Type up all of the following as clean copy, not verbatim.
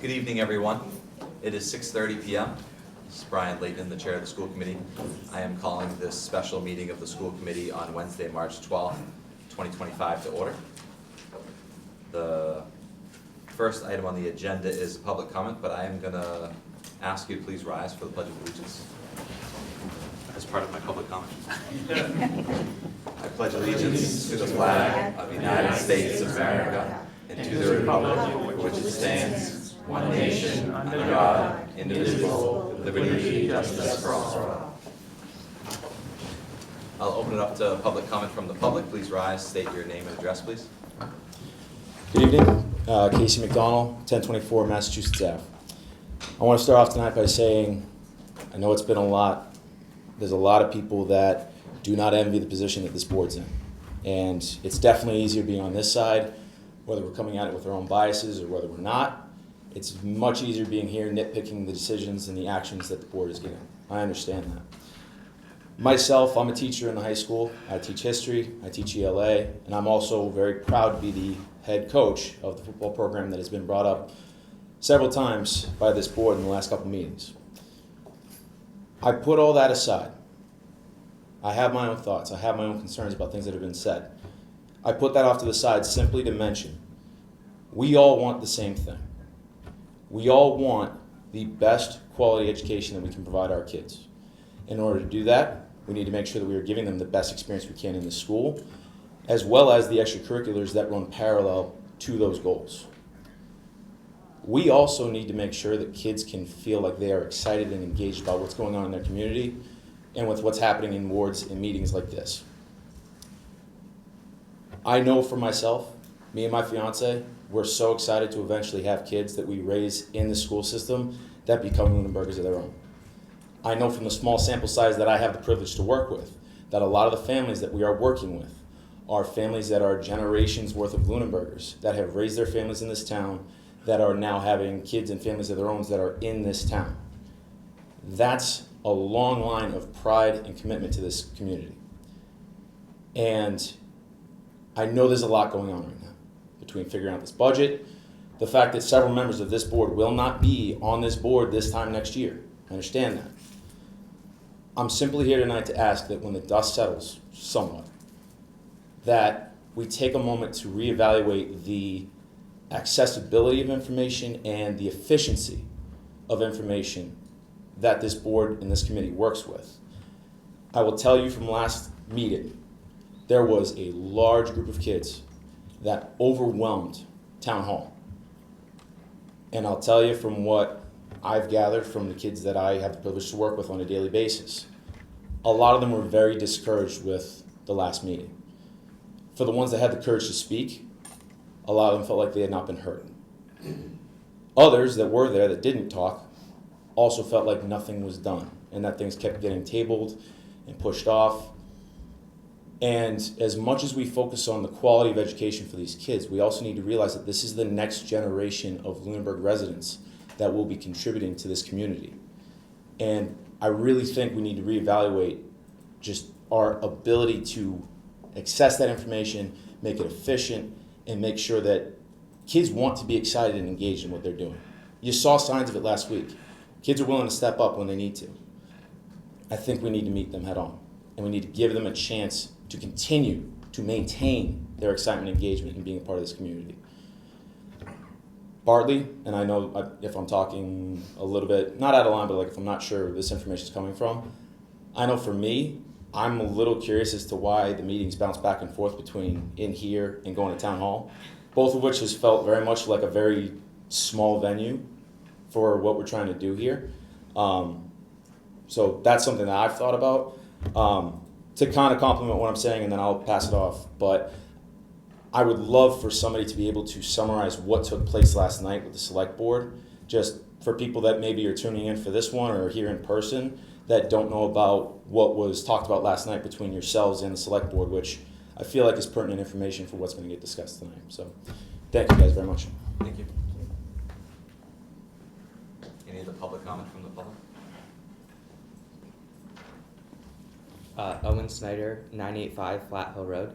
Good evening, everyone. It is 6:30 p.m. This is Brian Layton, the chair of the school committee. I am calling this special meeting of the school committee on Wednesday, March 12th, 2025 to order. The first item on the agenda is public comment, but I am going to ask you to please rise for the Pledge of Allegiance as part of my public comment. I pledge allegiance to the flag of the United States of America and to the republic for which it stands, one nation, under God, indivisible, with liberty and justice for all. I'll open it up to public comment from the public. Please rise, state your name and address, please. Good evening, Casey McDonald, 1024 Massachusetts Ave. I want to start off tonight by saying, I know it's been a lot. There's a lot of people that do not envy the position that this board's in. And it's definitely easier being on this side, whether we're coming at it with our own biases or whether we're not. It's much easier being here nitpicking the decisions and the actions that the board is getting. I understand that. Myself, I'm a teacher in the high school. I teach history, I teach ELA, and I'm also very proud to be the head coach of the football program that has been brought up several times by this board in the last couple meetings. I put all that aside. I have my own thoughts. I have my own concerns about things that have been said. I put that off to the side simply to mention we all want the same thing. We all want the best quality education that we can provide our kids. In order to do that, we need to make sure that we are giving them the best experience we can in the school, as well as the extracurriculars that run parallel to those goals. We also need to make sure that kids can feel like they are excited and engaged about what's going on in their community and with what's happening in wards and meetings like this. I know for myself, me and my fiance, we're so excited to eventually have kids that we raise in the school system that become Lunenburgers of their own. I know from the small sample size that I have the privilege to work with, that a lot of the families that we are working with are families that are generations worth of Lunenburgers that have raised their families in this town, that are now having kids and families of their own that are in this town. That's a long line of pride and commitment to this community. And I know there's a lot going on right now between figuring out this budget, the fact that several members of this board will not be on this board this time next year. I understand that. I'm simply here tonight to ask that when the dust settles somewhat, that we take a moment to reevaluate the accessibility of information and the efficiency of information that this board and this committee works with. I will tell you from last meeting, there was a large group of kids that overwhelmed town hall. And I'll tell you from what I've gathered from the kids that I have the privilege to work with on a daily basis, a lot of them were very discouraged with the last meeting. For the ones that had the courage to speak, a lot of them felt like they had not been heard. Others that were there that didn't talk also felt like nothing was done and that things kept getting tabled and pushed off. And as much as we focus on the quality of education for these kids, we also need to realize that this is the next generation of Lunenburg residents that will be contributing to this community. And I really think we need to reevaluate just our ability to access that information, make it efficient, and make sure that kids want to be excited and engaged in what they're doing. You saw signs of it last week. Kids are willing to step up when they need to. I think we need to meet them head on, and we need to give them a chance to continue to maintain their excitement and engagement in being a part of this community. Bartley, and I know if I'm talking a little bit, not out of line, but like if I'm not sure where this information is coming from, I know for me, I'm a little curious as to why the meetings bounce back and forth between in here and going to town hall, both of which has felt very much like a very small venue for what we're trying to do here. So that's something that I've thought about. To kind of complement what I'm saying, and then I'll pass it off, but I would love for somebody to be able to summarize what took place last night with the select board, just for people that maybe are tuning in for this one or here in person that don't know about what was talked about last night between yourselves and the select board, which I feel like is pertinent information for what's going to get discussed tonight. So thank you guys very much. Thank you. Any other public comment from the public? Owen Snyder, 985 Flat Hill Road.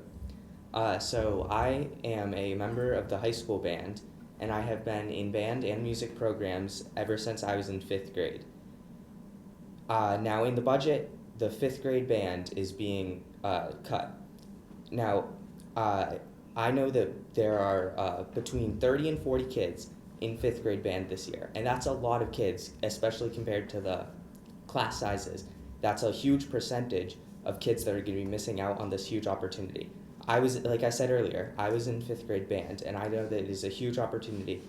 So I am a member of the high school band, and I have been in band and music programs ever since I was in 5th grade. Now in the budget, the 5th grade band is being cut. Now, I know that there are between 30 and 40 kids in 5th grade band this year, and that's a lot of kids, especially compared to the class sizes. That's a huge percentage of kids that are going to be missing out on this huge opportunity. Like I said earlier, I was in 5th grade band, and I know that it is a huge opportunity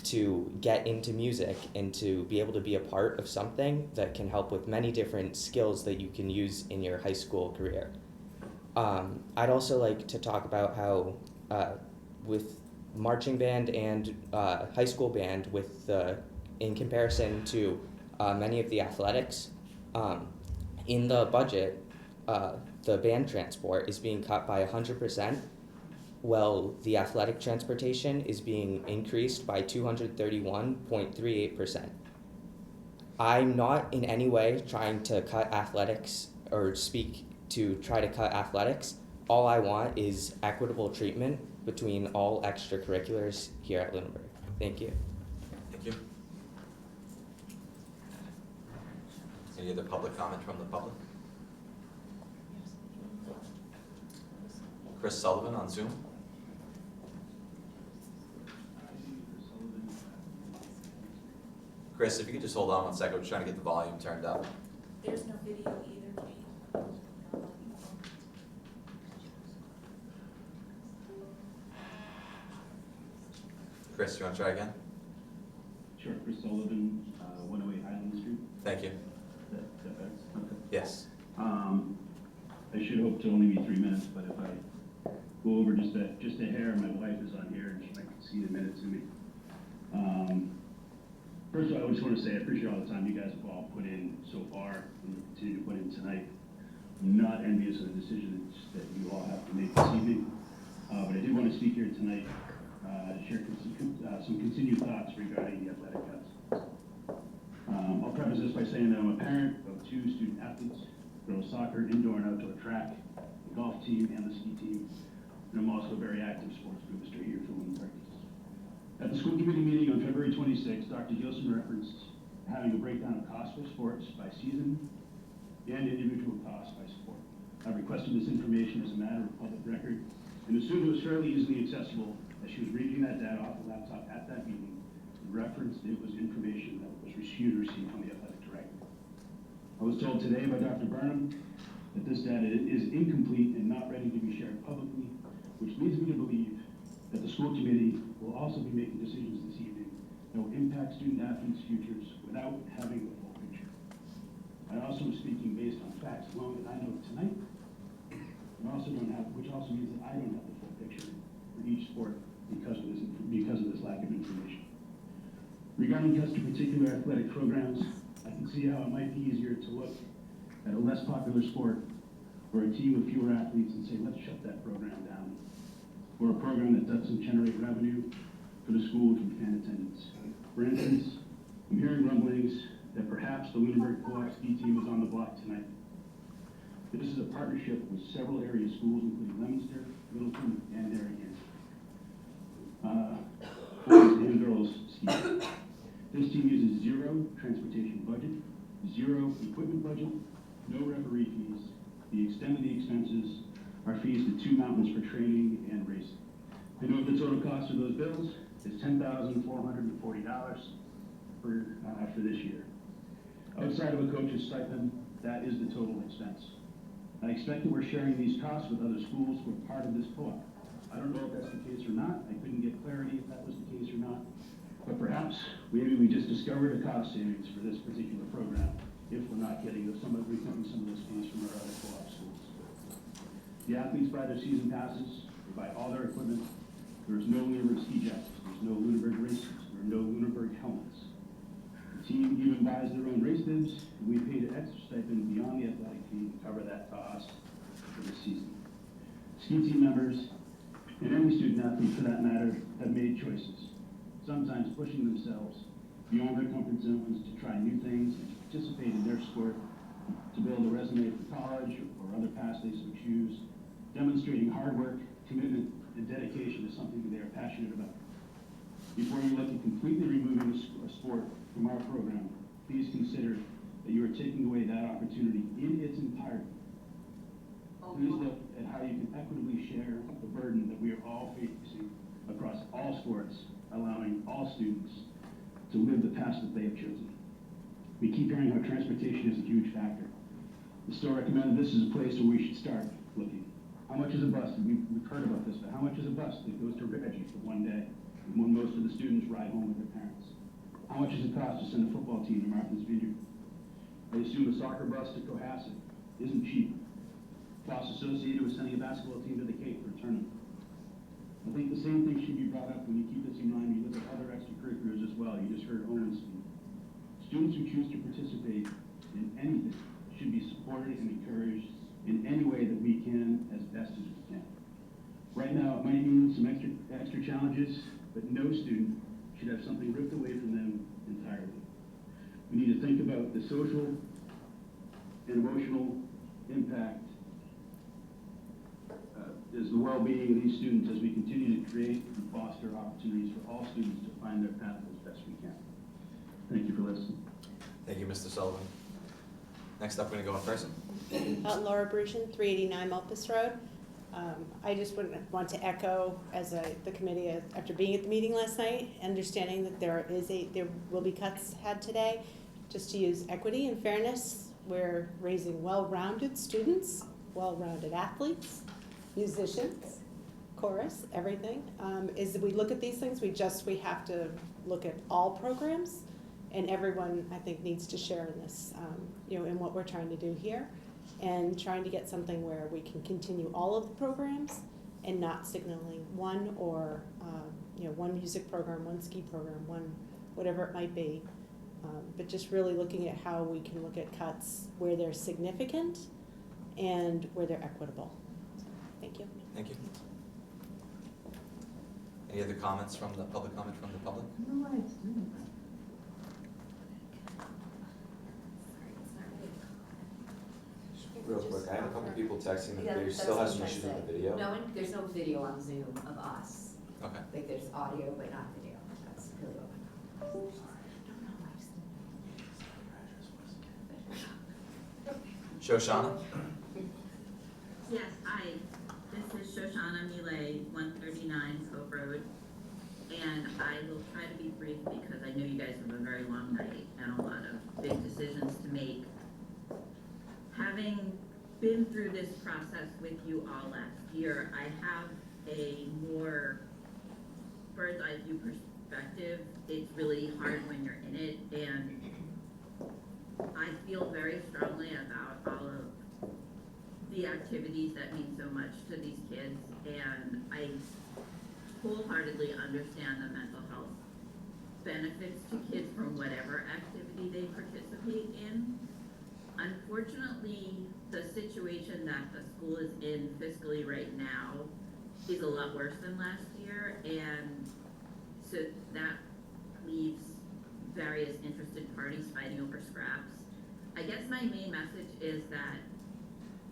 to get into music and to be able to be a part of something that can help with many different skills that you can use in your high school career. I'd also like to talk about how with marching band and high school band, in comparison to many of the athletics, in the budget, the band transport is being cut by 100%, while the athletic transportation is being increased by 231.38%. I'm not in any way trying to cut athletics or speak to try to cut athletics. All I want is equitable treatment between all extracurriculars here at Lunenburg. Thank you. Thank you. Any other public comment from the public? Chris Sullivan on Zoom. Chris, if you could just hold on one second, we're just trying to get the volume turned up. There's no video either, Kate. Chris, you want to try again? Sure, Chris Sullivan, 108 Highland Street. Thank you. That better? Okay. Yes. I should hope to only be 3 minutes, but if I go over just a hair, my wife is on here and she might concede a minute to me. First of all, I just want to say I appreciate all the time you guys have all put in so far and continue to put in tonight. I'm not envious of the decisions that you all have to make this evening, but I did want to speak here tonight to share some continued thoughts regarding the athletic cuts. I'll preface this by saying that I'm a parent of 2 student athletes, girls soccer, indoor and outdoor track, the golf team, and the ski team, and I'm also a very active sports booster here for Lunenburg. At the school committee meeting on February 26th, Dr. Gilson referenced having a breakdown of costs for sports by season and individual costs by sport. I requested this information as a matter of public record and assumed it was fairly easily accessible as she was reading that data off the laptop at that meeting and referenced it was information that she had received from the athletic director. I was told today by Dr. Burnham that this data is incomplete and not ready to be shared publicly, which leads me to believe that the school committee will also be making decisions this evening that will impact student athletes' futures without having the full picture. I also am speaking based on facts alone that I know tonight, and which also means that I don't have the full picture for each sport because of this lack of information. Regarding cuts to particular athletic programs, I can see how it might be easier to look at a less popular sport or a team with fewer athletes and say, let's shut that program down. Or a program that doesn't generate revenue for the school from fan attendance. For instance, I'm hearing rumblings that perhaps the Lunenburg co-op ski team is on the block tonight. This is a partnership with several area schools, including Leominster, Littleton, and Darien. Boys and girls ski. This team uses 0 transportation budget, 0 equipment budget, no referee fees. The extent of the expenses are fees to 2 mountains for training and racing. I know the total cost of those bills is $10,440 for this year. Outside of a coach's stipend, that is the total expense. I expect that we're sharing these costs with other schools who are part of this co-op. I don't know if that's the case or not. I couldn't get clarity if that was the case or not. But perhaps, maybe we just discovered a cost savings for this particular program if we're not getting some of those fees from our other co-op schools. The athletes buy their season passes, they buy all their equipment. There's no Lunenburg ski jackets, there's no Lunenburg races, there are no Lunenburg helmets. The team even buys their own race bibs, and we paid an extra stipend beyond the athletic fee to cover that cost for the season. Ski team members, and any student athlete for that matter, have made choices, sometimes pushing themselves beyond their comfort zones to try new things and to participate in their sport, to build a resume for college or other paths they so choose, demonstrating hard work, commitment, and dedication to something that they are passionate about. Before you look at completely removing a sport from our program, please consider that you are taking away that opportunity in its entirety. Please look at how you can equitably share the burden that we are all facing across all sports, allowing all students to live the path that they have chosen. We keep hearing how transportation is a huge factor. The store recommended this is a place where we should start looking. How much is a bus? We've heard about this, but how much is a bus that goes to Reggie for one day when most of the students ride home with their parents? How much does it cost to send a football team to Martha's Vineyard? I assume a soccer bus to Cohasset isn't cheap. Costs associated with sending a basketball team to the Cape for a tournament. I think the same thing should be brought up when you keep this in mind. You look at other extracurriculars as well. You just heard Owen speak. Students who choose to participate in anything should be supported and encouraged in any way that we can, as best as we can. Right now, it might mean some extra challenges, but no student should have something ripped away from them entirely. We need to think about the social and emotional impact is the well-being of these students as we continue to create and foster opportunities for all students to find their path as best we can. Thank you for listening. Thank you, Mr. Sullivan. Next up, we're gonna go in person. Laura Brushin, 389 Milpas Road. I just want to echo the committee after being at the meeting last night, understanding that there will be cuts had today, just to use equity and fairness. We're raising well-rounded students, well-rounded athletes, musicians, chorus, everything. Is that we look at these things, we have to look at all programs, and everyone, I think, needs to share in this, in what we're trying to do here, and trying to get something where we can continue all of the programs and not signaling one or, one music program, one ski program, one, whatever it might be. But just really looking at how we can look at cuts where they're significant and where they're equitable. Thank you. Thank you. Any other comments from the public, comment from the public? Real quick, I have a couple people texting that Yeah, they that's still what have I'm some trying to issues with the say. video. There's no video on Zoom of us. Okay. Like, there's audio, but not video. That's really what my problem is. Shoshana? Yes, hi, this is Shoshana Millet, 139 Cove Road. And I will try to be brief because I know you guys have a very long night and a lot of big decisions to make. Having been through this process with you all last year, I have a more bird's eye view perspective. It's really hard when you're in it, and I feel very strongly about all of the activities that mean so much to these kids, and I wholeheartedly understand the mental health benefits to kids from whatever activity they participate in. Unfortunately, the situation that the school is in fiscally right now is a lot worse than last year, and so that leaves various interested parties fighting over scraps. I guess my main message is that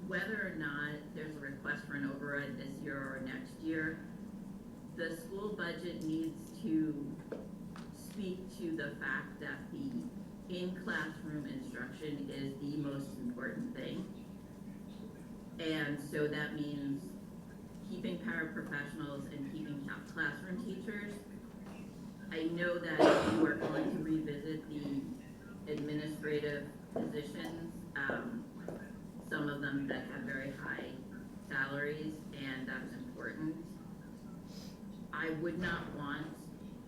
whether or not there's a request for an override this year or next year, the school budget needs to speak to the fact that the in-classroom instruction is the most important thing. And so that means keeping paraprofessionals and keeping classroom teachers. I know that you are going to revisit the administrative positions, some of them that have very high salaries, and that's important. I would not want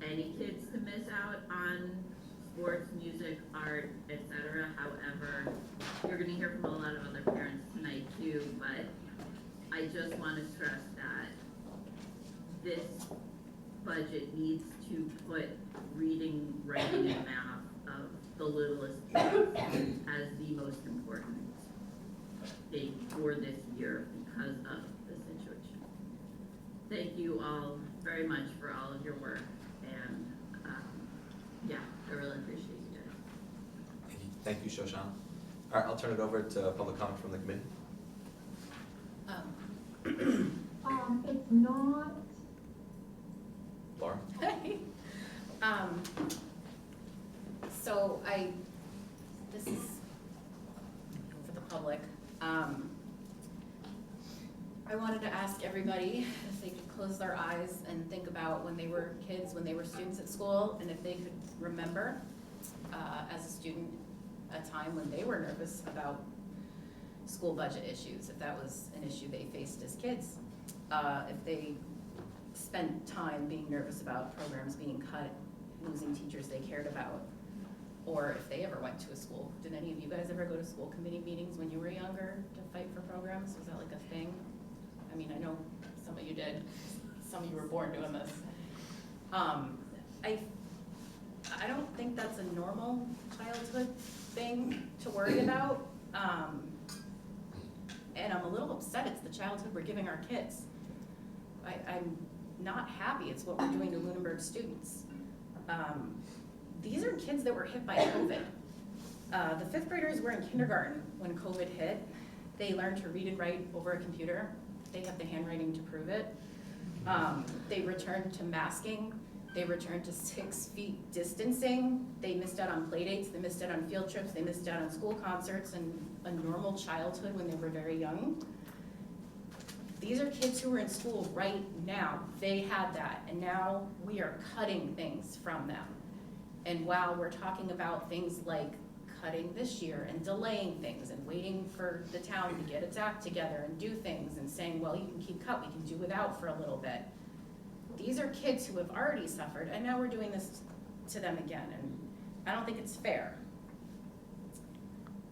any kids to miss out on sports, music, art, etc. However, you're going to hear from a lot of other parents tonight too, but I just want to stress that this budget needs to put reading, writing, and math of the littlest kids as the most important thing for this year because of the situation. Thank you all very much for all of your work, and yeah, I really appreciate you guys. Thank you, Shoshana. All right, I'll turn it over to public comment from the committee. It's not, Laura? So this is for the public. I wanted to ask everybody if they could close their eyes and think about when they were kids, when they were students at school, and if they could remember, as a student, a time when they were nervous about school budget issues, if that was an issue they faced as kids. If they spent time being nervous about programs being cut, losing teachers they cared about, or if they ever went to a school. Did any of you guys ever go to school committee meetings when you were younger to fight for programs? Was that like a thing? I mean, I know some of you did. Some of you were born doing this. I don't think that's a normal childhood thing to worry about. And I'm a little upset it's the childhood we're giving our kids. I'm not happy it's what we're doing to Lunenburg students. These are kids that were hit by COVID. The fifth graders were in kindergarten when COVID hit. They learned to read and write over a computer. They have the handwriting to prove it. They returned to masking. They returned to 6 feet distancing. They missed out on play dates. They missed out on field trips. They missed out on school concerts and a normal childhood when they were very young. These are kids who are in school right now. They had that, and now we are cutting things from them. And while we're talking about things like cutting this year and delaying things and waiting for the town to get its act together and do things and saying, well, you can keep cut, we can do without for a little bit. These are kids who have already suffered, and now we're doing this to them again, and I don't think it's fair.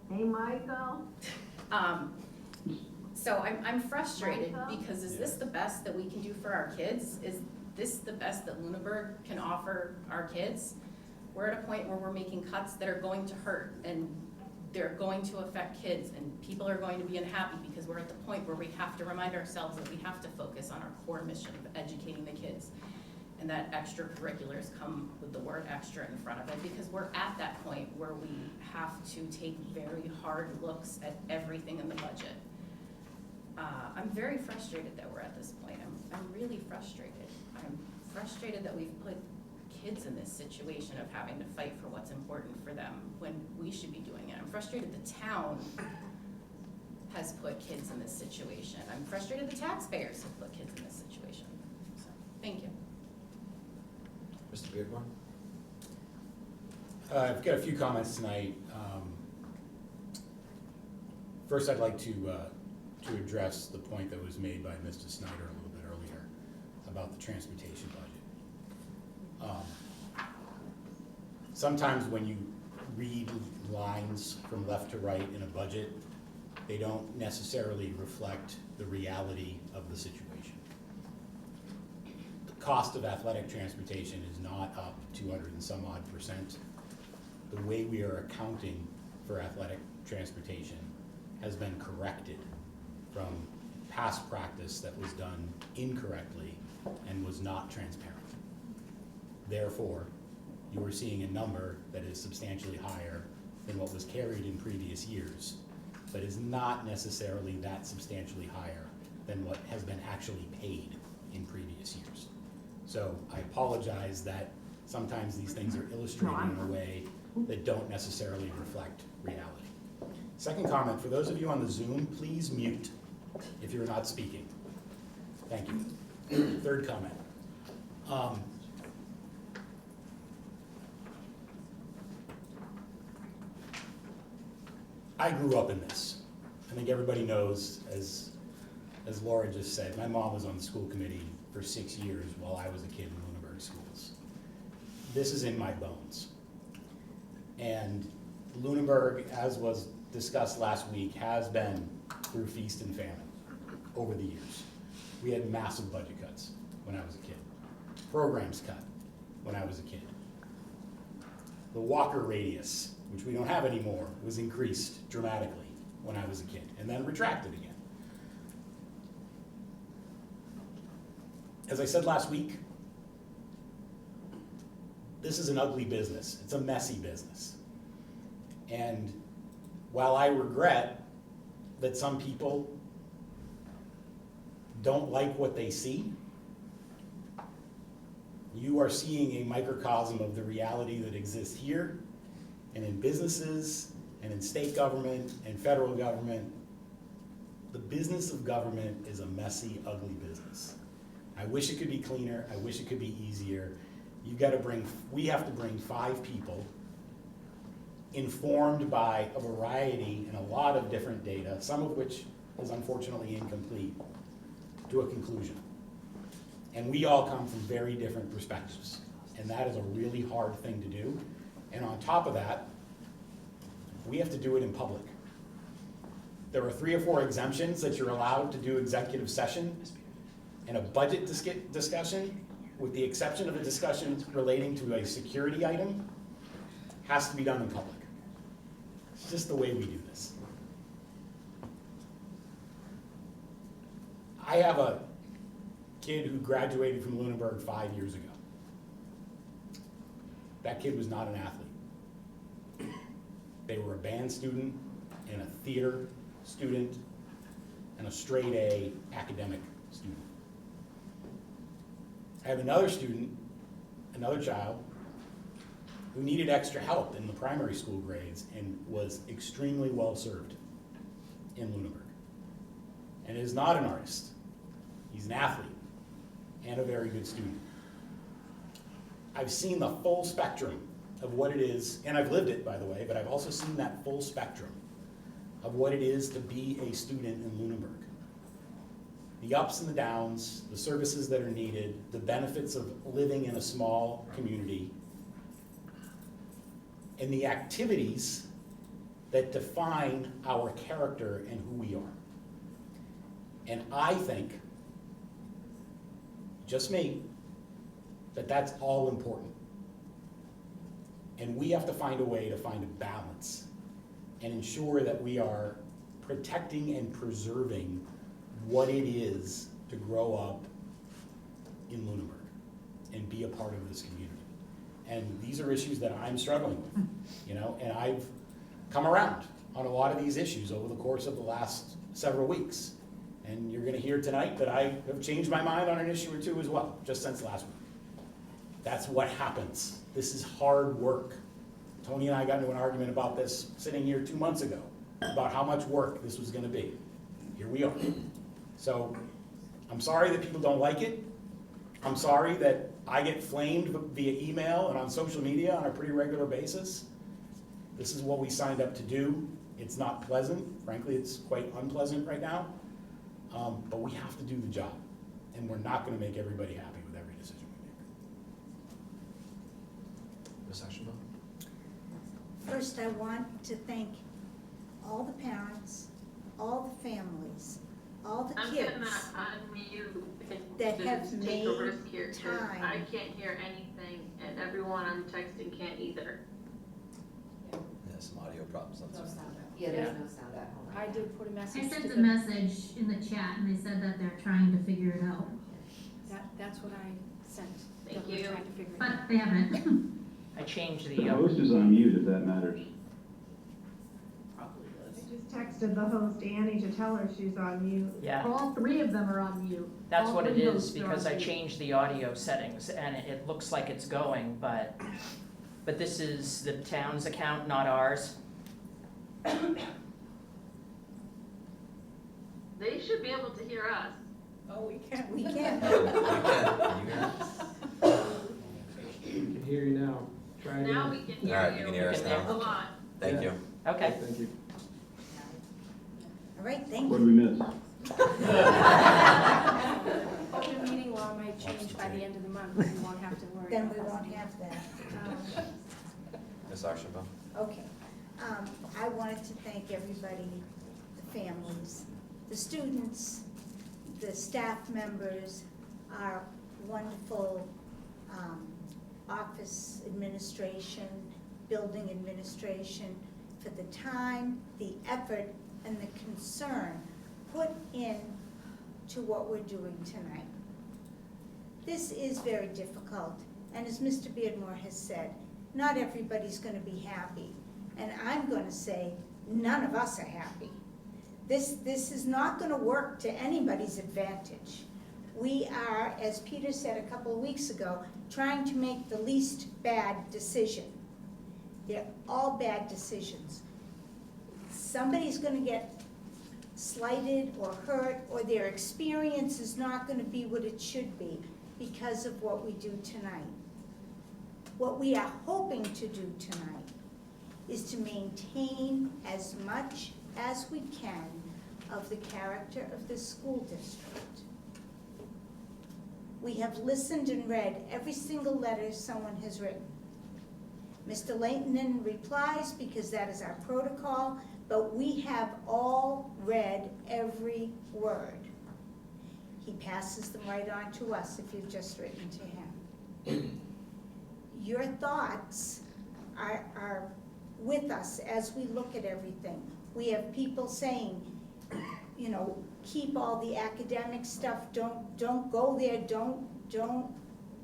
Hey, Michael. So I'm frustrated because is this the best that we can do for our kids? Is this the best that Lunenburg can offer our kids? We're at a point where we're making cuts that are going to hurt, and they're going to affect kids, and people are going to be unhappy because we're at the point where we have to remind ourselves that we have to focus on our core mission of educating the kids. And that extracurriculars come with the word extra in front of it, because we're at that point where we have to take very hard looks at everything in the budget. I'm very frustrated that we're at this point. I'm really frustrated. I'm frustrated that we've put kids in this situation of having to fight for what's important for them when we should be doing it. I'm frustrated the town has put kids in this situation. I'm frustrated the taxpayers have put kids in this situation. So, thank you. Mr. Beardmore? I've got a few comments tonight. First, I'd like to address the point that was made by Mr. Snyder a little bit earlier about the transportation budget. Sometimes when you read lines from left to right in a budget, they don't necessarily reflect the reality of the situation. The cost of athletic transportation is not up 200 and some odd %. The way we are accounting for athletic transportation has been corrected from past practice that was done incorrectly and was not transparent. Therefore, you are seeing a number that is substantially higher than what was carried in previous years, but is not necessarily that substantially higher than what has been actually paid in previous years. So I apologize that sometimes these things are illustrated in a way that don't necessarily reflect reality. Second comment, for those of you on the Zoom, please mute if you're not speaking. Thank you. Third comment. I grew up in this. I think everybody knows, as Laura just said, my mom was on the school committee for 6 years while I was a kid in Lunenburg schools. This is in my bones. And Lunenburg, as was discussed last week, has been through feast and famine over the years. We had massive budget cuts when I was a kid. Programs cut when I was a kid. The Walker radius, which we don't have anymore, was increased dramatically when I was a kid, and then retracted again. As I said last week, this is an ugly business. It's a messy business. And while I regret that some people don't like what they see, you are seeing a microcosm of the reality that exists here and in businesses and in state government and federal government. The business of government is a messy, ugly business. I wish it could be cleaner. I wish it could be easier. We have to bring 5 people informed by a variety and a lot of different data, some of which is unfortunately incomplete, to a conclusion. And we all come from very different perspectives. And that is a really hard thing to do. And on top of that, we have to do it in public. There are 3 or 4 exemptions that you're allowed to do executive session, and a budget discussion, with the exception of a discussion relating to a security item, has to be done in public. It's just the way we do this. I have a kid who graduated from Lunenburg 5 years ago. That kid was not an athlete. They were a band student and a theater student and a straight A academic student. I have another student, another child, who needed extra help in the primary school grades and was extremely well served in Lunenburg. And is not an artist. He's an athlete and a very good student. I've seen the full spectrum of what it is, and I've lived it, by the way, but I've also seen that full spectrum of what it is to be a student in Lunenburg. The ups and the downs, the services that are needed, the benefits of living in a small community, and the activities that define our character and who we are. And I think, just me, that that's all important. And we have to find a way to find a balance and ensure that we are protecting and preserving what it is to grow up in Lunenburg and be a part of this community. And these are issues that I'm struggling with, you know, and I've come around on a lot of these issues over the course of the last several weeks. And you're gonna hear tonight that I have changed my mind on an issue or 2 as well, just since last week. That's what happens. This is hard work. Tony and I got into an argument about this sitting here 2 months ago, about how much work this was gonna be. Here we are. So I'm sorry that people don't like it. I'm sorry that I get flamed via email and on social media on a pretty regular basis. This is what we signed up to do. It's not pleasant. Frankly, it's quite unpleasant right now. But we have to do the job. And we're not gonna make everybody happy with every decision we make. Ms. Ashenbaugh? First, I want to thank all the parents, all the families, all the I'm kids gonna unmute that to have take a risk made here, 'cause time. I can't hear anything, and everyone I'm texting can't either. Yeah, some audio problems. No sound out. Yeah, there's no sound at home. I did put a message I to sent the. a message in the chat and they said that they're trying to figure it out, That's what I sent. Thank that we're you. trying to figure it but out. they haven't. I changed The the, host is on mute if that matters. probably I was. just texted the host Annie to tell her she's on mute. Yeah. All 3 of them are on mute. That's All what it 3 is, hosts are because on I mute. changed the audio settings, and it looks like it's going, but this is the town's account, not ours. They should be able to hear us. Oh, we can. We can. You can hear us? We can hear you now. Try again. Now we can hear you. All right, you can hear us You can hear- now. Hold on. Thank you. Okay. Thank you. All right, thank What you. did we miss? Open meeting law might change by the end of the month, we won't have to worry Then about we this. won't have that. Ms. Ashenbaugh? Okay. I wanted to thank everybody, the families, the students, the staff members, our wonderful office administration, building administration, for the time, the effort, and the concern put in to what we're doing tonight. This is very difficult, and as Mr. Beardmore has said, not everybody's gonna be happy. And I'm gonna say, none of us are happy. This is not gonna work to anybody's advantage. We are, as Peter said a couple of weeks ago, trying to make the least bad decision. They're all bad decisions. Somebody's gonna get slighted or hurt, or their experience is not gonna be what it should be because of what we do tonight. What we are hoping to do tonight is to maintain as much as we can of the character of the school district. We have listened and read every single letter someone has written. Mr. Leighton replies because that is our protocol, but we have all read every word. He passes them right on to us if you've just written to him. Your thoughts are with us as we look at everything. We have people saying, you know, keep all the academic stuff, don't go there, don't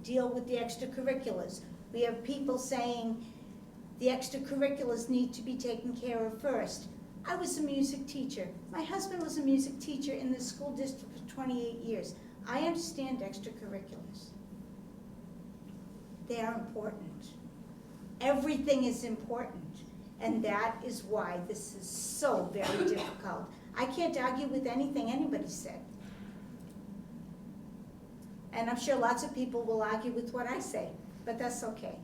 deal with the extracurriculars. We have people saying the extracurriculars need to be taken care of first. I was a music teacher. My husband was a music teacher in the school district for 28 years. I understand extracurriculars. They are important. Everything is important. And that is why this is so very difficult. I can't argue with anything anybody said. And I'm sure lots of people will argue with what I say, but that's okay.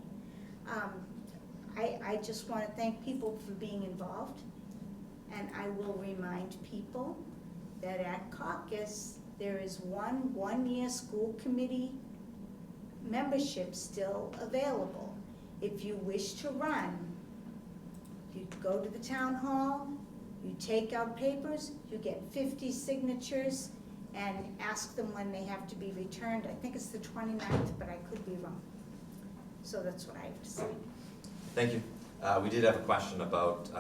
I just want to thank people for being involved. And I will remind people that at caucus, there is one-year school committee membership still available. If you wish to run, you go to the town hall, you take out papers, you get 50 signatures, and ask them when they have to be returned. I think it's the 29th, but I could be wrong. So that's what I have to say. Thank you. We did have a question about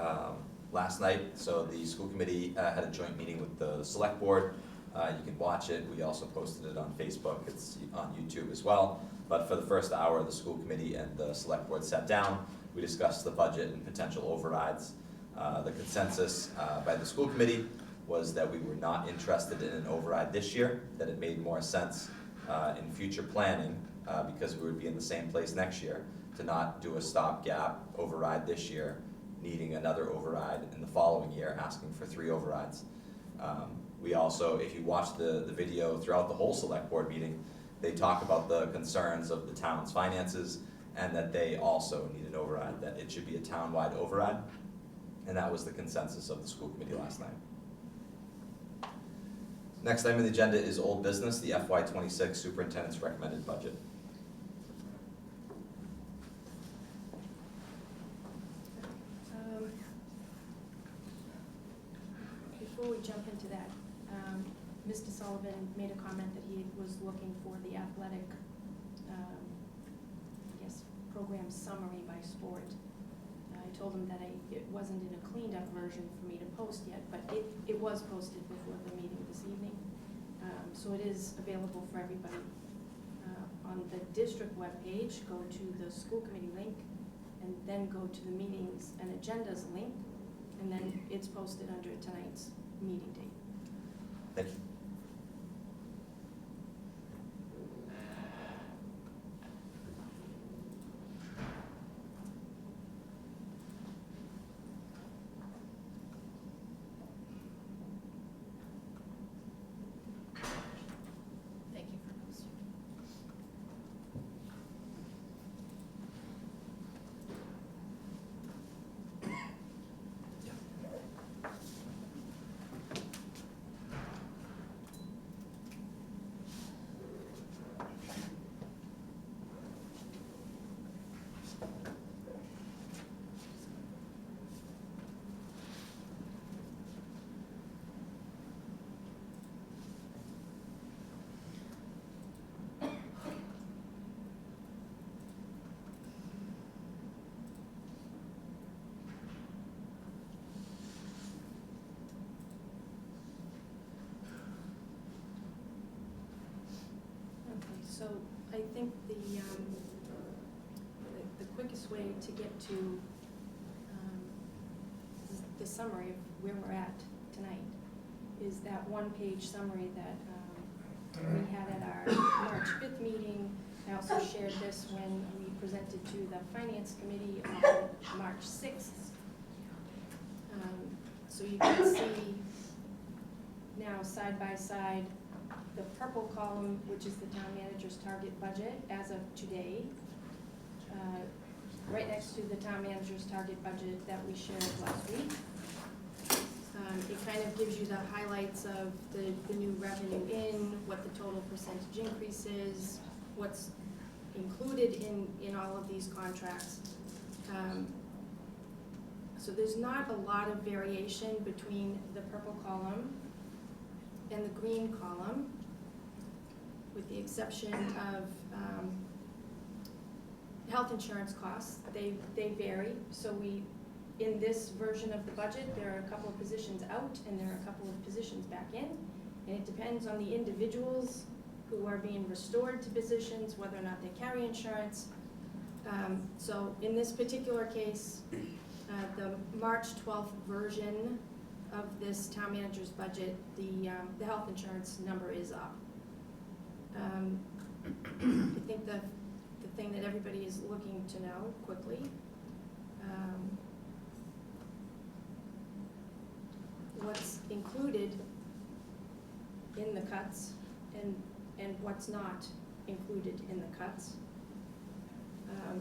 last night. So the school committee had a joint meeting with the select board. You can watch it. We also posted it on Facebook. It's on YouTube as well. But for the first hour, the school committee and the select board sat down. We discussed the budget and potential overrides. The consensus by the school committee was that we were not interested in an override this year, that it made more sense in future planning because we would be in the same place next year to not do a stopgap override this year, needing another override in the following year, asking for 3 overrides. We also, if you watch the video throughout the whole select board meeting, they talk about the concerns of the town's finances and that they also need an override, that it should be a town-wide override. And that was the consensus of the school committee last night. Next item on the agenda is old business, the FY26 superintendent's recommended budget. Before we jump into that, Mr. Sullivan made a comment that he was looking for the athletic, program summary by sport. I told him that it wasn't in a cleaned up version for me to post yet, but it was posted before the meeting this evening. So it is available for everybody. On the district webpage, go to the school committee link, and then go to the meetings and agendas link, and then it's posted under tonight's meeting date. Thank you. Thank you for posting. So I think the quickest way to get to the summary of where we're at tonight is that one-page summary that we had at our March 5th meeting, I also shared this when we presented to the Finance Committee on March 6th. So you can see now side by side the purple column, which is the town manager's target budget as of today, right next to the town manager's target budget that we shared last week. It kind of gives you the highlights of the new revenue in, what the total percentage increase is, what's included in all of these contracts. So there's not a lot of variation between the purple column and the green column, with the exception of health insurance costs. They vary. So in this version of the budget, there are a couple of positions out and there are a couple of positions back in. And it depends on the individuals who are being restored to positions, whether or not they carry insurance. So in this particular case, the March 12th version of this town manager's budget, the health insurance number is up. I think the thing that everybody is looking to know quickly, what's included in the cuts and what's not included in the cuts.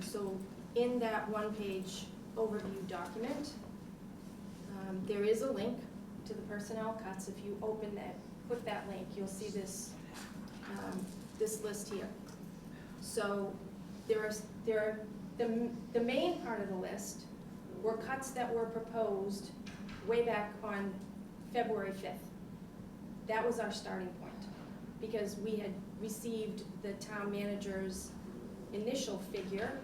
So in that one-page overview document, there is a link to the personnel cuts. If you open that, click that link, you'll see this this list here. So the main part of the list were cuts that were proposed way back on February 5th. That was our starting point, because we had received the town manager's initial figure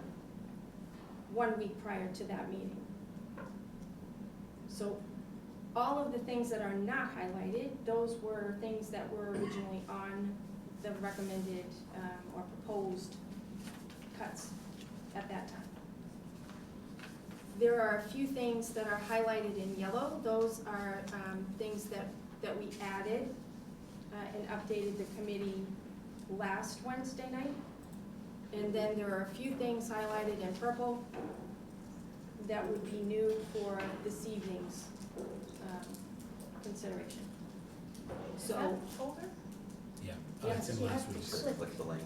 1 week prior to that meeting. So all of the things that are not highlighted, those were things that were originally on the recommended or proposed cuts at that time. There are a few things that are highlighted in yellow. Those are things that we added and updated the committee last Wednesday night. And then there are a few things highlighted in purple that would be new for this evening's consideration. So, folder? Yeah, Yeah, it's in so you last have to week's. Click the link.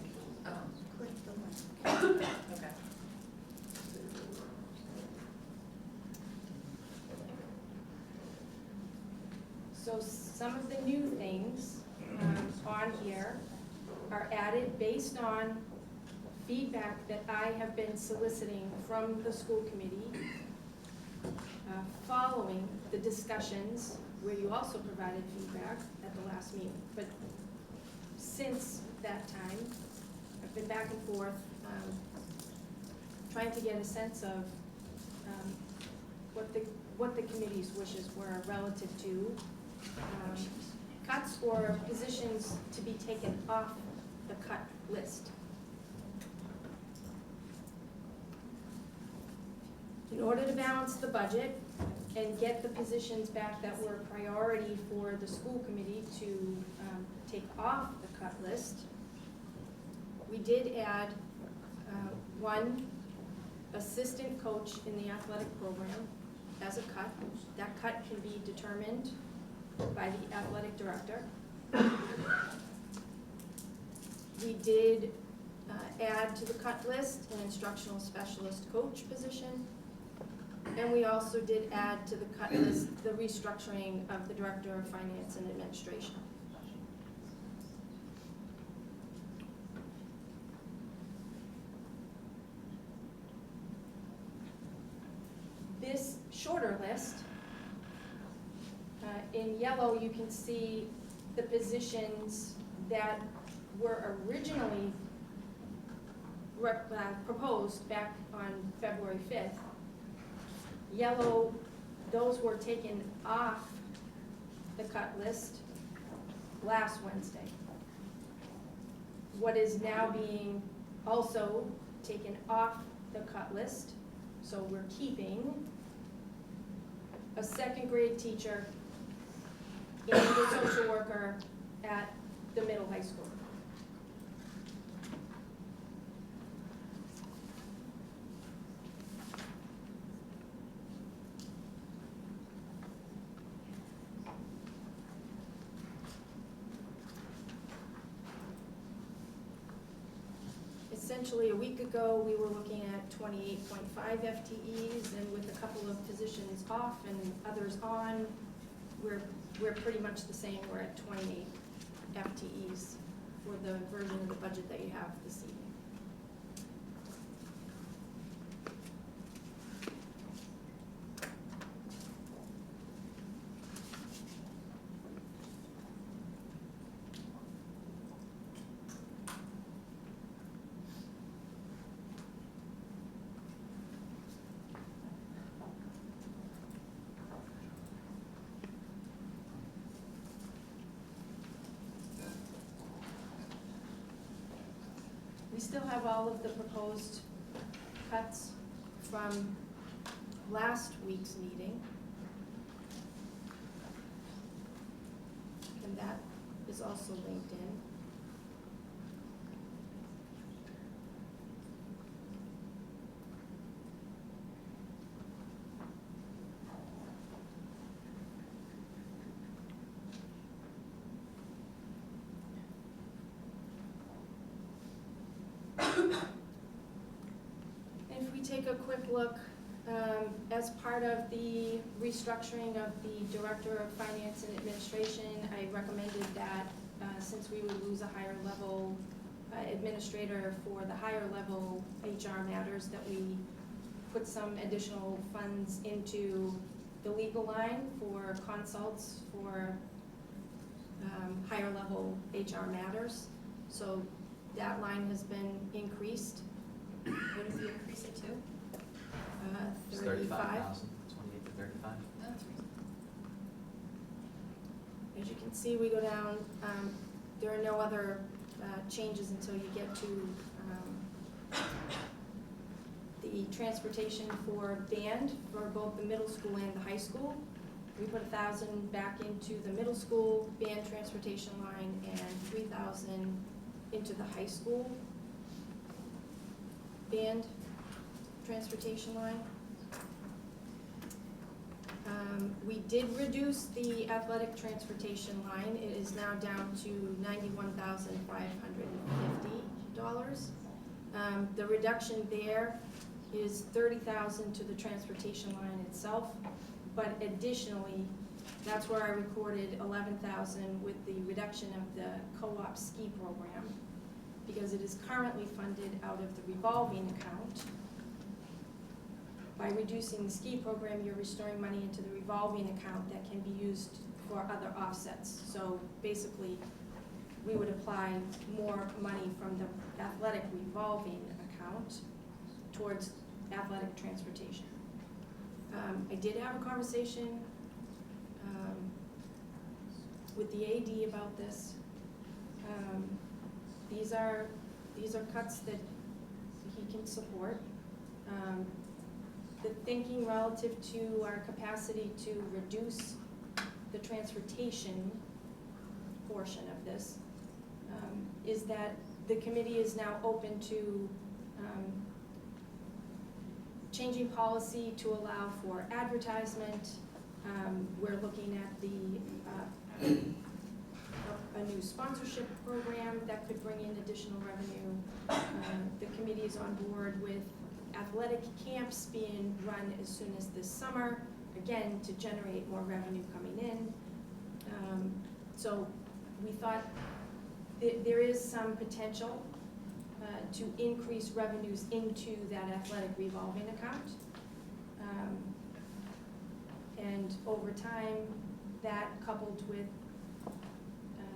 Click the link. Okay. So some of the new things on here are added based on feedback that I have been soliciting from the school committee following the discussions where you also provided feedback at the last meeting. But since that time, I've been back and forth trying to get a sense of what the committee's wishes were relative to cuts or positions to be taken off the cut list. In order to balance the budget and get the positions back that were priority for the school committee to take off the cut list, we did add one assistant coach in the athletic program as a cut. That cut can be determined by the athletic director. We did add to the cut list an instructional specialist coach position. And we also did add to the cut list the restructuring of the Director of Finance and Administration. This shorter list, in yellow you can see the positions that were originally proposed back on February 5th. Yellow, those were taken off the cut list last Wednesday. What is now being also taken off the cut list, so we're keeping a second grade teacher and a social worker at the middle high school. Essentially, a week ago, we were looking at 28.5 FTEs, and with a couple of positions off and others on, we're pretty much the same. We're at 28 FTEs for the version of the budget that you have this evening. We still have all of the proposed cuts from last week's meeting. And that is also linked in. If we take a quick look, as part of the restructuring of the Director of Finance and Administration, I recommended that since we would lose a higher level administrator for the higher level HR matters, that we put some additional funds into the legal line for consults for higher level HR matters. So that line has been increased. What did we increase it to? It's 35. 35,000, 28 to 35. That's reasonable. As you can see, we go down, there are no other changes until you get to the transportation for band for both the middle school and the high school. We put 1,000 back into the middle school band transportation line and 3,000 into the high school band transportation line. We did reduce the athletic transportation line. It is now down to $91,550. The reduction there is $30,000 to the transportation line itself, but additionally, that's where I recorded $11,000 with the reduction of the co-op ski program, because it is currently funded out of the revolving account. By reducing the ski program, you're restoring money into the revolving account that can be used for other offsets. So basically, we would apply more money from the athletic revolving account towards athletic transportation. I did have a conversation with the AD about this. These are cuts that he can support. The thinking relative to our capacity to reduce the transportation portion of this is that the committee is now open to changing policy to allow for advertisement. We're looking at a new sponsorship program that could bring in additional revenue. The committee is on board with athletic camps being run as soon as this summer, again, to generate more revenue coming in. So we thought there is some potential to increase revenues into that athletic revolving account. And over time, that coupled with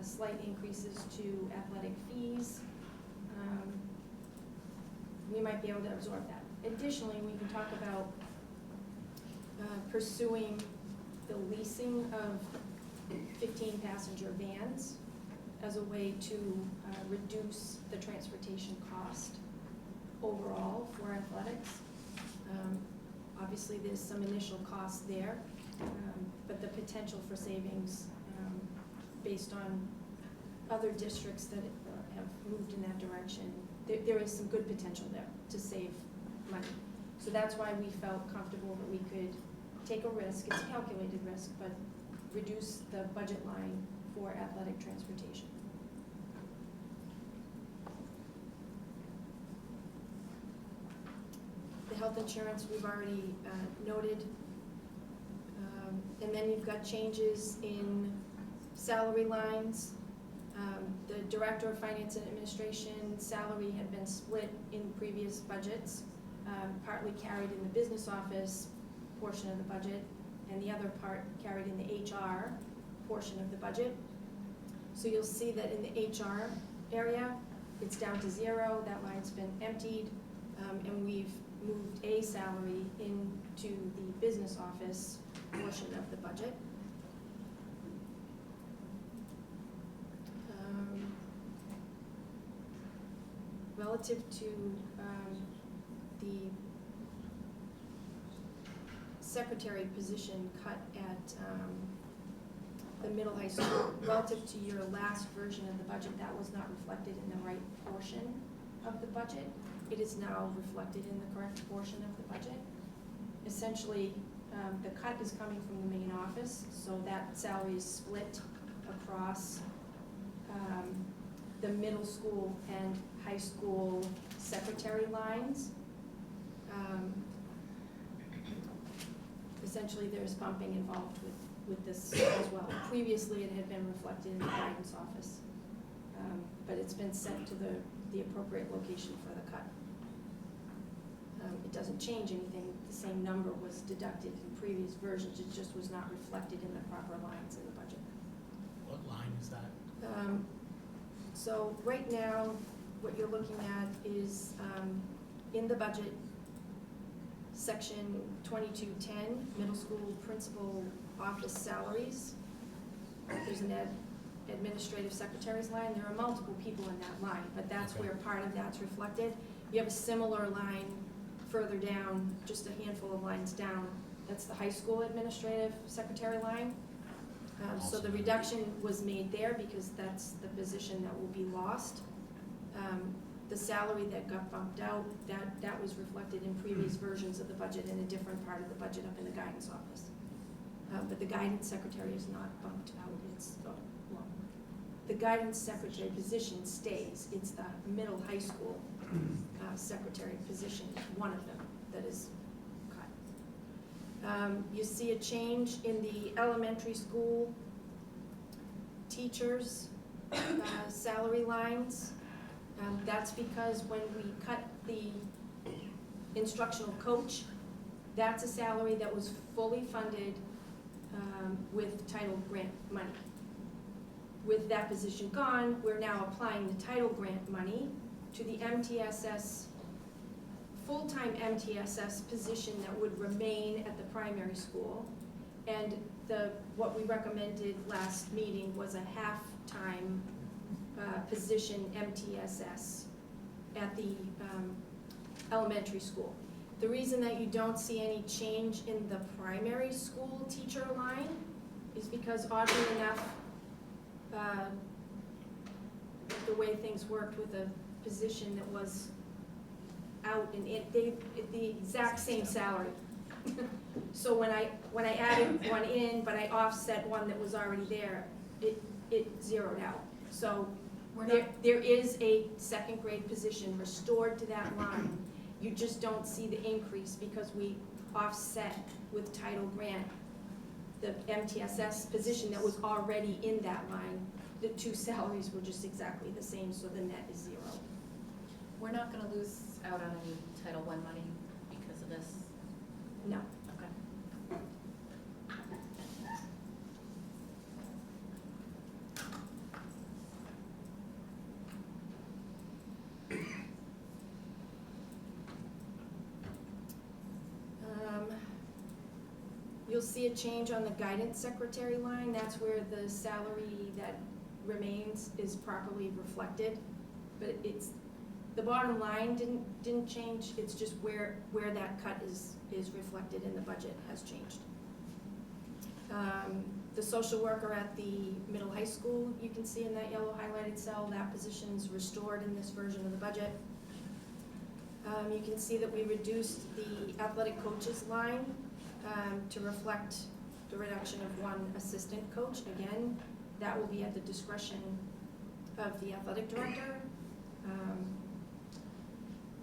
slight increases to athletic fees, we might be able to absorb that. Additionally, we can talk about pursuing the leasing of 15-passenger vans as a way to reduce the transportation cost overall for athletics. Obviously, there's some initial cost there, but the potential for savings based on other districts that have moved in that direction, there is some good potential there to save money. So that's why we felt comfortable that we could take a risk, it's a calculated risk, but reduce the budget line for athletic transportation. health insurance, we've already noted. And then you've got changes in salary lines. The Director of Finance and Administration salary had been split in previous budgets, partly carried in the business office portion of the budget, and the other part carried in the HR portion of the budget. So you'll see that in the HR area, it's down to 0, that line's been emptied, and we've moved a salary into the business office portion of the budget. Relative to the secretary position cut at the middle high school, relative to your last version of the budget, that was not reflected in the right portion of the budget. It is now reflected in the correct portion of the budget. Essentially, the cut is coming from the main office, so that salary is split across the middle school and high school secretary lines. Essentially, there's bumping involved with this as well. Previously, it had been reflected in the guidance office, but it's been sent to the appropriate location for the cut. It doesn't change anything. The same number was deducted in previous versions. It just was not reflected in the proper lines in the budget. What line is that? So right now, what you're looking at is in the budget, section 2210, middle school principal office salaries. There's an administrative secretary's line. There are multiple people in that line, but that's Okay. where part of that's reflected. You have a similar line further down, just a handful of lines down. That's the high school administrative secretary line. So the reduction was made there because that's the position that will be lost. The salary that got bumped out, that was reflected in previous versions of the budget in a different part of the budget up in the guidance office. But the guidance secretary is not bumped out, the guidance secretary position stays. It's the middle high school secretary position, one of them, that is cut. You see a change in the elementary school teachers' salary lines. That's because when we cut the instructional coach, that's a salary that was fully funded with title grant money. With that position gone, we're now applying the title grant money to the MTSS, full-time MTSS position that would remain at the primary school. And what we recommended last meeting was a half-time position MTSS at the elementary school. The reason that you don't see any change in the primary school teacher line is because, oddly enough, the way things worked with a position that was out and the exact same salary. So when I added one in, but I offset one that was already there, it zeroed out. So there is a second grade position restored to that line. You just don't see the increase because we offset with title grant the MTSS position that was already in that line. The two salaries were just exactly the same, so the net is 0. We're not gonna lose out on any Title I money because of this? No. Okay. You'll see a change on the guidance secretary line. That's where the salary that remains is properly reflected. But the bottom line didn't change. It's just where that cut is reflected in the budget has changed. The social worker at the middle high school, you can see in that yellow highlighted cell, that position's restored in this version of the budget. You can see that we reduced the athletic coaches line to reflect the reduction of one assistant coach. Again, that will be at the discretion of the athletic director.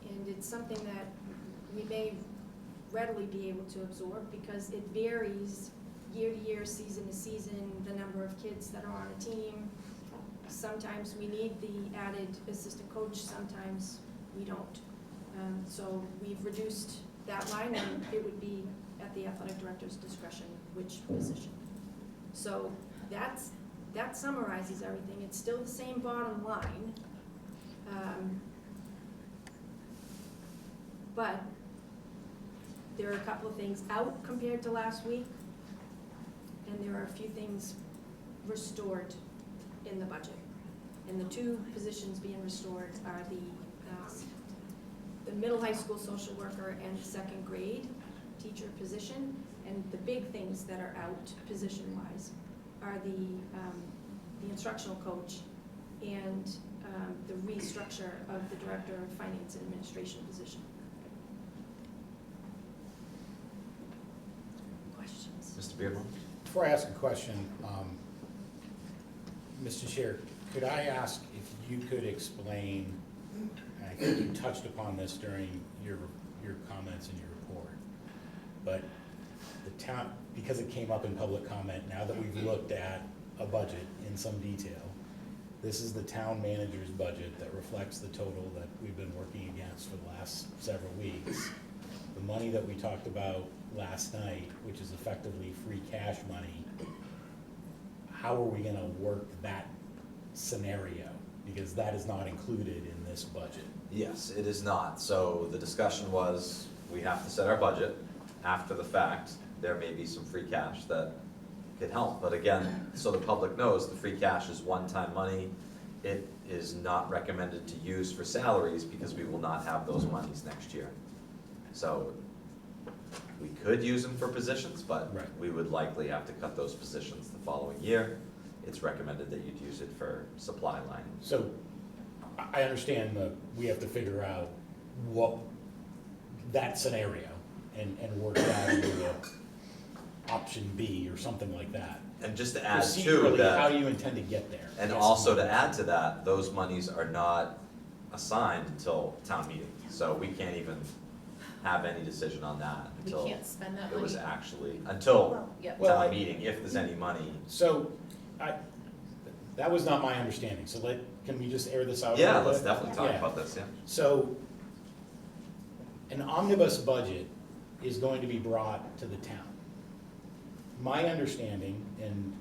And it's something that we may readily be able to absorb, because it varies year to year, season to season, the number of kids that are on a team. Sometimes we need the added assistant coach, sometimes we don't. So we've reduced that line, and it would be at the athletic director's discretion which position. So that summarizes everything. It's still the same bottom line. But there are a couple of things out compared to last week, and there are a few things restored in the budget. And the two positions being restored are the middle high school social worker and the second grade teacher position. And the big things that are out position-wise are the instructional coach and the restructure of the director of finance and administration position. Questions? Mr. Beardmore? Before I ask a question, Mr. Chair, could I ask if you could explain, and I think you touched upon this during your comments in your report, but the town, because it came up in public comment, now that we've looked at a budget in some detail, this is the town manager's budget that reflects the total that we've been working against for the last several weeks. The money that we talked about last night, which is effectively free cash money, how are we gonna work that scenario? Because that is not included in this budget. Yes, it is not. So the discussion was, we have to set our budget. After the fact, there may be some free cash that could help. But again, so the public knows, the free cash is one-time money. It is not recommended to use for salaries because we will not have those monies next year. So we could use them for positions, but Right. we would likely have to cut those positions the following year. It's recommended that you'd use it for supply line. So I understand that we have to figure out what that scenario and work that into option B or something like that. And just to add to Procedurally, that. how do you intend to get there? And Yes. also to add to that, those monies are not assigned until town meeting. So we can't even have any decision on that We until can't spend that it was money. actually, until Well, Yep. Well, town meeting, if there's any money. So, that was not my understanding, so can we just air this out a Yeah, little let's bit? definitely talk Yeah. about this, yeah. So, an omnibus budget is going to be brought to the town. My understanding, and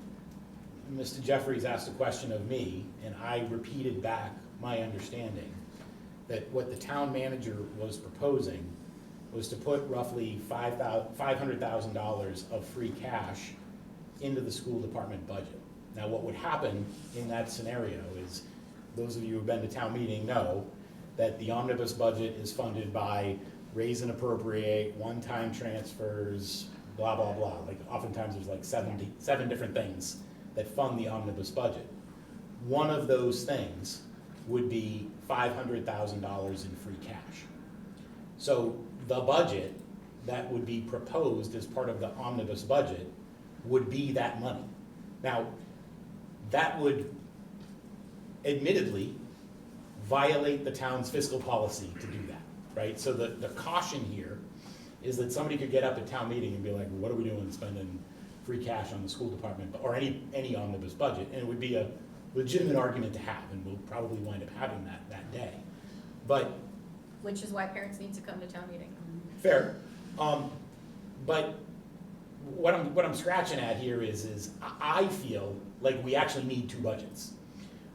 Mr. Jeffries asked a question of me, and I repeated back my understanding, that what the town manager was proposing was to put roughly $500,000 of free cash into the school department budget. Now, what would happen in that scenario is, those of you who've been to town meeting know that the omnibus budget is funded by raise and appropriate, one-time transfers, blah, blah, blah. Like oftentimes there's like seven different things that fund the omnibus budget. One of those things would be $500,000 in free cash. So the budget that would be proposed as part of the omnibus budget would be that money. Now, that would admittedly violate the town's fiscal policy to do that, right? So the caution here is that somebody could get up at town meeting and be like, what are we doing spending free cash on the school department, or any omnibus budget? And it would be a legitimate argument to have, and we'll probably wind up having that day. But Which is why parents need to come to town meeting. fair, but what I'm scratching at here is I feel like we actually need two budgets.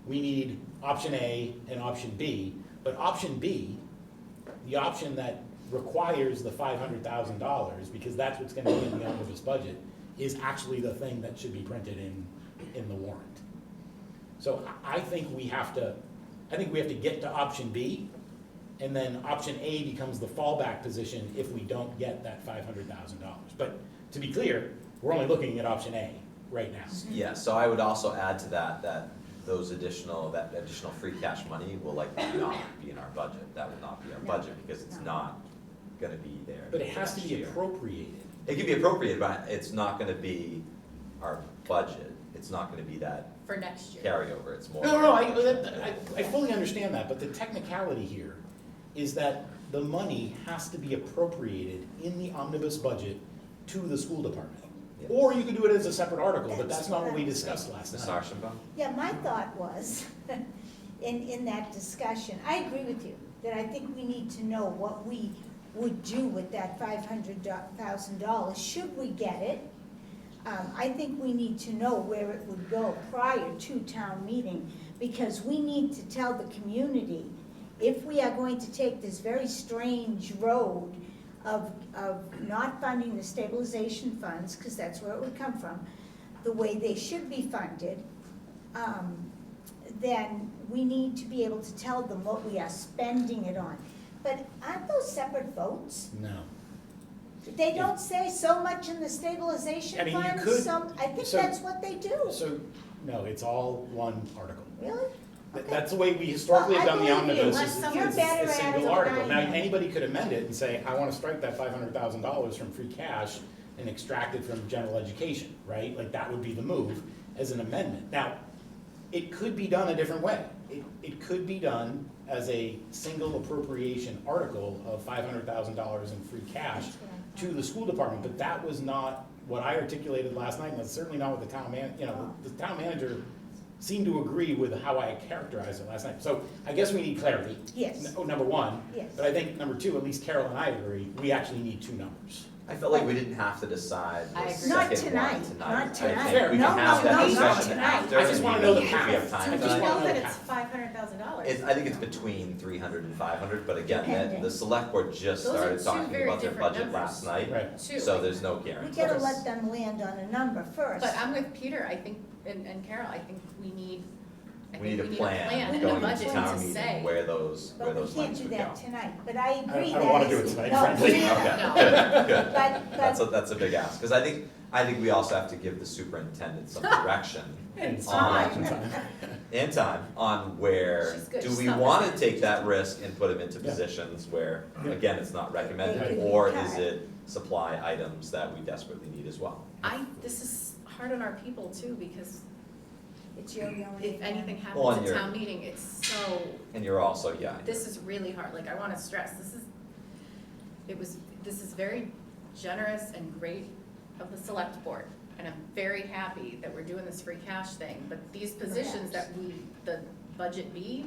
We need option A and option B, but option B, the option that requires the $500,000, because that's what's gonna be in the omnibus budget, is actually the thing that should be printed in the warrant. So I think we have to get to option B, and then option A becomes the fallback position if we don't get that $500,000. But to be clear, we're only looking at option A right now. Yeah, so I would also add to that additional free cash money will likely not be in our budget. That will not be our budget because it's not gonna be there. But it has to next be year. appropriated. It can be appropriated, but it's not gonna be our budget. It's not gonna be that For next year. carryover. It's more. No, I fully understand that, but the technicality here is that the money has to be appropriated in the omnibus budget to the school department. Yes. Or you could do it as a separate article, but that's That's not what we what I- discussed last Ms. night. Archambault? Yeah, my thought was, in that discussion, I agree with you, that I think we need to know what we would do with that $500,000, should we get it. I think we need to know where it would go prior to town meeting, because we need to tell the community, if we are going to take this very strange road of not funding the stabilization funds, because that's where it would come from, the way they should be funded, then we need to be able to tell them what we are spending it on. But aren't those separate votes? No. They don't say so much in the I stabilization mean, you fund, could- I think so- that's what they do. So, no, it's all one article. Really? Okay. That's the way we historically have Well, done the I believe you. omnibus, Unless is someone's it's better a at it single than article. I Now, am. anybody could amend it and say, I wanna strike that $500,000 from free cash and extract it from general education, right? Like, that would be the move as an amendment. Now, it could be done a different way. It could be done as a single appropriation article of $500,000 in free cash to the school department, but that was not what I articulated last night, and that's certainly not what the town the town manager seemed to agree with how I characterized it last night. So I guess we need clarity. Yes. Number one. Yes. But I think number two, at least Carol and I agree, we actually need two numbers. I felt like we didn't have to decide I the agree. Not second tonight, one tonight. not I tonight. think we No, can no, have that no, not discussion tonight. after. I just wanna know the if we have path. time I Do we just tonight. wanna know know that the it's path. $500,000? I think it's between 300 and 500, but again, Depending. the select board just Those are started two talking very about their different budget last night, Right. Two. so there's no We guarantee. gotta let them land on a number first. But I'm with Peter, I think, and Carol, I think we need We need a in plan the going into budget town to meeting say. where those But we lines can't do would go. that tonight, but I agree I don't wanna that do it is- tonight, no, frankly. we- Okay, No. good, good. But, That's a big ask, because I think we also have to give the superintendent some direction It's on, fine. in time, on where, She's good. do She's we not wanna bad. take that risk and put them into Yeah. positions where, Yeah. again, it's not They recommended, could be or cut. is it supply items that we desperately need as well? This is hard on our people too, because it's your only. if anything Well, happens and at you're- town meeting, it's so, And you're also, yeah, this is really hard, like, I wanna stress, this is very generous and great of the select board, and I'm very happy that we're doing this free cash thing, but these positions that the budget B,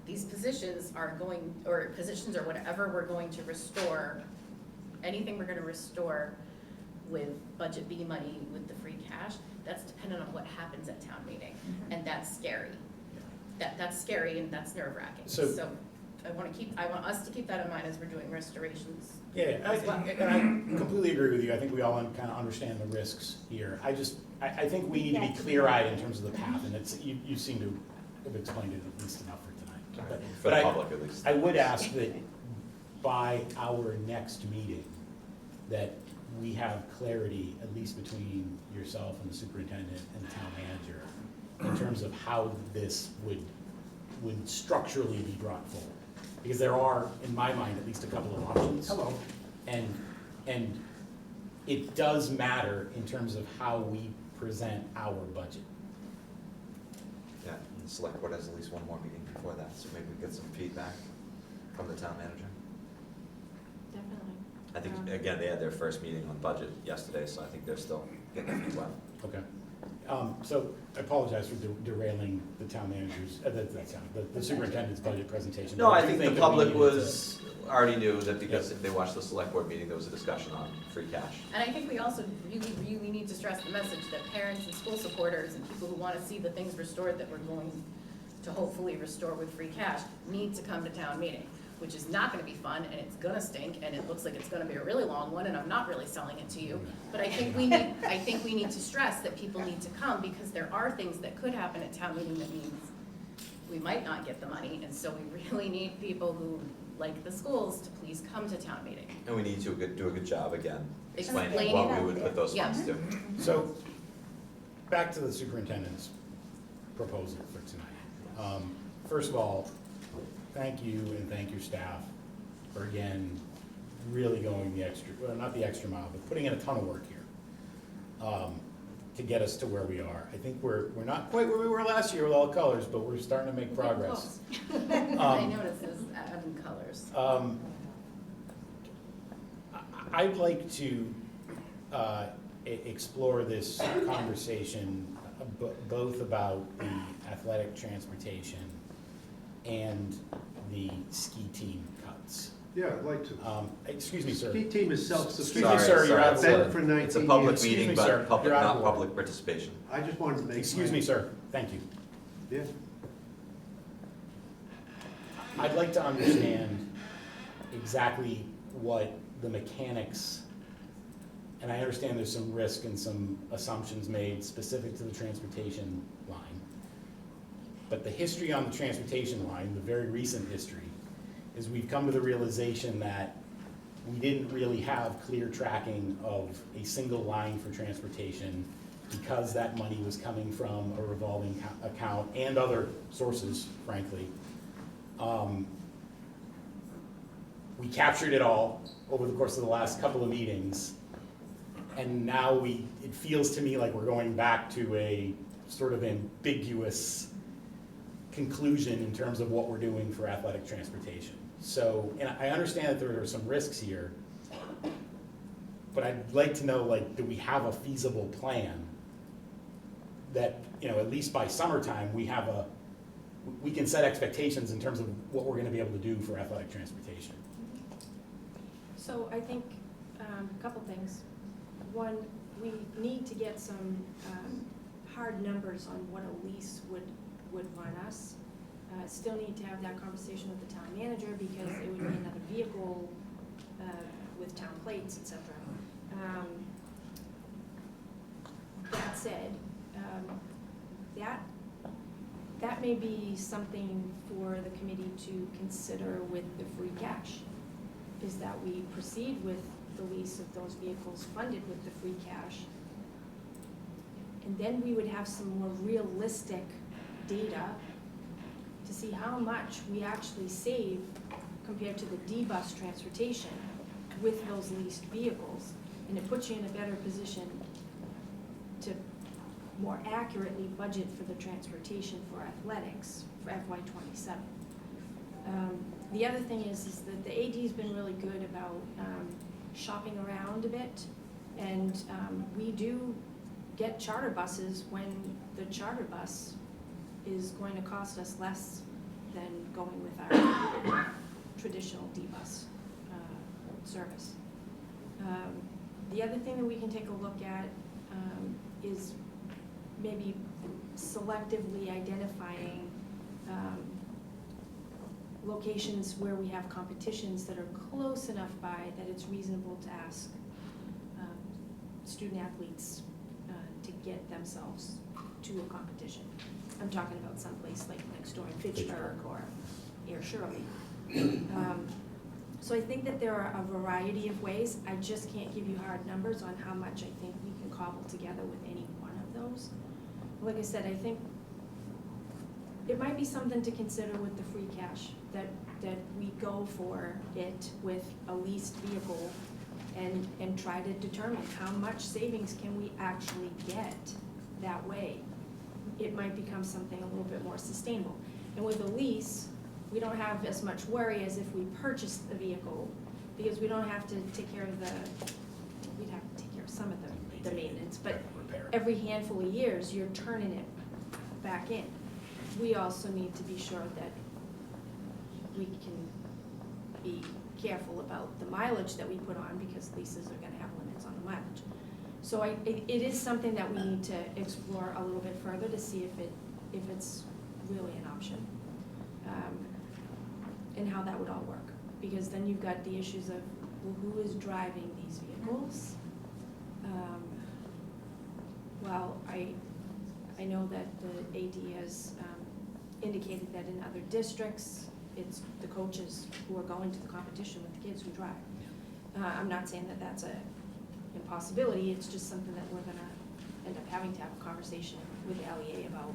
these positions are going, or positions or whatever we're going to restore, anything we're gonna restore with budget B money with the free cash, that's dependent on what happens at town meeting, and that's scary. That's scary and that's nerve wracking, So- so I want us to keep that in mind as we're doing restorations. Yeah, and I completely agree with you. I think we all kind of understand the risks here. I think we need to be clear-eyed in terms of the path, and you seem to have explained it at least enough for tonight. for But the public at least. I would ask that by our next meeting, that we have clarity, at least between yourself and the superintendent and the town manager, in terms of how this would structurally be brought forward. Because there are, in my mind, at least a couple of options. Hello. And it does matter in terms of how we present our budget. Yeah, and the select board has at least one more meeting before that, so maybe we get some feedback from the town manager. Definitely. I think, again, they had their first meeting on budget yesterday, so I think they're still getting their feet wet. Okay. So I apologize for derailing the town manager's, the superintendent's budget presentation. No, I do think the that we public needed to- already knew that because if they watched the select board meeting, there was a discussion on free cash. And I think we also really, really need to stress the message that parents and school supporters and people who wanna see the things restored that we're going to hopefully restore with free cash need to come to town meeting, which is not gonna be fun, and it's gonna stink, and it looks like it's gonna be a really long one, and I'm not really selling it to you. But I think we need to stress that people need to come, because there are things that could happen at town meeting that means we might not get the money, and so we really need people who, like the schools, to please come to town meeting. And we need to do a good job, again, explaining Explaining what we would put those Yeah. funds to. So, back to the superintendent's proposal for tonight. First of all, thank you and thank your staff for, again, really going the extra, well, not the extra mile, but putting in a ton of work here to get us to where we are. I think we're not quite where we were last year with all the colors, but we're starting to make progress. I noticed those adding colors. I'd like to explore this conversation both about the athletic transportation and the ski team cuts. Yeah, I'd like to. Excuse me, sir. Ski team is Excuse self-sufficient. me, sir, you're out of Been order. for 19 It's a public years. meeting, Excuse me, sir. but public, You're out of not order. public participation. I just wanted to make. Excuse my- me, sir. Thank you. Yeah. I'd like to understand exactly what the mechanics, and I understand there's some risk and some assumptions made specific to the transportation line. But the history on the transportation line, the very recent history, is we've come to the realization that we didn't really have clear tracking of a single line for transportation because that money was coming from a revolving account and other sources, frankly. We captured it all over the course of the last couple of meetings, and now it feels to me like we're going back to a sort of ambiguous conclusion in terms of what we're doing for athletic transportation. So, and I understand that there are some risks here, but I'd like to know, like, do we have a feasible plan that, at least by summertime, we can set expectations in terms of what we're gonna be able to do for athletic transportation. So I think a couple things. One, we need to get some hard numbers on what a lease would run us. Still need to have that conversation with the town manager because it would be another vehicle with town plates, etc. That said, that may be something for the committee to consider with the free cash, is that we proceed with the lease of those vehicles funded with the free cash. And then we would have some more realistic data to see how much we actually save compared to the D-bus transportation with those leased vehicles. And it puts you in a better position to more accurately budget for the transportation for athletics for FY27. The other thing is that the AD's been really good about shopping around a bit, and we do get charter buses when the charter bus is going to cost us less than going with our traditional D-bus service. The other thing that we can take a look at is maybe selectively identifying locations where we have competitions that are close enough by that it's reasonable to ask student athletes to get themselves to a competition. I'm talking about someplace like next door in Fitchburg or Air Shirley. So I think that there are a variety of ways. I just can't give you hard numbers on how much I think we can cobble together with any one of those. Like I said, I think it might be something to consider with the free cash, that we go for it with a leased vehicle and try to determine how much savings can we actually get that way. It might become something a little bit more sustainable. And with a lease, we don't have as much worry as if we purchased the vehicle, because we don't have to take care of we'd have to take care of some of the maintenance, but every handful of years, you're turning it back in. We also need to be sure that we can be careful about the mileage that we put on, because leases are gonna have limits on the mileage. So it is something that we need to explore a little bit further to see if it's really an option, and how that would all work. Because then you've got the issues of, well, who is driving these vehicles? Well, I know that the AD has indicated that in other districts, it's the coaches who are going to the competition with the kids who drive. I'm not saying that that's an impossibility, it's just something that we're gonna end up having to have a conversation with the LEA about,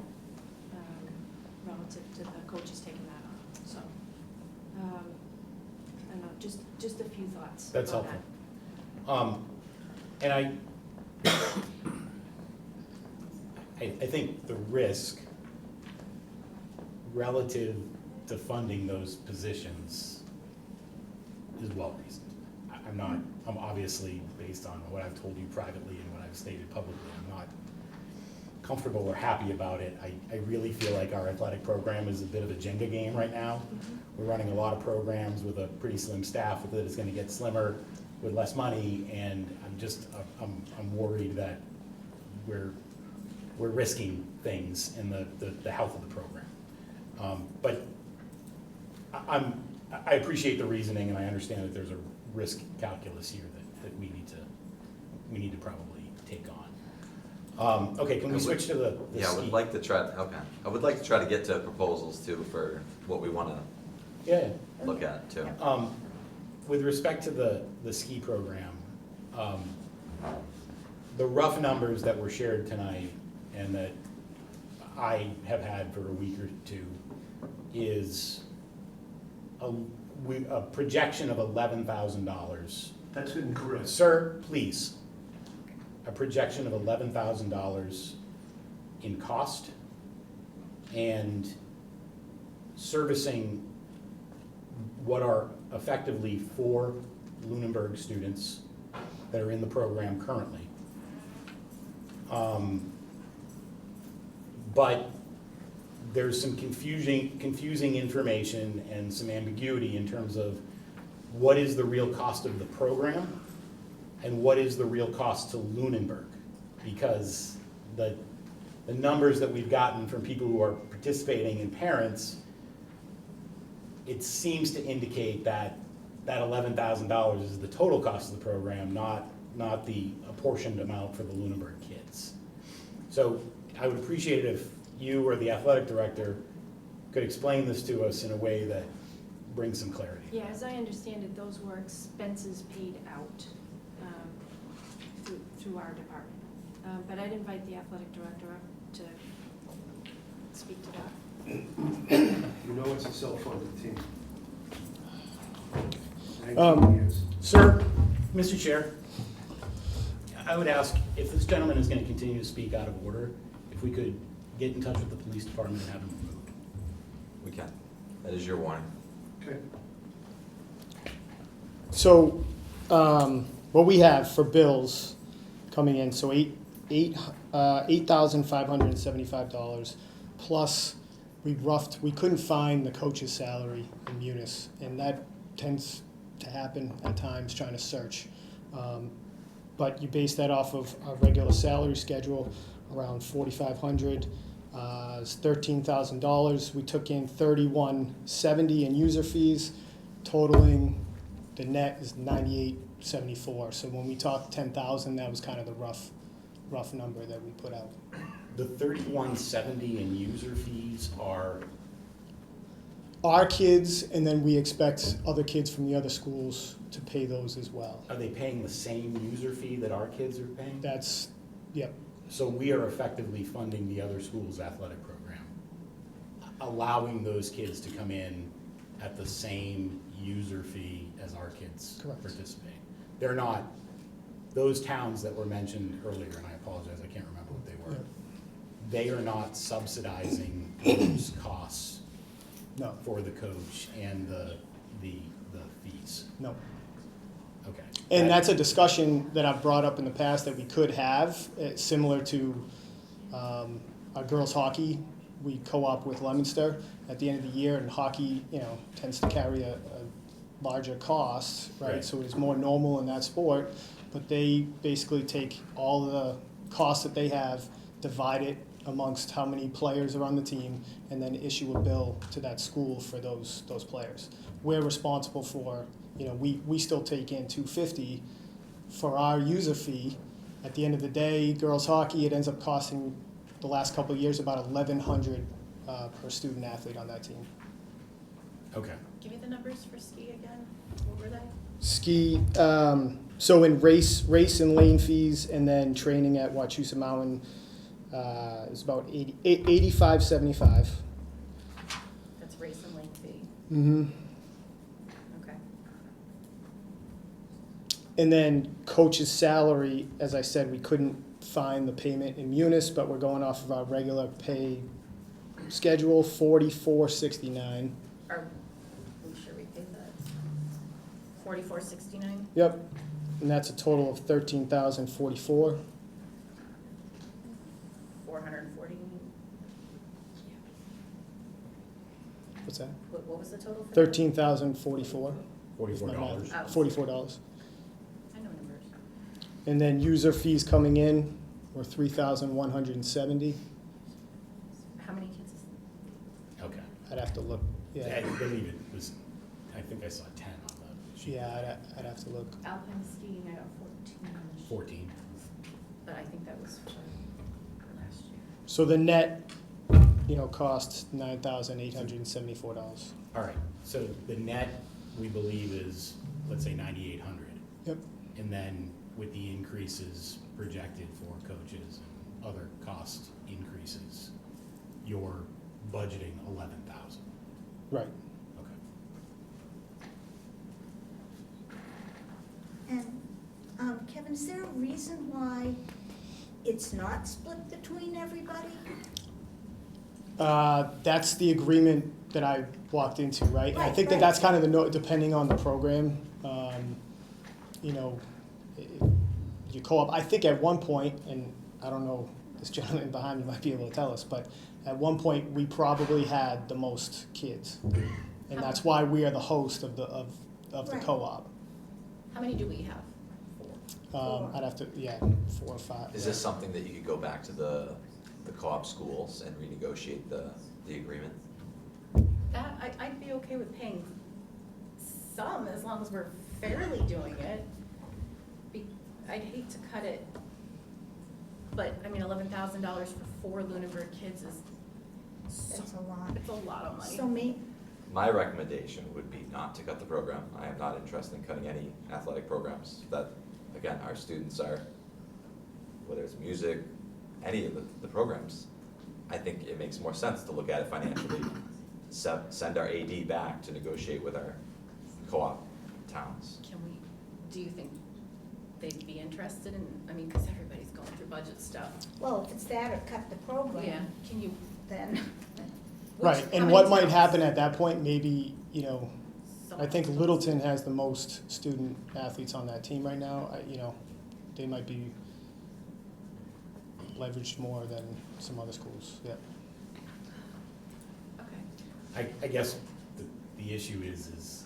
relative to the coaches taking that on. So, I don't know, just a few thoughts. That's on helpful. that. And I think the risk relative to funding those positions is well reasoned. I'm obviously, based on what I've told you privately and what I've stated publicly, I'm not comfortable or happy about it. I really feel like our athletic program is a bit of a Jenga game right now. We're running a lot of programs with a pretty slim staff that is gonna get slimmer with less money, and I'm worried that we're risking things in the health of the program. But I appreciate the reasoning, and I understand that there's a risk calculus here that we need to probably take on. Okay, can we switch to the Yeah, I ski? would like to try, okay. I would like to try to get to proposals too for what we wanna Yeah. look at too. With respect to the ski program, the rough numbers that were shared tonight and that I have had for a week or two is a projection of $11,000. That's incorrect. Sir, please. A projection of $11,000 in cost and servicing what are effectively 4 Lunenburg students that are in the program currently. But there's some confusing information and some ambiguity in terms of what is the real cost of the program and what is the real cost to Lunenburg, because the numbers that we've gotten from people who are participating and parents, it seems to indicate that $11,000 is the total cost of the program, not the apportioned amount for the Lunenburg kids. So I would appreciate it if you or the athletic director could explain this to us in a way that brings some clarity. Yeah, as I understand it, those were expenses paid out through our department. But I'd invite the athletic director up to speak to that. You know it's a self-funded team. Sir, Mr. Chair, I would ask if this gentleman is going to continue to speak out of order, if we could get in touch with the police department and have him removed. We can. That is your warning. Okay. So, what we have for bills coming in, so $8,575 plus we couldn't find the coach's salary in Munis, and that tends to happen at times trying to search. But you base that off of our regular salary schedule, around $4,500. It's $13,000. We took in $3,170 in user fees, totaling the net is $98.74. So when we talked 10,000, that was kind of the rough number that we put out. The $3,170 in user fees are Our kids, and then we expect other kids from the other schools to pay those as well. Are they paying the same user fee that our kids are paying? That's, yep. So we are effectively funding the other school's athletic program, allowing those kids to come in at the same user fee as our kids participate. They're not, those towns that were mentioned earlier, and I apologize, I can't remember what they were, they are not subsidizing those costs for the coach and the fees. No. Okay. And that's a discussion that I've brought up in the past that we could have, similar to our girls' hockey. We co-op with Leominster at the end of the year, and hockey, tends to carry a larger cost, right? So it's more normal in that sport, but they basically take all the costs that they have, divide it amongst how many players are on the team, and then issue a bill to that school for those players. We're responsible for, we still take in $250 for our user fee. At the end of the day, girls hockey, it ends up costing the last couple of years about $1,100 per student athlete on that team. Okay. Give me the numbers for ski again. What were they? Ski, so in race and lane fees, and then training at Wachusett Mountain is about $85.75. That's race and lane fee. Mm-hmm. Okay. And then coach's salary, as I said, we couldn't find the payment in Munis, but we're going off of our regular pay schedule, $44.69. Are we sure we paid that? $44.69. Yep, and that's a total of 13,044. 440. What's that? What was the total for that? 13,044. $44. Oh. $44. I know numbers. And then user fees coming in were 3,170. How many kids is Okay. I'd have to look, I yeah, believe it was, I think I saw 10 on the sheet. yeah, I'd have to look. Alpine skiing, I got 14. 14. But I think that was for last year. So the net, cost $9,874. All right, so the net, we believe, is, let's say, 9,800. Yep. And then with the increases projected for coaches and other cost increases, you're budgeting 11,000. Right. Okay. And, Kevin, is there a reason why it's not split between everybody? That's the agreement that I walked into, right? And I Right, think right. that's kind of the note, depending on the program. You co-op, I think at one point, and I don't know, this gentleman behind me might be able to tell us, but at one point, we probably had the most kids. And that's why we are the host of the Right. co-op. How many do we have? I'd have to, 4 or 5. Is this something that you could go back to the co-op schools and renegotiate the agreement? That, I'd be okay with paying some, as long as we're fairly doing it. I'd hate to cut it, but, I mean, $11,000 for 4 Lunenburg kids is, That's a lot. it's a lot of money. So My recommendation would be not to cut the program. I am not interested in cutting any athletic programs. That, again, our students are, whether it's music, any of the programs, I think it makes more sense to look at it financially. Send our AD back to negotiate with our co-op towns. Do you think they'd be interested in, I mean, because everybody's going through budget stuff. well, if it's that or cut the program, Yeah, can you, then, Right, how and many what might towns? happen at that point, maybe, I Someone think else? Littleton has the most student athletes on that team right now. They might be leveraged more than some other schools, yeah. Okay. I guess the issue is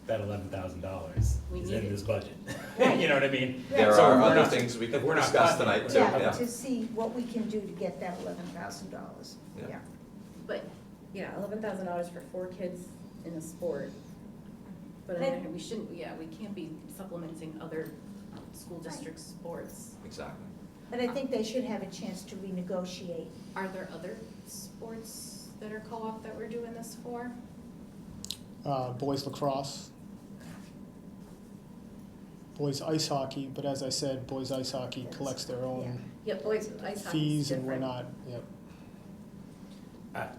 that $11,000 We is need in it. this budget. Right. You know what I mean? There So are if we're other not- things we if could we're not discuss cutting tonight it, too, right. yeah, to see what we can do to get that $11,000, Yeah. yeah. But, yeah, $11,000 for 4 kids in a sport. But Hey. we shouldn't, we can't be supplementing other school district sports. Exactly. But I think they should have a chance to renegotiate. Are there other sports that are co-op that we're doing this for? Boys lacrosse, boys ice hockey, but as I said, boys ice hockey collects their own Yeah, boys, ice hockey's fees, and we're different. not, yep.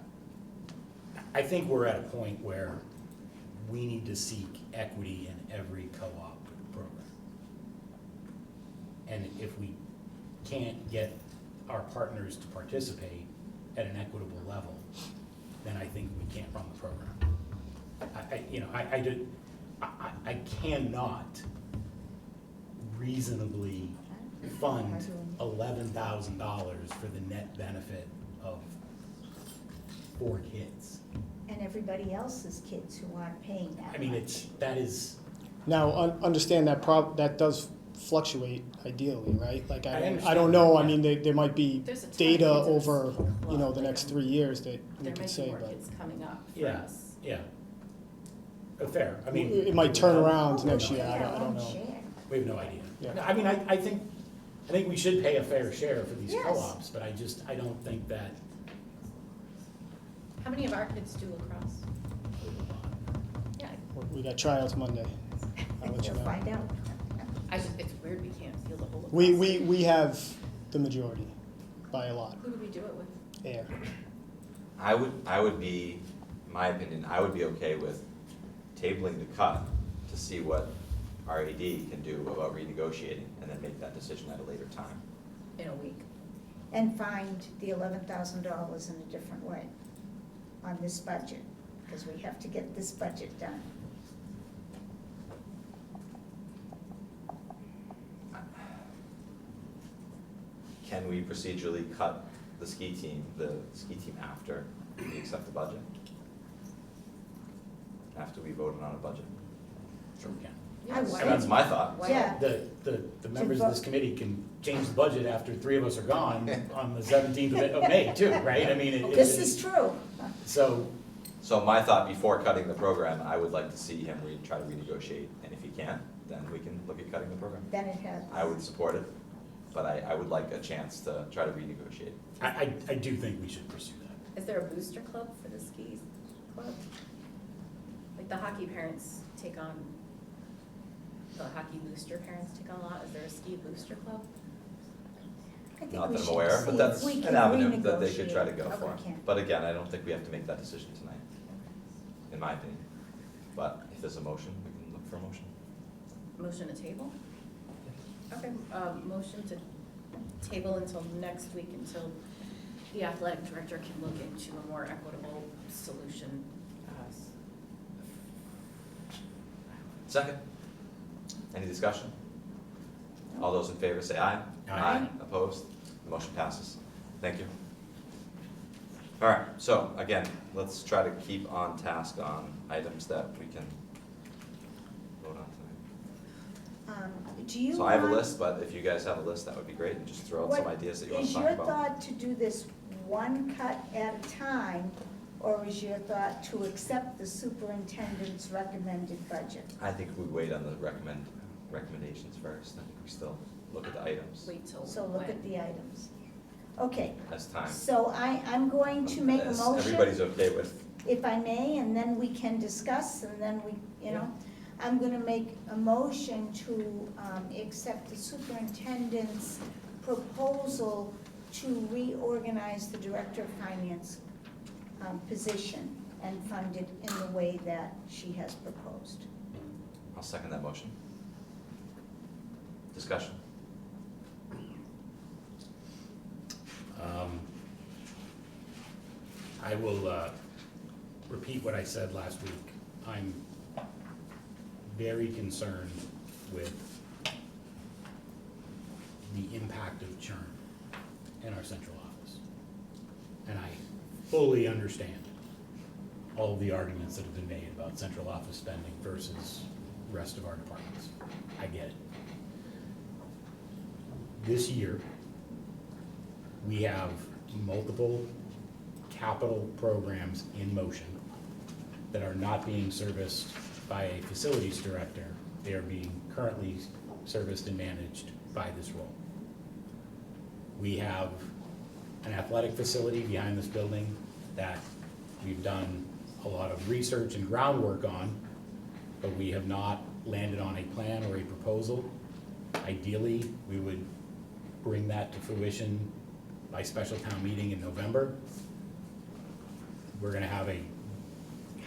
I think we're at a point where we need to seek equity in every co-op program. And if we can't get our partners to participate at an equitable level, then I think we can't run the program. I cannot reasonably fund $11,000 for the net benefit of 4 kids. And everybody else's kids who aren't paying that much. I mean, that is, Now, understand that does fluctuate ideally, right? Like, I I understand don't know, that, I mean, there might be There's a ton of data kids in over, club, the like, next 3 years that we There could might say, be more but kids coming up for yeah, us. yeah. Fair, I mean. it might turn around Oh, next we year, I have don't our own know. share. We have no idea. Yeah. No, I mean, I think we should pay a fair share for these Yes. co-ops, but I don't think that. How many of our kids do lacrosse? Yeah, We got tryouts Monday, I'll let you We'll know. find out. it's weird we can't field a whole lacrosse. We have the majority, by a lot, Who do we do it with? Air. I would be, my opinion, I would be okay with tabling the cut to see what our AD can do about renegotiating and then make that decision at a later time. In a week. And find the $11,000 in a different way on this budget, because we have to get this budget done. can we procedurally cut the ski team after we accept the budget? After we voted on a budget? Sure we can. I Yes. And that's my thought. Why Yeah. The members of this committee can change the budget after 3 of us are gone on the 17th of May too, right? I mean, This is true. So, So my thought, before cutting the program, I would like to see him try to renegotiate, and if he can't, then we can look at cutting the program. Then it has. I would support it, but I would like a chance to try to renegotiate. I do think we should pursue that. Is there a booster club for the skis club? Like the hockey parents take on, the hockey booster parents take on a lot, is there a ski booster club? I think Not we that I'm should aware of, see but if that's we an can avenue that they could try to renegotiate. go Okay. for. But again, I don't think we have to make that decision tonight, in my opinion. But if there's a motion, we can look for a motion. Motion to table? Okay, motion to table until next week, until the athletic director can look into a more equitable solution. Second? Any discussion? All those in favor say aye. Aye. Opposed? The motion passes. Thank you. All right, so again, let's try to keep on task on items that we can vote on tonight. Do you So I have a want- list, but if you guys have a list, that would be great, and just throw out some What ideas that you want to Is talk your about. thought to do this one cut at a time, or is your thought to accept the superintendent's recommended budget? I think we wait on the recommendations first, I think we still look at the items Wait till So look when? at the items. Okay, as time. so I'm going to make a As motion. everybody's okay with. If I may, and then we can discuss, and then we, I'm gonna make a motion to accept the superintendent's proposal to reorganize the director of finance position and fund it in the way that she has proposed. I'll second that motion. Discussion. I will repeat what I said last week. I'm very concerned with the impact of churn in our central office. And I fully understand all of the arguments that have been made about central office spending versus rest of our departments. I get it. This year, we have multiple capital programs in motion that are not being serviced by a facilities director. They are being currently serviced and managed by this role. We have an athletic facility behind this building that we've done a lot of research and groundwork on, but we have not landed on a plan or a proposal. Ideally, we would bring that to fruition by special town meeting in November. We're gonna have a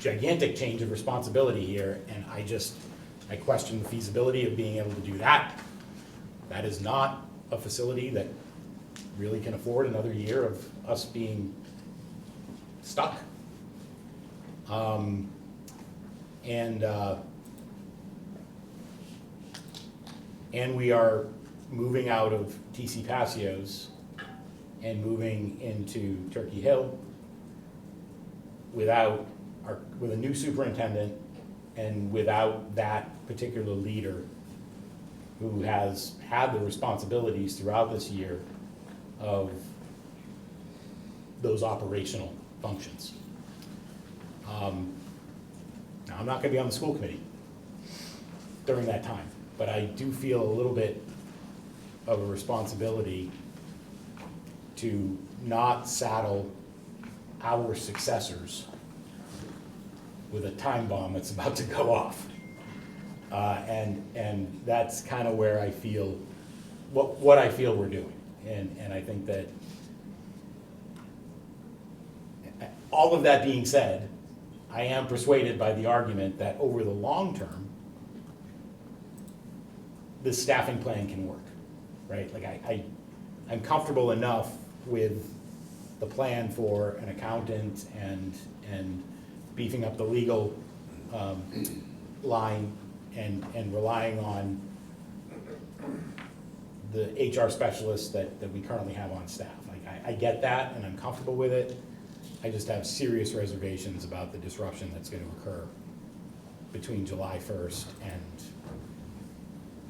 gigantic change of responsibility here, and I question the feasibility of being able to do that. That is not a facility that really can afford another year of us being stuck. And we are moving out of TC Passios and moving into Turkey Hill with a new superintendent and without that particular leader who has had the responsibilities throughout this year of those operational functions. Now, I'm not gonna be on the school committee during that time, but I do feel a little bit of a responsibility to not saddle our successors with a time bomb that's about to go off. And that's kind of where I feel, what I feel we're doing. And I think that, all of that being said, I am persuaded by the argument that over the long term, this staffing plan can work, right? Like I'm comfortable enough with the plan for an accountant and beefing up the legal line and relying on the HR specialist that we currently have on staff. Like, I get that, and I'm comfortable with it. I just have serious reservations about the disruption that's gonna occur between July 1st and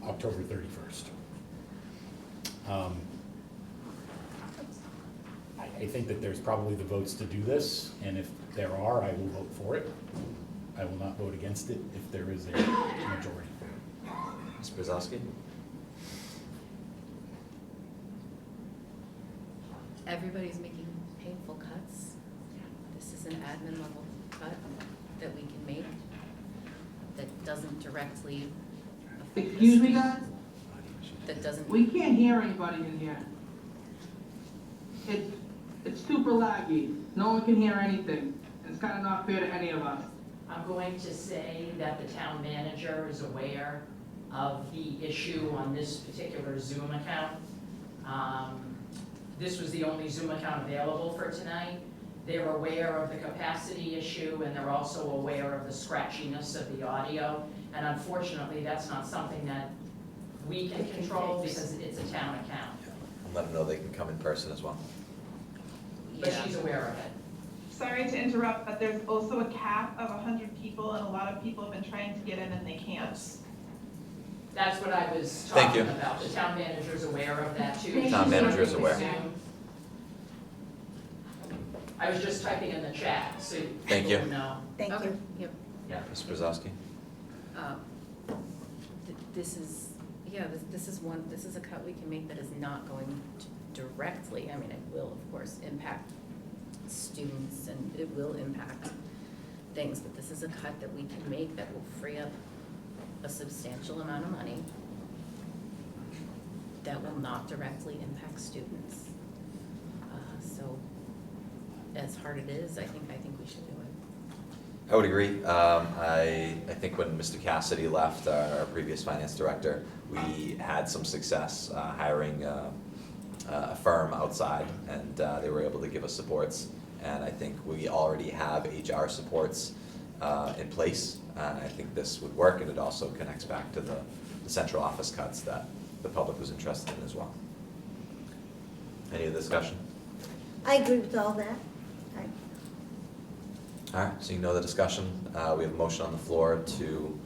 October 31st. I think that there's probably the votes to do this, and if there are, I will vote for it. I will not vote against it if there is a majority. Ms. Brzezowski? Everybody's making painful cuts. This is an admin level cut that we can make that doesn't directly affect the Excuse me, student, guys? that doesn't. We can't hear anybody in here. It's super laggy. No one can hear anything. It's kind of not fair to any of us. I'm going to say that the town manager is aware of the issue on this particular Zoom account. This was the only Zoom account available for tonight. They're aware of the capacity issue, and they're also aware of the scratchiness of the audio. And unfortunately, that's not something that we can control because it's a town account. And let them know they can come in person as well. But she's aware of it. Sorry to interrupt, but there's also a cap of 100 people, and a lot of people have been trying to get in and they can't. That's what I was Thank talking you. about. The town manager is aware of that too. Town manager is aware. I was just typing in the chat, so Thank people you. would know. Thank Okay, you. yep. Ms. Brzezowski? This is, yeah, this is a cut we can make that is not going to directly, I mean, it will, of course, impact students and it will impact things, but this is a cut that we can make that will free up a substantial amount of money that will not directly impact students. So, as hard it is, I think we should do it. I would agree. I think when Mr. Cassidy left, our previous finance director, we had some success hiring a firm outside, and they were able to give us supports. And I think we already have HR supports in place. I think this would work, and it also connects back to the central office cuts that the public was interested in as well. Any other discussion? I agree with all that. All right, seeing no other discussion, we have a motion on the floor to,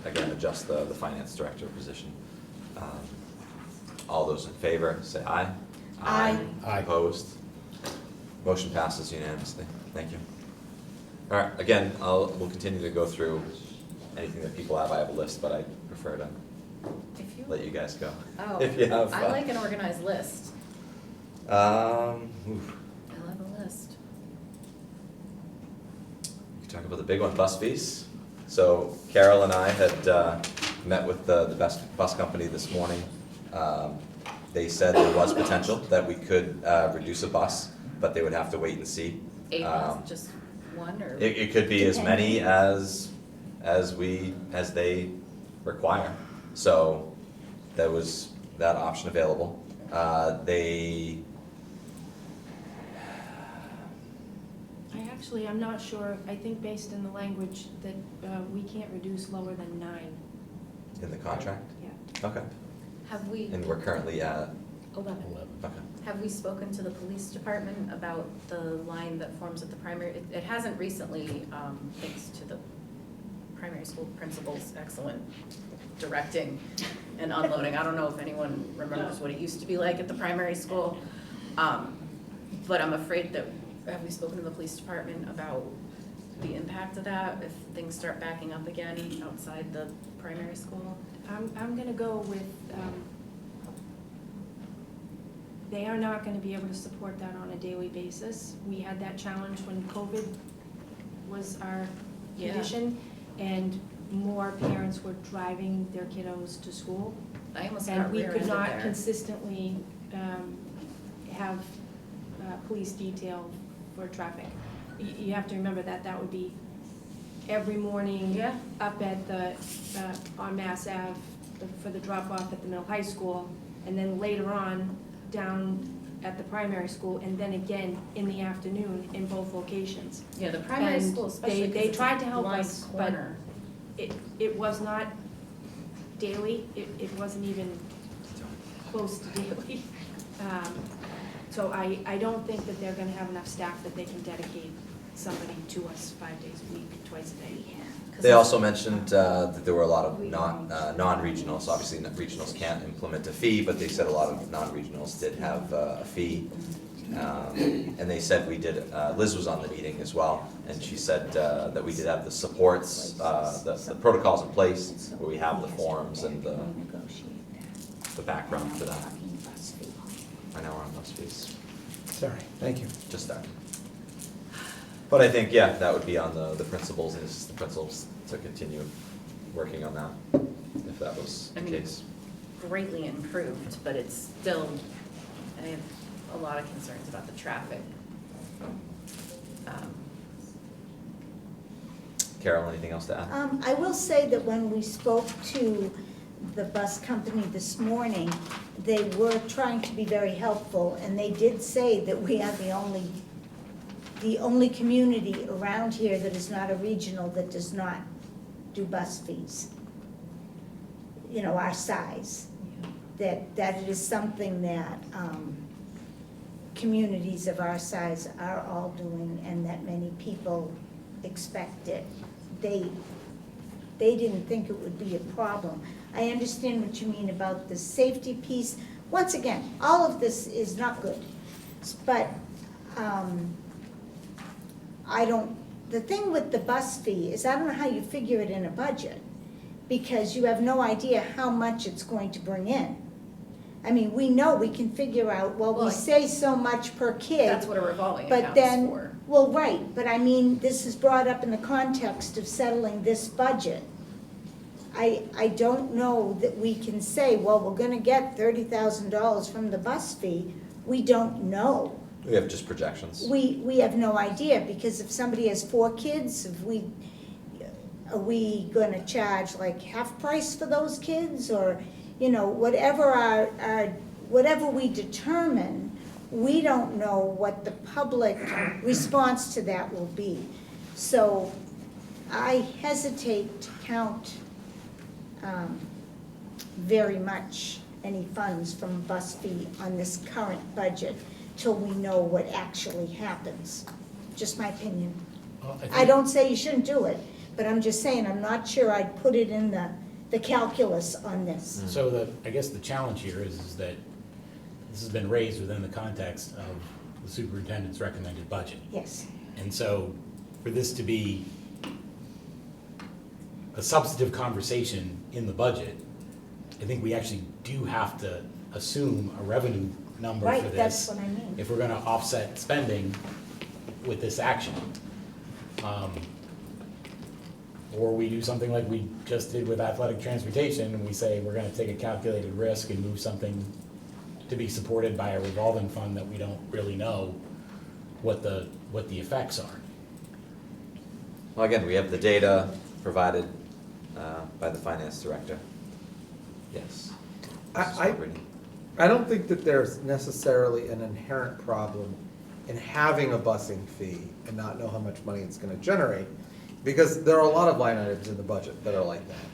again, adjust the finance director position. All those in favor, say aye. Aye. Aye. Opposed? Motion passes unanimously. Thank you. All right, again, we'll continue to go through anything that people have. I have a list, but I prefer to If you, let you guys go. oh, If you have, I like an organized list. oof. I love a list. We can talk about the big one, bus fees. So Carol and I had met with the bus company this morning. They said there was potential that we could reduce a bus, but they would have to wait and see. Eight months, just one or? It could be as many as they require. So there was that option available. I'm not sure, I think based in the language that we can't reduce lower than 9. In the contract? Yeah. Okay. Have we? And we're currently at 11. Okay. Have we spoken to the police department about the line that forms at the primary? It hasn't recently, thanks to the primary school principal's excellent directing and unloading. I don't know if anyone remembers what it used to be like at the primary school. But I'm afraid that, have we spoken to the police department about the impact of that if things start backing up again outside the primary school? I'm gonna go with, they are not gonna be able to support that on a daily basis. We had that challenge when COVID was our condition, and more parents were driving their kiddos to school. I almost got And we could rear-ended not there. consistently have police detail for traffic. You have to remember that that would be every morning Yeah. up at the, on Mass Ave for the drop-off at the middle high school, and then later on down at the primary school, and then again in the afternoon in both locations. Yeah, the primary And school especially 'cause they it's tried a to help blind us, but corner. it was not daily, it wasn't even close to daily. So I don't think that they're gonna have enough staff that they can dedicate somebody to us 5 days a week, twice a day. They also mentioned that there were a lot of non-regionals. Obviously, regionals can't implement a fee, but they said a lot of non-regionals did have a fee. And they said we did, Liz was on the meeting as well, and she said that we did have the supports, the protocols in place, where we have the forms and the background for that. I know we're on bus fees, Sorry, thank you. just that. But I think, yeah, that would be on the principals, and it's the principals to continue working on that, if that was the case. Greatly improved, but it's still, I have a lot of concerns about the traffic. Carol, anything else to add? I will say that when we spoke to the bus company this morning, they were trying to be very helpful, and they did say that we are the only community around here that is not a regional that does not do bus fees. You know, our size. That it is something that communities of our size are all doing, and that many people expect it. They didn't think it would be a problem. I understand what you mean about the safety piece. Once again, all of this is not good, but the thing with the bus fee is I don't know how you figure it in a budget, because you have no idea how much it's going to bring in. I mean, we know we can figure out, well, we say so much per kid. That's what a revolving but account is then, for. well, right, but I mean, this is brought up in the context of settling this budget. I don't know that we can say, well, we're gonna get $30,000 from the bus fee. We don't know. We have just projections. We have no idea, because if somebody has 4 kids, are we gonna charge like half price for those kids, or, you know, whatever whatever we determine, we don't know what the public response to that will be. So I hesitate to count very much any funds from bus fee on this current budget till we know what actually happens. Just my opinion. I don't say you shouldn't do it, but I'm just saying, I'm not sure I'd put it in the calculus on this. So I guess the challenge here is that this has been raised within the context of the superintendent's recommended budget. Yes. And so for this to be a substantive conversation in the budget, I think we actually do have to assume a revenue number for this. Right, that's what I mean. If we're gonna offset spending with this action. Or we do something like we just did with athletic transportation, and we say we're gonna take a calculated risk and move something to be supported by a revolving fund that we don't really know what the effects are. Well, again, we have the data provided by the finance director. Yes. I don't think that there's necessarily an inherent problem in having a busing fee and not know how much money it's gonna generate, because there are a lot of line items in the budget that are like that.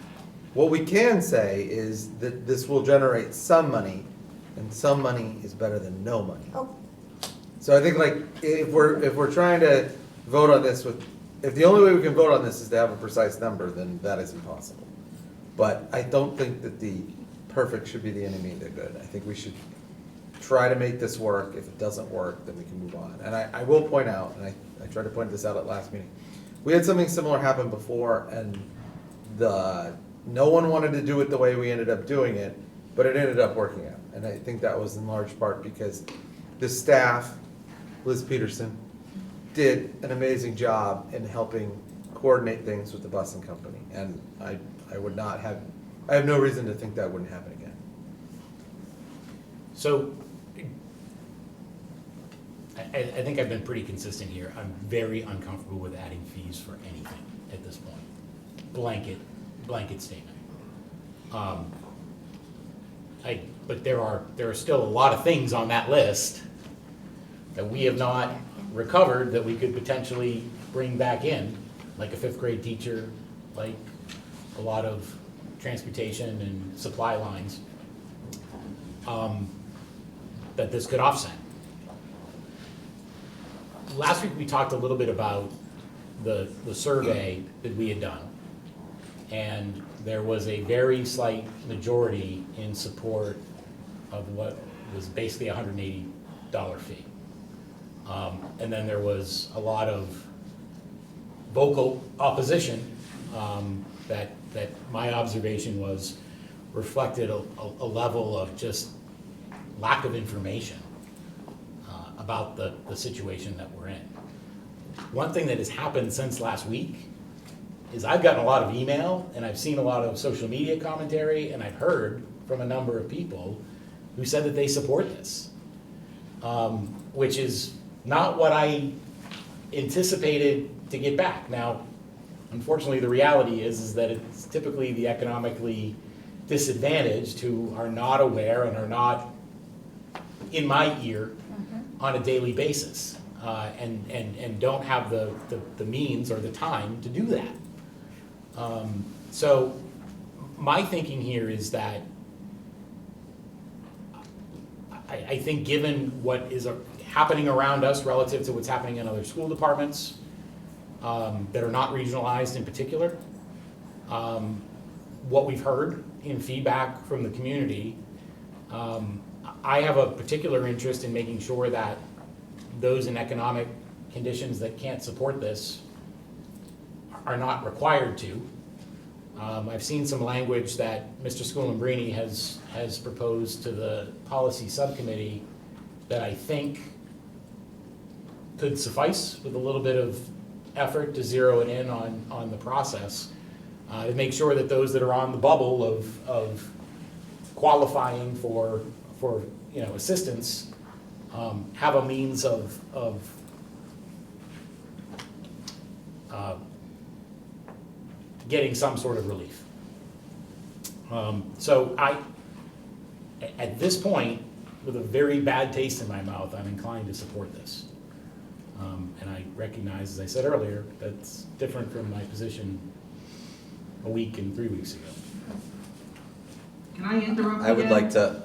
What we can say is that this will generate some money, and some money is better than no money. Oh. So I think, like, if we're trying to vote on this if the only way we can vote on this is to have a precise number, then that is impossible. But I don't think that the perfect should be the enemy of the good. I think we should try to make this work. If it doesn't work, then we can move on. And I will point out, and I tried to point this out at last meeting, we had something similar happen before, and no one wanted to do it the way we ended up doing it, but it ended up working out. And I think that was in large part because the staff, Liz Peterson, did an amazing job in helping coordinate things with the busing company. And I have no reason to think that wouldn't happen again. So I think I've been pretty consistent here. I'm very uncomfortable with adding fees for anything at this point. Blanket statement. But there are still a lot of things on that list that we have not recovered that we could potentially bring back in, like a 5th grade teacher, like a lot of transportation and supply lines, that this could offset. Last week, we talked a little bit about the survey that we had done. And there was a very slight majority in support of what was basically a $180 fee. And then there was a lot of vocal opposition that my observation was reflected a level of just lack of information about the situation that we're in. One thing that has happened since last week is I've gotten a lot of email and I've seen a lot of social media commentary and I've heard from a number of people who said that they support this, which is not what I anticipated to get back. Now, unfortunately, the reality is that it's typically the economically disadvantaged who are not aware and are not in my ear on a daily basis, and don't have the means or the time to do that. So my thinking here is that I think given what is happening around us relative to what's happening in other school departments that are not regionalized in particular, what we've heard in feedback from the community, I have a particular interest in making sure that those in economic conditions that can't support this are not required to. I've seen some language that Mr. Schoolambrini has proposed to the policy subcommittee that I think could suffice with a little bit of effort to zero it in on the process, to make sure that those that are on the bubble of qualifying for assistance have a means of getting some sort of relief. So at this point, with a very bad taste in my mouth, I'm inclined to support this. And I recognize, as I said earlier, that's different from my position a week and 3 weeks ago. Can I interrupt I would again? like to,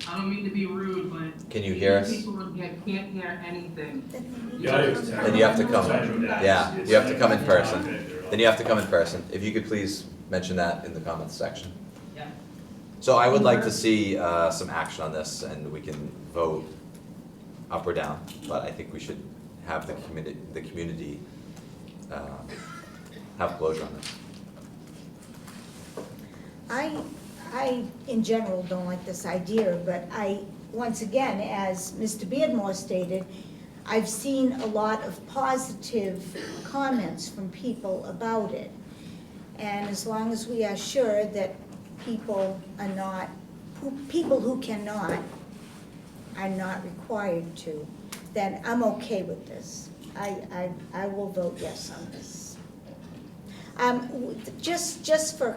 I don't mean to be rude, but. Can you hear us? People can't hear anything. then you have to come, yeah, you have to come in person. Then you have to come in person. If you could please mention that in the comments section. Yeah. So I would like to see some action on this and we can vote up or down, but I think we should have the community have closure on this. I, in general, don't like this idea, but once again, as Mr. Beardmore stated, I've seen a lot of positive comments from people about it. And as long as we are sure that people who cannot are not required to, then I'm okay with this. I will vote yes on this. Just for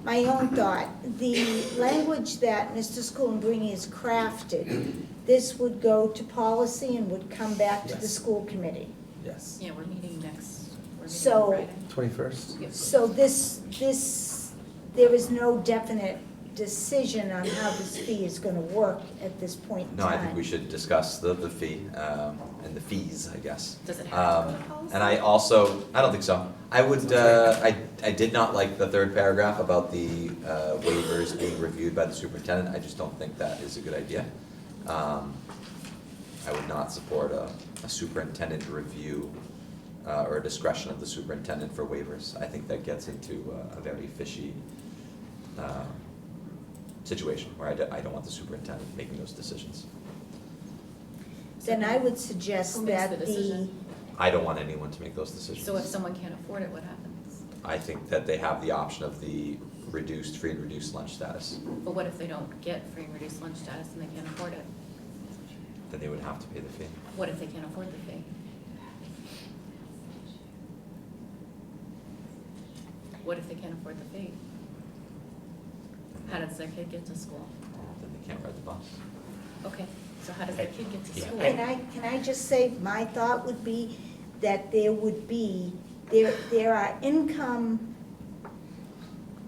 my own thought, the language that Mr. Schoolambrini has crafted, this would go to policy and would come back to the school committee. Yes. Yeah, we're meeting So- Friday. 21st? So there is no definite decision on how this fee is gonna work at this point in No, time. I think we should discuss the fee, and the fees, I guess. Does it have to go to policy? And I don't think so. I would, I did not like the third paragraph about the waivers being reviewed by the superintendent. I just don't think that is a good idea. I would not support a superintendent review or a discretion of the superintendent for waivers. I think that gets into a very fishy situation where I don't want the superintendent making those decisions. Then I would suggest Who makes that the decision? I don't want anyone to make those decisions. So if someone can't afford it, what happens? I think that they have the option of the free and reduced lunch status. But what if they don't get free and reduced lunch status and they can't afford it? Then they would have to pay the fee. What if they can't afford the fee? What if they can't afford the fee? How does their kid get to school? Then they can't ride the bus. Okay, so how does their kid get to Yeah. school? Can I just say, my thought would be that there are income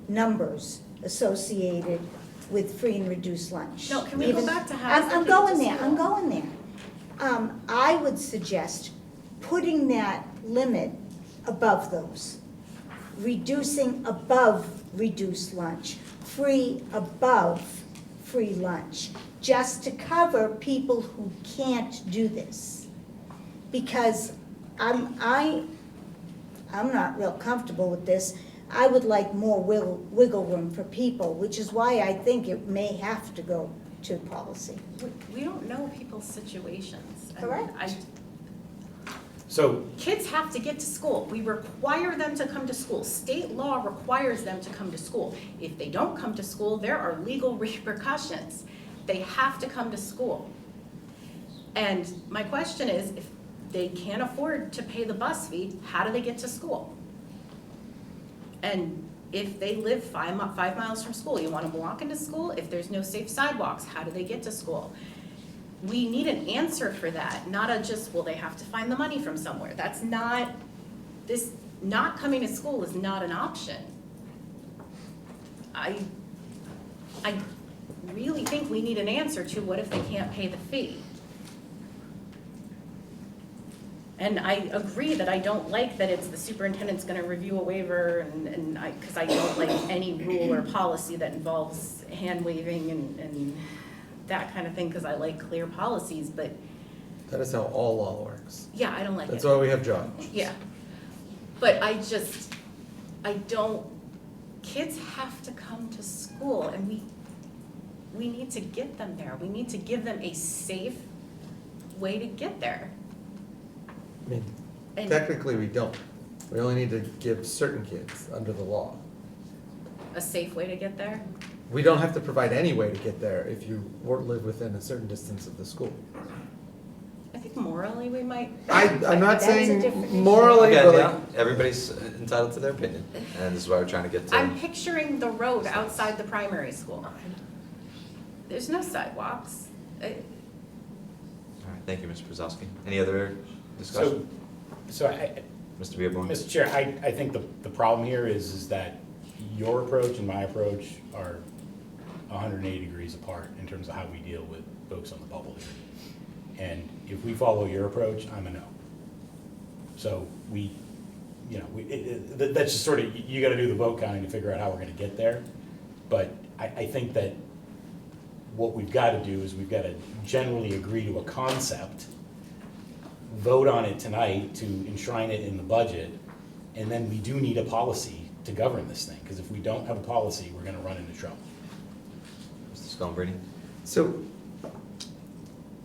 numbers associated with free and reduced lunch. No, can we go Even- back to how I'm does that going get to there, I'm school? going there. I would suggest putting that limit above those. Reducing above reduced lunch, free above free lunch, just to cover people who can't do this. Because I'm not real comfortable with this. I would like more wiggle room for people, which is why I think it may have to go to policy. We don't know people's situations. And Correct. So, Kids have to get to school. We require them to come to school. State law requires them to come to school. If they don't come to school, there are legal repercussions. They have to come to school. And my question is, if they can't afford to pay the bus fee, how do they get to school? And if they live 5 miles from school, you want to walk into school? If there's no safe sidewalks, how do they get to school? We need an answer for that, not a just, well, they have to find the money from somewhere. That's not, not coming to school is not an option. I really think we need an answer to what if they can't pay the fee? And I agree that I don't like that it's the superintendent's gonna review a waiver because I don't like any rule or policy that involves hand waving and that kind of thing, because I like clear policies, but That is how all law works. yeah, I don't like it. That's why we have judge. Yeah, but I don't, kids have to come to school and we need to get them there. We need to give them a safe way to get there. I mean, And- technically, we don't. We only need to give certain kids under the law. A safe way to get there. We don't have to provide any way to get there if you live within a certain distance of the school. I think morally we might. I'm not That's a saying different issue. morally, Again, but yeah, like, everybody's entitled to their opinion, and this is why we're trying to get to. I'm picturing the road outside the primary school. There's no sidewalks. All right, thank you, Mr. Brzezowski. Any other discussion? so I, Mr. Beerbohm? Mr. Chair, I think the problem here is that your approach and my approach are 180 degrees apart in terms of how we deal with folks on the bubble here. And if we follow your approach, I'm a no. So that's just sort of, you gotta do the vote counting to figure out how we're gonna get there. But I think that what we've gotta do is we've gotta generally agree to a concept, vote on it tonight to enshrine it in the budget, and then we do need a policy to govern this thing, because if we don't have a policy, we're gonna run into trouble. Mr. Scolbrini? so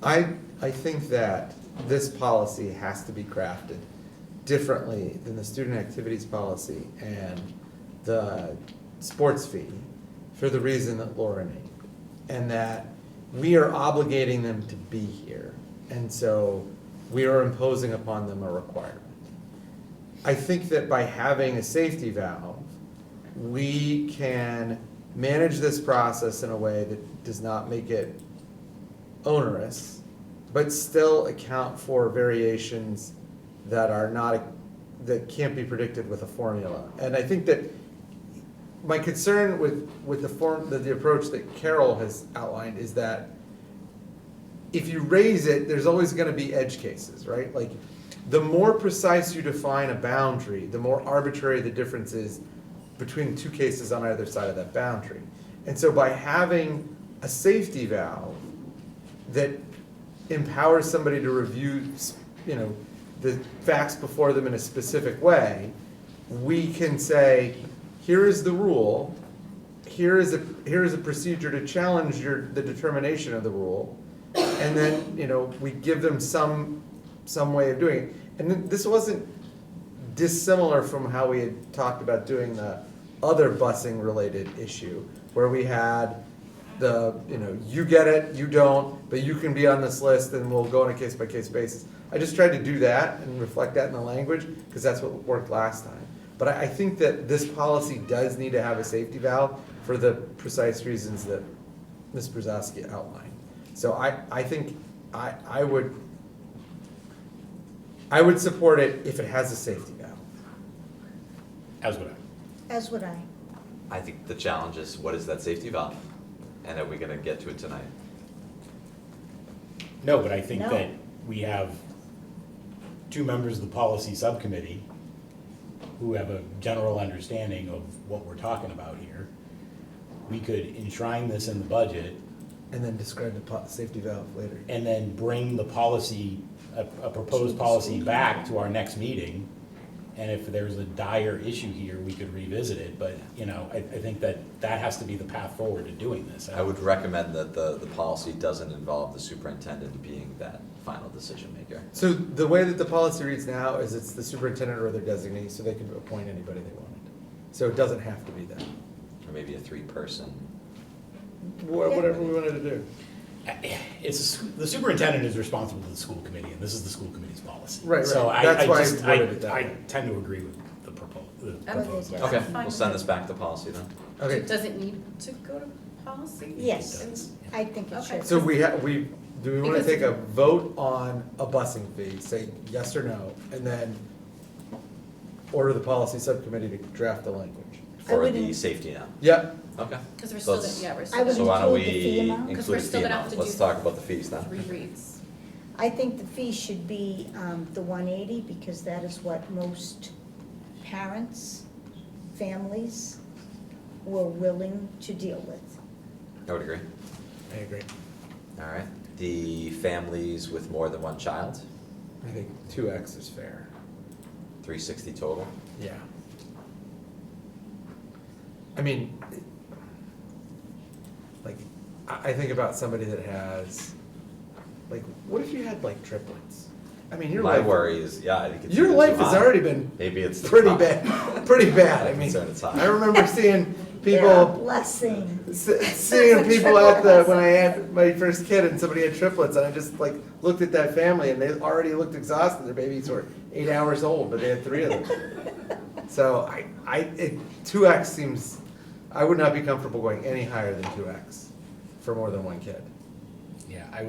I think that this policy has to be crafted differently than the student activities policy and the sports fee for the reason that Laura named. And that we are obligating them to be here. And so we are imposing upon them a requirement. I think that by having a safety valve, we can manage this process in a way that does not make it onerous, but still account for variations that are not, that can't be predicted with a formula. And I think that my concern with the approach that Carol has outlined is that if you raise it, there's always gonna be edge cases, right? Like, the more precise you define a boundary, the more arbitrary the difference is between two cases on either side of that boundary. And so by having a safety valve that empowers somebody to review, the facts before them in a specific way, we can say, here is the rule, here is a procedure to challenge the determination of the rule, and then, we give them some way of doing it. And this wasn't dissimilar from how we had talked about doing the other busing related issue, where we had you get it, you don't, but you can be on this list and we'll go on a case by case basis. I just tried to do that and reflect that in the language, because that's what worked last time. But I think that this policy does need to have a safety valve for the precise reasons that Ms. Brzezowski outlined. So I think I would support it if it has a safety valve. As would I. As would I. I think the challenge is, what is that safety valve? And are we gonna get to it tonight? No, but I think No. that we have two members of the policy subcommittee who have a general understanding of what we're talking about here. We could enshrine this in the budget And then describe the safety valve later. and then bring the policy, a proposed policy back to our next meeting. And if there's a dire issue here, we could revisit it, but, you know, I think that has to be the path forward to doing this. I would recommend that the policy doesn't involve the superintendent being that final decision maker. So the way that the policy reads now is it's the superintendent or their designee, so they can appoint anybody they wanted. So it doesn't have to be that. Or maybe a 3-person. Whatever we wanted to do. The superintendent is responsible to the school committee, and this is the school committee's policy. Right, So right. That's why I worded it that I way. tend to agree with the proposal. Okay, we'll send this back to policy then. Okay. Does it need to go to policy? Yes, I think it Okay. should. So do we wanna Because- take a vote on a busing fee, say yes or no, and then order the policy subcommittee to draft the language? For the wouldn't- safety now. Yep. Okay. Because we're So still, let's- yeah, we're I still. would So why don't include the fee we amount? Because we're include the still fee gonna have amount? to Let's do talk about the fees then. 3 reads. I think the fee should be the 180 because that is what most parents, families were willing to deal with. I would agree. I agree. All right. The families with more than one child, I think 2X is fair. 360 total. Yeah. I mean, like, I think about somebody that has, like, what if you had like triplets? I mean, your My life. worry is, yeah, I think it's Your either life too has high. already been Maybe it's pretty high. bad, pretty bad. I I'm mean, concerned it's high. I remember seeing They're a people, blessing. seeing people at the, when I had my first kid and somebody had triplets and I just like looked at that family and they already looked exhausted. Their babies were 8 hours old, but they had 3 of them. So 2X seems, I would not be comfortable going any higher than 2X for more than one kid. Yeah, I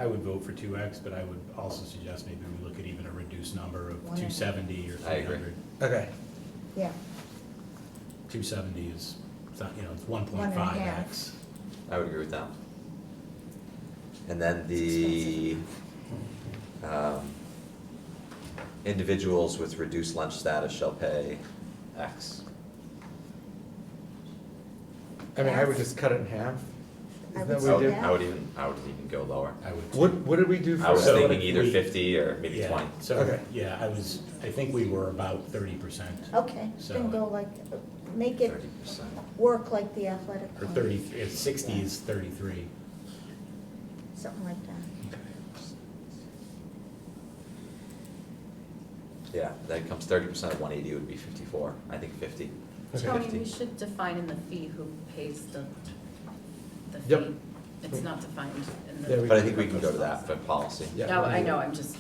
would vote for 2X, but I would also suggest maybe we look at even a reduced number of 270 or 300. I agree. Okay. Yeah. 270 is, it's 1.5. 1.5X. I would agree with that. And then the individuals with reduced lunch status shall pay X. I mean, I would just cut it in half. I Isn't would that say what we that. did? I would even go lower. I would. too. What did we do for? I was So thinking if either we- 50 or maybe Yeah, 20. so, Okay. yeah, I think we were about 30%. Okay, So- then go like, make it 30%. work like the athletic. Or one. 33, it's 60 is 33. Something like that. Yeah, that comes 30% of 180 would be 54. I think 50. Okay. Tony, 50. we should define in the fee who pays the Yep. fee. It's not defined in Yeah, the. we But I think we can go to that for policy. Yeah. No, I know, I'm just,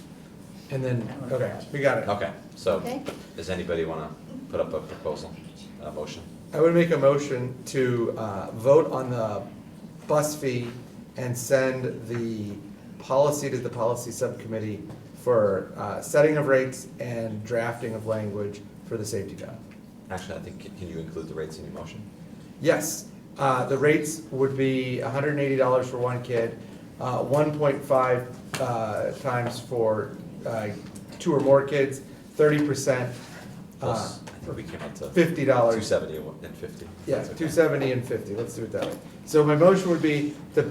And then, I don't know. okay, we got it. Okay, so Okay. does anybody want to put up a proposal, a motion? I would make a motion to vote on the bus fee and send the policy to the policy subcommittee for setting of rates and drafting of language for the safety valve. Actually, I think, can you include the rates in your motion? Yes, the rates would be $180 for one kid, 1.5 times for 2 or more kids, 30%. Plus, I think we came up to $50. 270 and 50. Yeah, That's okay. 270 and 50, let's do it that way. So my motion would be the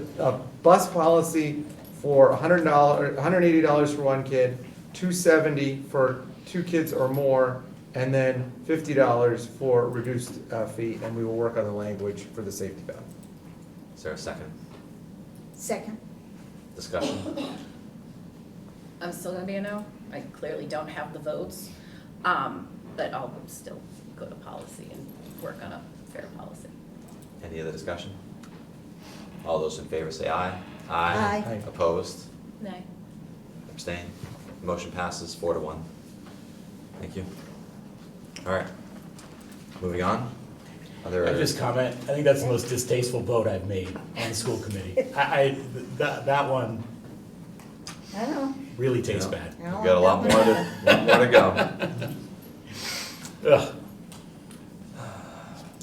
bus policy for $180 for one kid, 270 for 2 kids or more, and then $50 for reduced fee, and we will work on the language for the safety valve. Is there a second Second. discussion? I'm still gonna be a no. I clearly don't have the votes. But I'll still go to policy and work on a fair policy. Any other discussion? All those in favor say aye. Aye. Aye. Opposed? Nay. Abstain? Motion passes 4-1. Thank you. All right, moving on. Other. I just comment, I think that's the most distasteful vote I've made on the school committee. That one I know. really tastes Yeah. bad. I don't We've got a like lot that more to go. Ugh.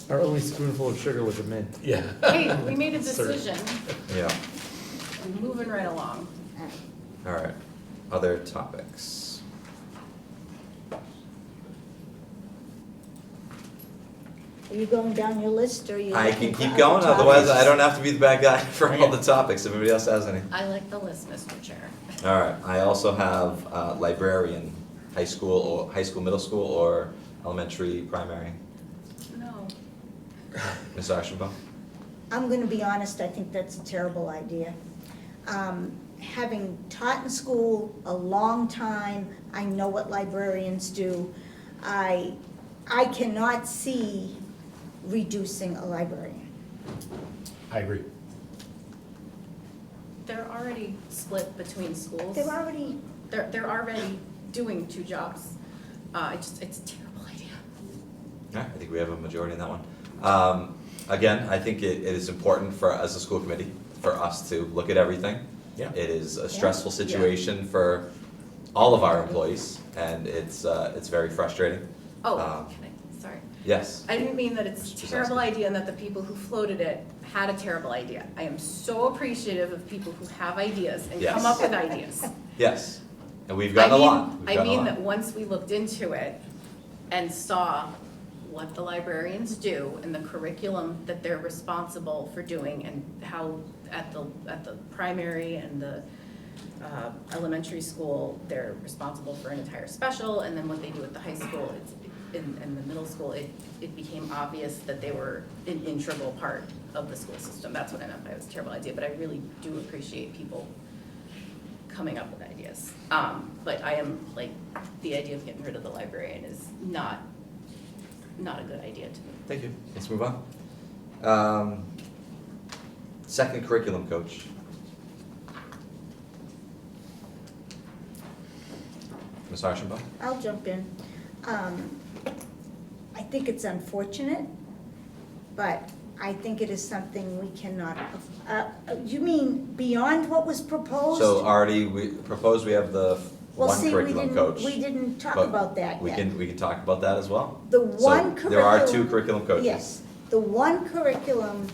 Our only spoonful of sugar was a mint. Yeah. Hey, we made a Sorry. decision, Yeah, moving right along. all right. Other topics? Are you going down your list, or are you? I looking can for keep other going, otherwise topics? I don't have to be the bad guy for all the topics, if anybody else has any. I like the list, Mr. Chair. All right, I also have librarian, high school, middle school, or elementary, primary. No. Ms. Ashenbaum? I'm gonna be honest, I think that's a terrible idea. Having taught in school a long time, I know what librarians do. I cannot see reducing a librarian. I agree. They're already split between schools. They're already, They're already doing 2 jobs. It's a terrible idea. Yeah, I think we have a majority on that one. Again, I think it is important for, as a school committee, for us to look at everything. Yeah. It is a stressful situation for all of our employees, and it's very frustrating. Oh, Um, can I, sorry. Yes, I didn't mean that it's Mr. a terrible idea and that the people who floated it had a terrible idea. I am so appreciative of people who have ideas and Yes. come up with ideas. yes, and we've gotten a lot. We've I gotten a mean lot. that once we looked into it and saw what the librarians do and the curriculum that they're responsible for doing and how at the primary and the elementary school, they're responsible for an entire special, and then what they do at the high school, in the middle school, it became obvious that they were an integral part of the school system. That's what I meant by it was a terrible idea, but I really do appreciate people coming up with ideas. But I am, like, the idea of getting rid of the librarian is not a good idea to me. Thank you. Let's move on. Second curriculum coach. Ms. Ashenbaum? I'll jump in. I think it's unfortunate, but I think it is something we cannot, you mean beyond what was proposed? So already, we proposed we have the Well, one see, curriculum coach. we didn't talk but about that yet. We can talk about that as well. The one So there are curriculum- 2 curriculum coaches. Yes, the one curriculum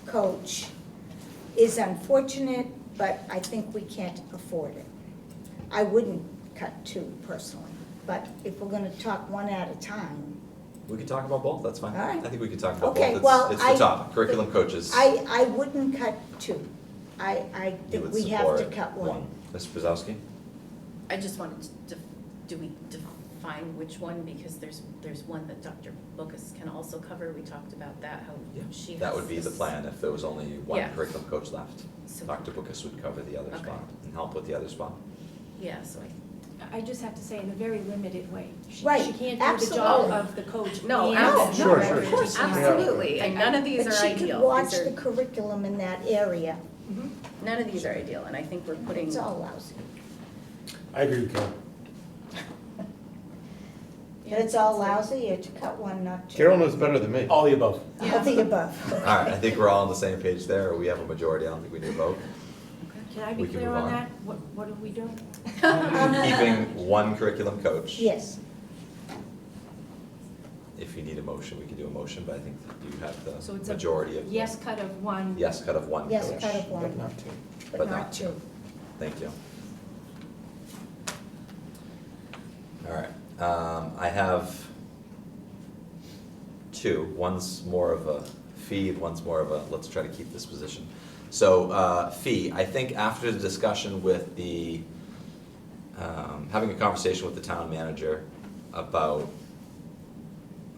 coach is unfortunate, but I think we can't afford it. I wouldn't cut 2 personally, but if we're gonna talk one at a time, We can talk about both, that's fine. All right. I think we can talk about Okay, both. well, It's the topic, curriculum coaches. I wouldn't cut 2. I You think would we have to support cut one. Mr. Brzezowski? I just wanted to, do we define which one? Because there's one that Dr. Bookus can also cover. We talked about that, how she has That would be the this- plan if there was only one Yeah. curriculum coach left. So- Dr. Bookus would cover the other Okay. spot and help with the other spot. Yeah, so I just have to say, in a very limited way. Right, She can't do the absolutely. job of the coach. No, and absolutely. the Sure, librarian sure, teaching. absolutely, and none of these But are she ideal. could watch These are- the curriculum in that area. None of these are ideal, and I think we're putting. It's all lousy. I agree with Carol. But it's all lousy, or to cut one, not 2. Carol knows better than me. All the above. All the above. All right, I think we're all on the same page there, or we have a majority, I don't think we need a vote. Can I We be can clear move on on. that? What are we doing? Keeping one curriculum coach. Yes, If you need a motion, we can do a motion, but I think you have So the it's a majority of. yes cut of one. Yes, cut of one coach. yes, cut of one, But not 2. but not 2. Thank you. All right, I have 2. One's more of a fee, one's more of a, let's try to keep this position. So, fee, I think after the discussion with the, having a conversation with the town manager about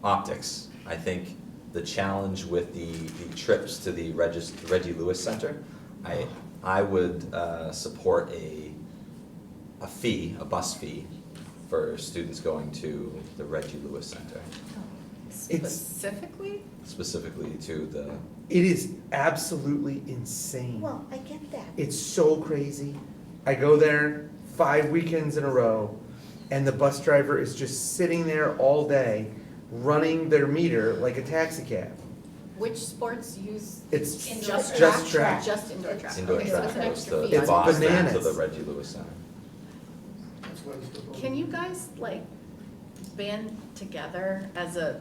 optics, I think the challenge with the trips to the Reggie Lewis Center, I would support a fee, a bus fee, for students going to the Reggie Lewis Center, Specifically? specifically to the, It is absolutely insane. Well, I get that. It's so crazy. I go there 5 weekends in a row, and the bus driver is just sitting there all day, running their meter like a taxi cab. Which sports use? It's Indoor just track. Just indoor track. indoor Okay, so track it's an goes extra to fee. It's Boston to bananas. the Reggie Lewis Center. That's why it's the vote. Can you guys, like, band together as a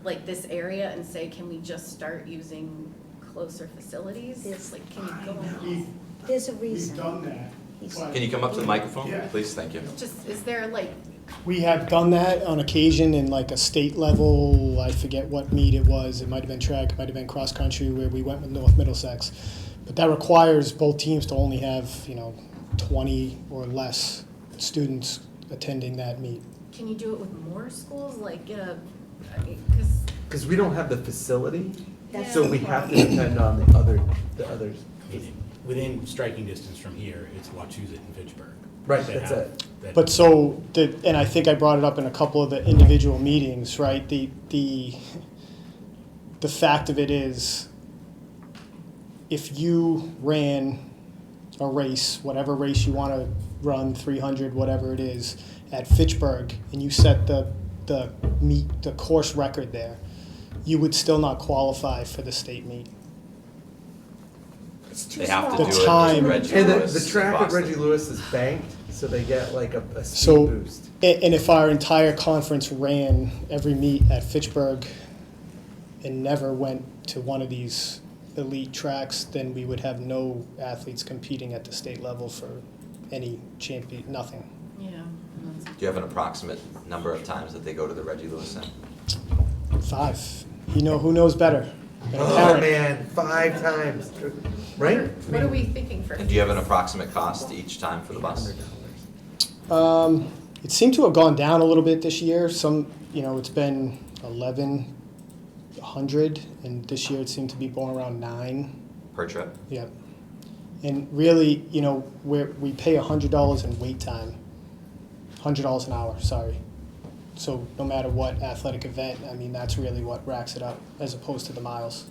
like this area and say, can we just start using closer facilities? Yes. Like, can you go? There's a reason. We've done that. but- Can you come up to the microphone, Yeah. please? Thank you. Just, is there like, We have done that on occasion in like a state level, I forget what meet it was, it might have been track, it might have been cross country, where we went with North Middlesex. But that requires both teams to only have, 20 or less students attending that meet. can you do it with more schools? Like, get a, I mean, cause, Because we don't have the facility, That's so the we have to problem. depend on the others. Within striking distance from here, it's Wachusett and Fitchburg. Right, that that's have- it. that- But so, and I think I brought it up in a couple of the individual meetings, right? The fact of it is, if you ran a race, whatever race you want to run, 300, whatever it is, at Fitchburg, and you set the course record there, you would still not qualify for the state meet. It's too They have to small. do The it time- in Reggie And Lewis, the track at Boston. Reggie Lewis is banked, so they get like a speed So, boost. and if our entire conference ran every meet at Fitchburg and never went to one of these elite tracks, then we would have no athletes competing at the state level for any champion, nothing. yeah. Do you have an approximate number of times that they go to the Reggie Lewis Center? 5. Who knows better than a Oh, parent? man, 5 times, right? What are we thinking for? And do you have an approximate cost each time for the bus? It seemed to have gone down a little bit this year. It's been 1,100, and this year it seemed to be going around 9. Per trip? Yep. And really, we pay $100 in wait time, $100 an hour, sorry. So no matter what athletic event, I mean, that's really what racks it up, as opposed to the miles.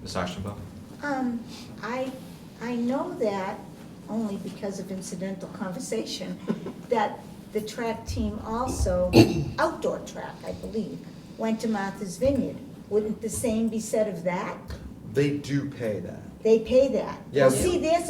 Ms. Archambault? I know that, only because of incidental conversation, that the track team also, outdoor track, I believe, went to Martha's Vineyard. Wouldn't the same be said of that? They do pay that. They pay that. Yeah, Well, we- see, that's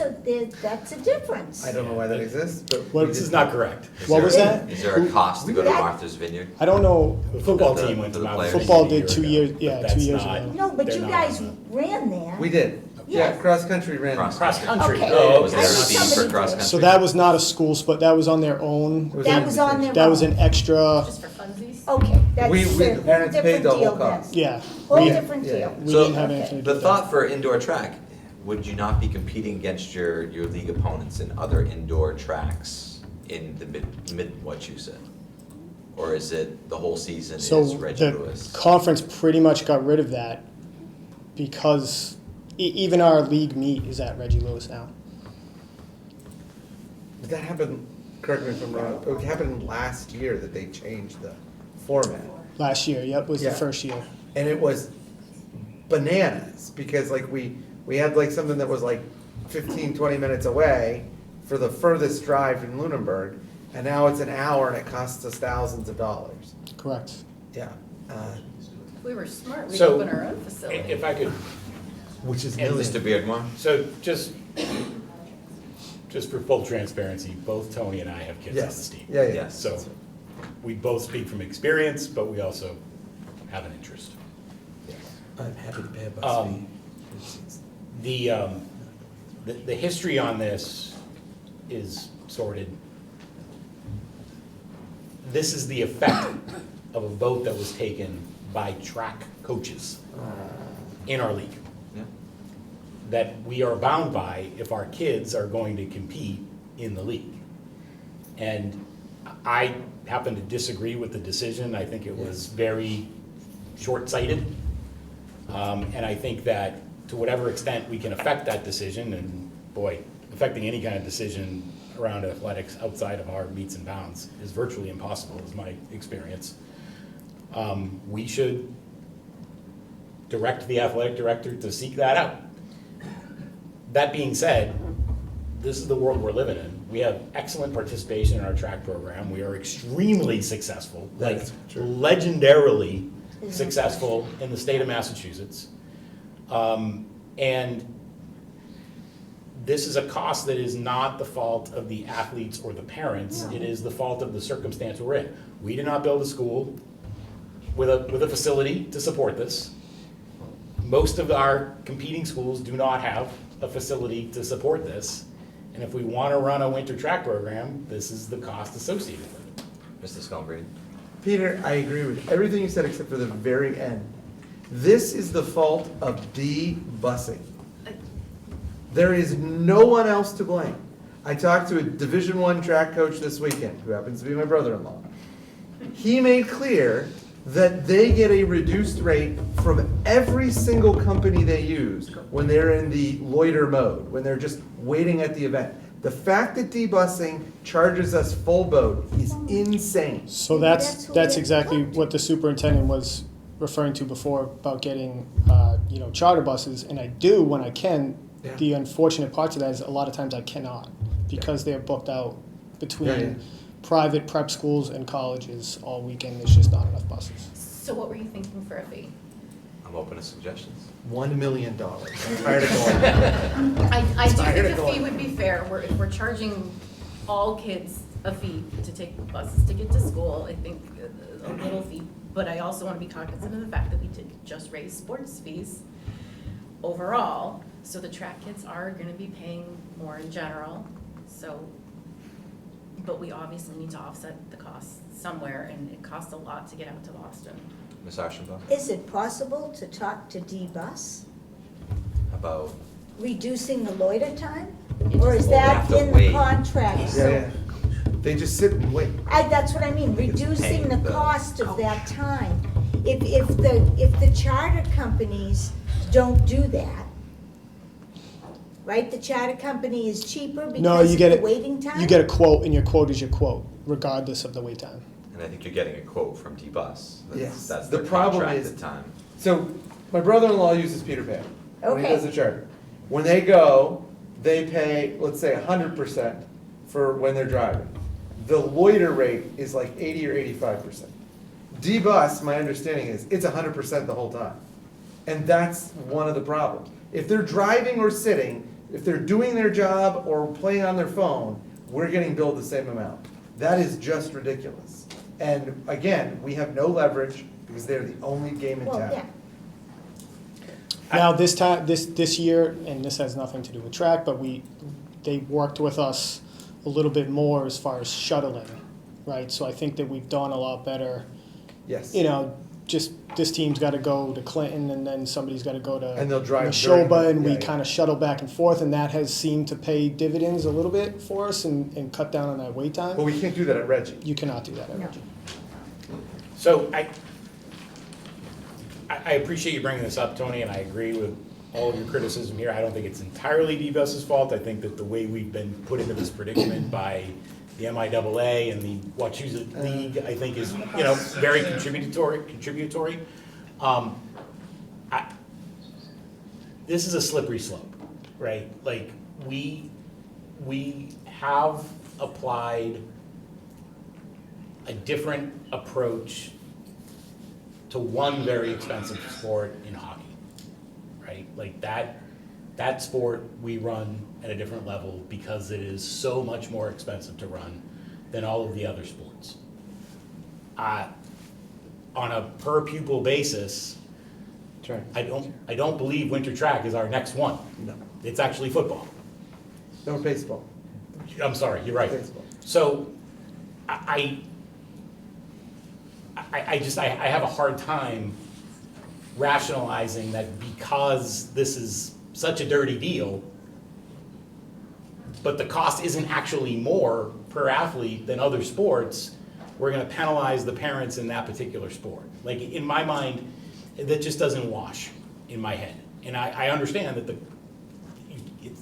a difference. I don't know why that exists, but. What- we This is just- not correct. What was that? Is there a cost to go to That- Martha's Vineyard? I don't know. The football For the- team went for to the Mount players. Vineyard Football a did year 2 ago, years, but yeah, that's 2 years not- ago. No, but they're you not guys on ran there. We did. Yeah, Yeah. cross country ran. Cross Cross country. Okay. Oh, Was okay. there a I fee know for somebody cross did. country? So that was not a school sport, that was on their own. That was on their own. That was an extra, Just for funsies? Okay, that's We- a the whole parents paid different the whole deal then. cost. yeah. Whole We- different yeah. deal. We So, didn't have anything to do The with thought that. for indoor track, would you not be competing against your league opponents in other indoor tracks in the mid Wachusett? Or is it the whole season So is Reggie the Lewis? conference pretty much got rid of that because even our league meet is at Reggie Lewis now. But that happened, correct me if I'm wrong, it happened last year that they changed the format. Last year, yep, was the Yeah. first year. And it was bananas, because like we had like something that was like 15, 20 minutes away for the furthest drive in Lunenburg, and now it's an hour and it costs us thousands of dollars. Correct. Yeah. If we were smart, we'd So, open our own facility. If I could, Which is And Mr. Beardmore? so just for full transparency, both Tony and I have kids on Yes. this team. Yeah, yeah. Yes. So we both speak from experience, but we also have an interest. I'm happy to pay a bus Um, fee. The history on this is sorted. This is the effect of a vote that was taken by track coaches in our league. Yeah. That we are bound by if our kids are going to compete in the league. And I happen to disagree with the decision. I think it was very short-sighted. And I think that to whatever extent we can affect that decision, and boy, affecting any kind of decision around athletics outside of our meets and bounds is virtually impossible, is my experience. We should direct the athletic director to seek that out. That being said, this is the world we're living in. We have excellent participation in our track program. We are extremely successful, That like is true. legendarily successful in the state of Massachusetts. And this is a cost that is not the fault of the athletes or the parents. It is the fault of the circumstance we're in. We did not build a school. with a facility to support this. Most of our competing schools do not have a facility to support this. And if we want to run a winter track program, this is the cost associated with it. Mr. Scullenbrady? Peter, I agree with everything you said except for the very end. This is the fault of D-busing. There is no one else to blame. I talked to a Division I track coach this weekend, who happens to be my brother-in-law. He made clear that they get a reduced rate from every single company they use when they're in the loiter mode, when they're just waiting at the event. The fact that D-busing charges us full boat is insane. So that's exactly what the superintendent was referring to before about getting, charter buses. And I do when I can. Yeah. The unfortunate part to that is a lot of times I cannot because they're booked out between private prep schools and colleges all weekend. There's just not enough buses. So what were you thinking for a fee? I'm open to suggestions. $1 million. I'm tired of going. I do Tired think of a fee going. would be fair, if we're charging all kids a fee to take buses to get to school, I think a little fee. But I also want to be cognizant of the fact that we did just raise sports fees overall, so the track kids are gonna be paying more in general, so, but we obviously need to offset the costs somewhere, and it costs a lot to get out to Boston. Ms. Ashenbaugh? Is it possible to talk to D-Bus, About, reducing the loiter time? You Or just- is Well, we that have to in wait. the contract? Yeah, So yeah. They just sit and wait. that's what I mean, reducing paying the the- cost of that time. If the charter companies don't do that, right, the charter company is cheaper No, because you of get the it. waiting time? You get a quote, and your quote is your quote, regardless of the wait time. and I think you're getting a quote from D-Bus. Yes. That's The their problem contracted is- time. So, my brother-in-law uses Peter Pan when he Okay. does the charter. When they go, they pay, let's say, 100% for when they're driving. The loiter rate is like 80 or 85%. D-Bus, my understanding is, it's 100% the whole time. And that's one of the problems. If they're driving or sitting, if they're doing their job or playing on their phone, we're getting billed the same amount. That is just ridiculous. And again, we have no leverage because they're the only game in Well, town. yeah. Now, this year, and this has nothing to do with track, but they worked with us a little bit more as far as shuttling, right? So I think that we've done a lot better. Yes. Just this team's got to go to Clinton, and then somebody's got to go to And they'll drive during Neshoba, the- and we yeah, yeah. kind of shuttle back and forth, and that has seemed to pay dividends a little bit for us and cut down on that wait time. But we can't do that at Reggie. You cannot do that at No. Reggie. So I appreciate you bringing this up, Tony, and I agree with all of your criticism here. I don't think it's entirely D-Bus's fault. I think that the way we've been put into this predicament by the MIAA and the Wachusett League, I think is, very contributory. This is a slippery slope, right? Like, we have applied a different approach to one very expensive sport in hockey, right? Like that sport we run at a different level because it is so much more expensive to run than all of the other sports. On a per pupil basis, Track. I don't believe winter track is our next one. No. It's actually football. No, baseball. I'm sorry, you're right. Baseball. So I have a hard time rationalizing that because this is such a dirty deal, but the cost isn't actually more per athlete than other sports, we're gonna penalize the parents in that particular sport. Like, in my mind, that just doesn't wash in my head. And I understand that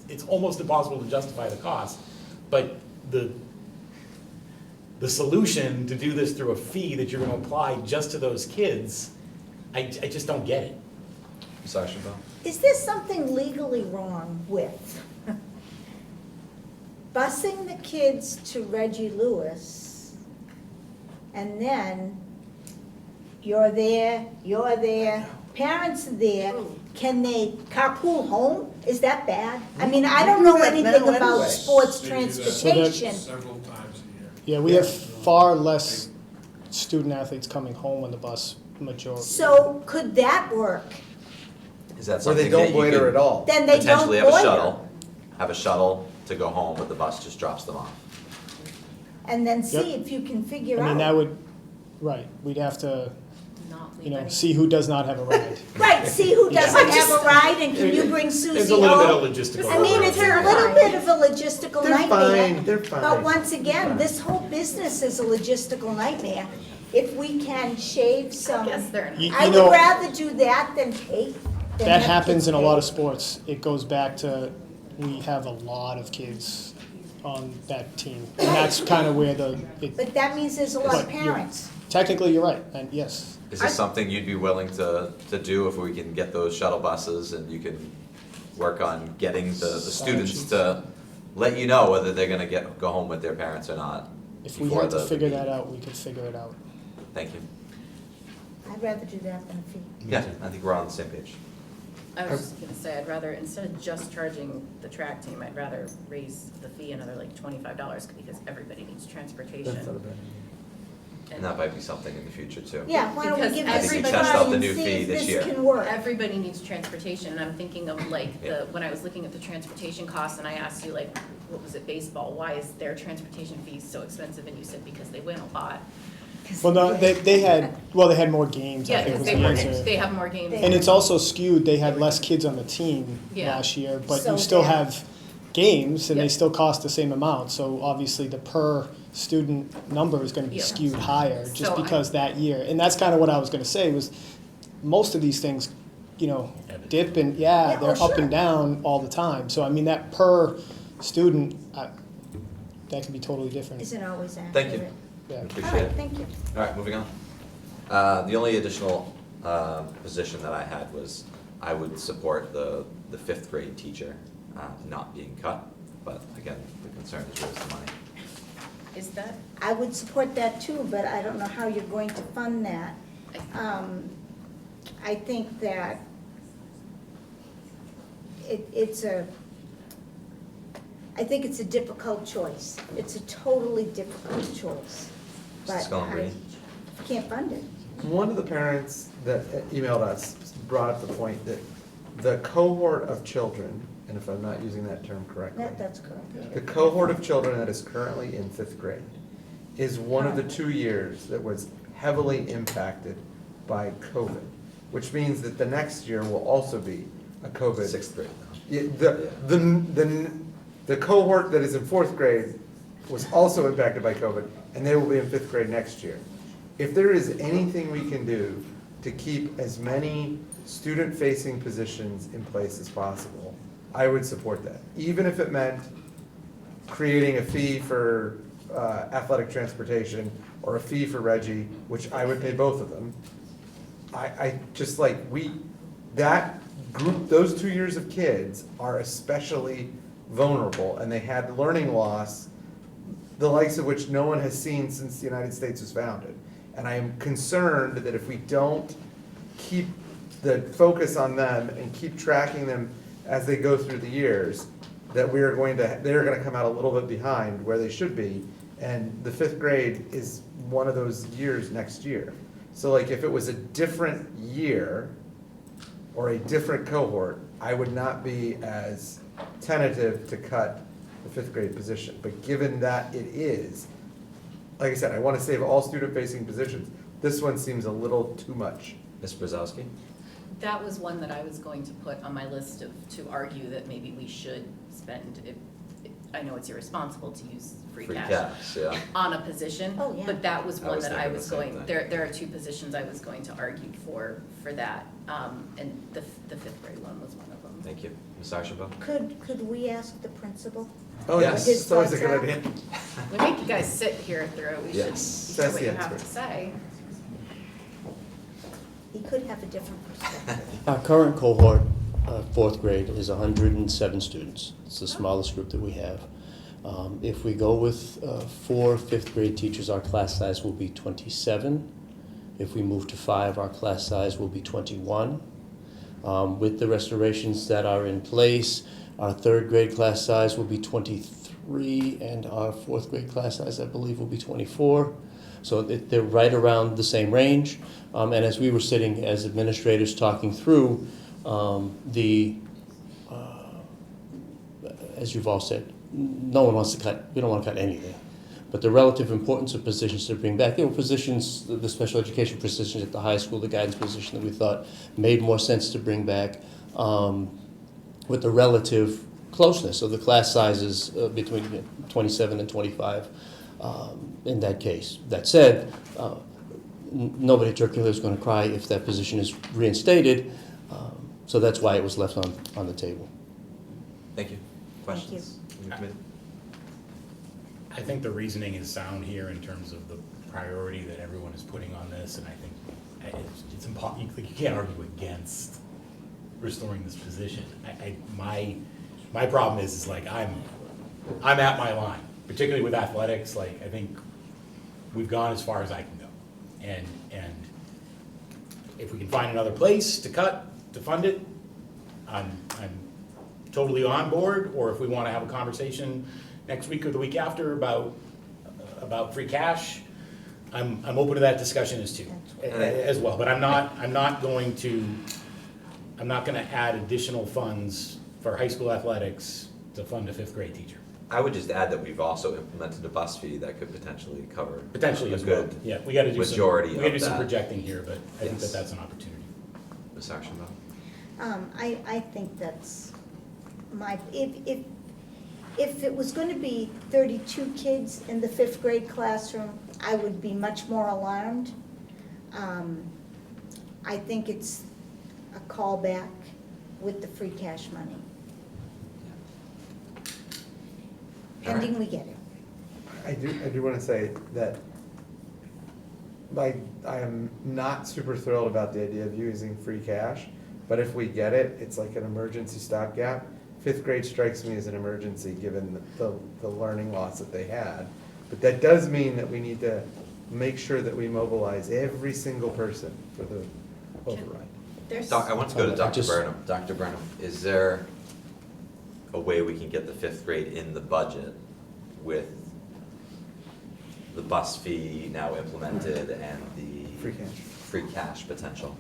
it's almost impossible to justify the cost, but the solution to do this through a fee that you're gonna apply just to those kids, I just don't get it. Ms. Ashenbaugh? Is there something legally wrong with busing the kids to Reggie Lewis, and then you're there, parents are there, can they carpool home? Is that bad? I mean, I don't know anything about anyway. sports They do that. transportation. Several times a year. Yeah, we have far less student athletes coming home when the bus majority. So could that work? Is that Or something they that don't you loiter could at all. Then they don't potentially have a loiter. shuttle, have a shuttle to go home, but the bus just drops them off? And then see Yep. if you can figure I mean, that out. would, right, we'd have to, Not you leave know, any. see who does not have a ride. Right, see who doesn't have a ride and can you bring Susie There's a little bit home? of logistical. I mean, it's a little bit of a logistical They're nightmare. fine, they're fine. But once again, Fine. this whole business is a logistical nightmare. If we can shave some, Yes, they're not. You I know, would rather do that than pay. than that have happens kids in a lot pay. of sports. It goes back to, we have a lot of kids on that team. And that's kind of where But that means there's a lot of But you're- parents. technically, you're right, and yes. Is this something you'd be willing to do if we can get those shuttle buses and you can work on getting the students to let you know whether they're gonna go home with their parents or not? If we before had to the figure meeting? that out, we could figure it out. Thank you. I'd rather do that than a fee. Yeah, I think we're on the same page. I was just gonna say, I'd rather, instead of just charging the track team, I'd rather raise the fee another like $25 because everybody needs transportation. That's not a bad idea. And that might be something in the future too. Yeah, why don't we Because give I this think a we try tested out the and new see fee if this this year. can work. Everybody needs transportation, and I'm thinking of like Yeah. when I was looking at the transportation costs and I asked you like, what was it, baseball, why is their transportation fees so expensive? And you said because they win a lot. Well, no, they had more games, I Yeah, think because was the answer. they have more games. And it's also skewed, they had less kids on the team Yeah. last year, but So you still yeah. have games and they Yep. still cost the same amount, so obviously the per student number is gonna be Yeah. skewed higher, just So I- because that year. And that's kind of what I was gonna say, was most of these things, you know, dip and, Yeah, yeah, oh, they're up sure. and down all the time. So I mean, that per student, that could be totally different. Isn't always accurate. Thank you. Yeah. All Appreciate right, it. thank you. All right, moving on. The only additional position that I had was I would support the fifth grade teacher not being cut, but again, the concern is where's the money? Is that, I would support that too, but I don't know how you're going to fund that. I think that I think it's a difficult choice. It's a totally difficult choice. But Mrs. Scullin I Green? can't fund it. One of the parents that emailed us brought up the point that the cohort of children, and if I'm not using that term correctly, That's correct. the cohort of children that is currently in fifth grade is one of the 2 years that was heavily impacted by COVID, which means that the next year will also be a COVID. Sixth grade. Yeah, the cohort that is in fourth grade was also impacted by COVID, and they will be in fifth grade next year. If there is anything we can do to keep as many student-facing positions in place as possible, I would support that. Even if it meant creating a fee for athletic transportation or a fee for Reggie, which I would pay both of them. I just like, that group, those 2 years of kids are especially vulnerable, and they had learning loss, the likes of which no one has seen since the United States was founded. And I am concerned that if we don't keep the focus on them and keep tracking them as they go through the years, that they're going to come out a little bit behind where they should be. And the fifth grade is one of those years next year. So like if it was a different year or a different cohort, I would not be as tentative to cut the fifth grade position. But given that it is, like I said, I want to save all student-facing positions. This one seems a little too much. Ms. Brzezowski? that was one that I was going to put on my list to argue that maybe we should spend, I know it's irresponsible to use free cash Yeah. on a position, Oh, yeah. but that was I one was that I thinking was the same going, thing. there are two positions I was going to argue for that. And the fifth grade one was one of them. Thank you. Ms. Archibald? Could we ask the principal? Oh, Yes. yes, it's always a good His idea. We make you guys sit here through, we should Yes. hear what you That's the have to expert. say. He could have a different perspective. Our current cohort, fourth grade, is 107 students. It's the smallest group that we have. If we go with 4 fifth grade teachers, our class size will be 27. If we move to 5, our class size will be 21. With the restorations that are in place, our third grade class size will be 23, and our fourth grade class size, I believe, will be 24. So they're right around the same range. And as we were sitting as administrators talking through as you've all said, no one wants to cut, we don't want to cut anything. But the relative importance of positions to bring back, there were positions, the special education positions at the high school, the guidance position that we thought made more sense to bring back with the relative closeness of the class sizes between 27 and 25 in that case. That said, nobody at Turkey Hill is going to cry if that position is reinstated, so that's why it was left on the table. Thank you. Questions? I think the reasoning is sound here in terms of the priority that everyone is putting on this, and I think it's impossible, you can't argue against restoring this position. My problem is like, I'm at my line, particularly with athletics. Like, I think we've gone as far as I can go. And if we can find another place to cut, to fund it, I'm totally on board. Or if we want to have a conversation next week or the week after about free cash, I'm open to that discussion as well. But I'm not going to add additional funds for high school athletics to fund a 5th grade teacher. I would just add that we've also implemented a bus fee that could potentially cover Potentially a as well. good Yeah, we got to do majority we got to do of some that. projecting here, but I think Yes. that's an opportunity. Ms. Actionbaum? I think that's if it was going to be 32 kids in the 5th grade classroom, I would be much more alarmed. I think it's a callback with the free cash money. Pending we get it. I do want to say that I am not super thrilled about the idea of using free cash, but if we get it, it's like an emergency stopgap. 5th grade strikes me as an emergency, given the learning loss that they had. But that does mean that we need to make sure that we mobilize every single person for the override. I want to go to Dr. Just- Burnham. Dr. Burnham, is there a way we can get the 5th grade in the budget with the bus fee now implemented and the free cash potential?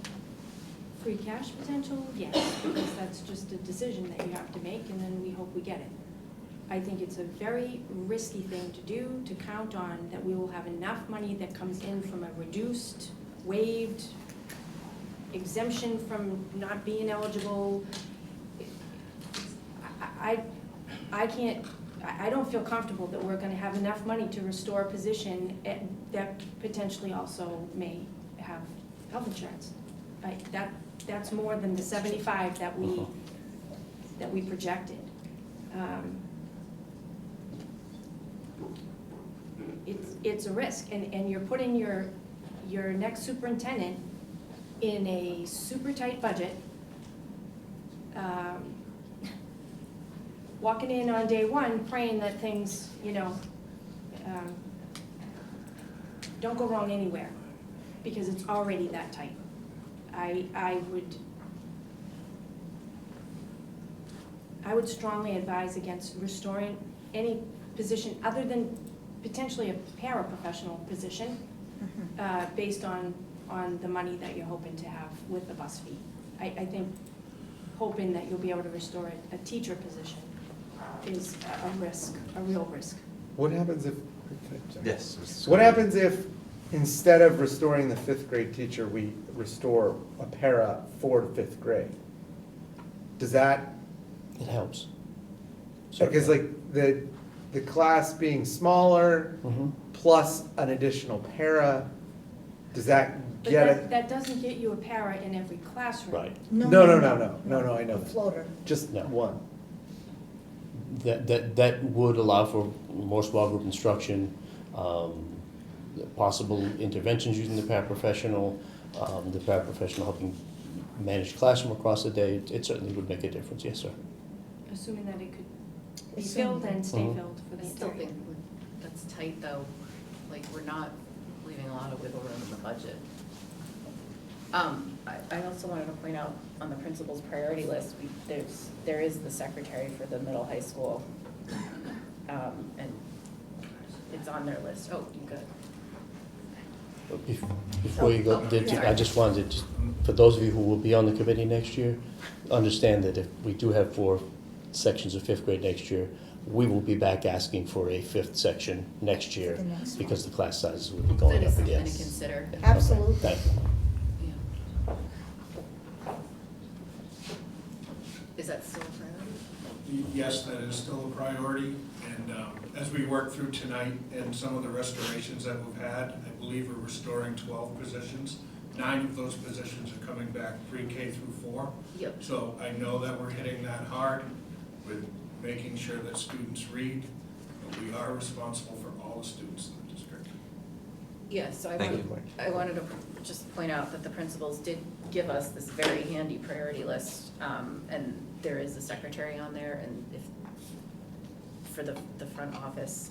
Free cash potential, yes, because that's just a decision that you have to make, and then we hope we get it. I think it's a very risky thing to do, to count on that we will have enough money that comes in from a reduced, waived, exemption from not being eligible. I don't feel comfortable that we're gonna have enough money to restore a position that potentially also may have health insurance. That's more than the 75 that we projected. It's a risk, and you're putting your next superintendent in a super tight budget, walking in on day one praying that things, don't go wrong anywhere, because it's already that tight. I would strongly advise against restoring any position other than potentially a paraprofessional position, based on the money that you're hoping to have with the bus fee. I think hoping that you'll be able to restore a teacher position is a risk, a real risk. What happens if? Yes. Mr. What happens if instead of restoring the 5th grade teacher, we restore a para for 5th grade? Does that? It helps. Because like the class being smaller plus an additional para, does that But get it? that doesn't get you a para in every classroom. Right. No, I know. Floater. Just one. That would allow for more small group instruction, possible interventions using the paraprofessional helping manage classroom across the day. It certainly would make a difference, yes, sir. Assuming that it could be filled and stay filled for the I still entire think year. that's tight though, like we're not leaving a lot of wiggle room in the budget. I also wanted to point out on the principal's priority list, there is the secretary for the middle high school. And it's on their list. Oh, you good. Before you go, I just wanted to, for those of you who will be on the committee next year, understand that if we do have 4 sections of 5th grade next year, we will be back asking for a 5th section next year The next one. because the class sizes will be That going is up something again. to consider. Absolutely. Thank you. Is that still a priority? Yes, that is still a priority, and as we work through tonight and some of the restorations that we've had, I believe we're restoring 12 positions. 9 of those positions are coming back pre-K through 4. Yep. So I know that we're hitting that hard with making sure that students read, but we are responsible for all the students in the district. Yeah, so Thank I wanted to just point out that the principals did give us this very handy priority list, and there is a secretary on there, and for the front office,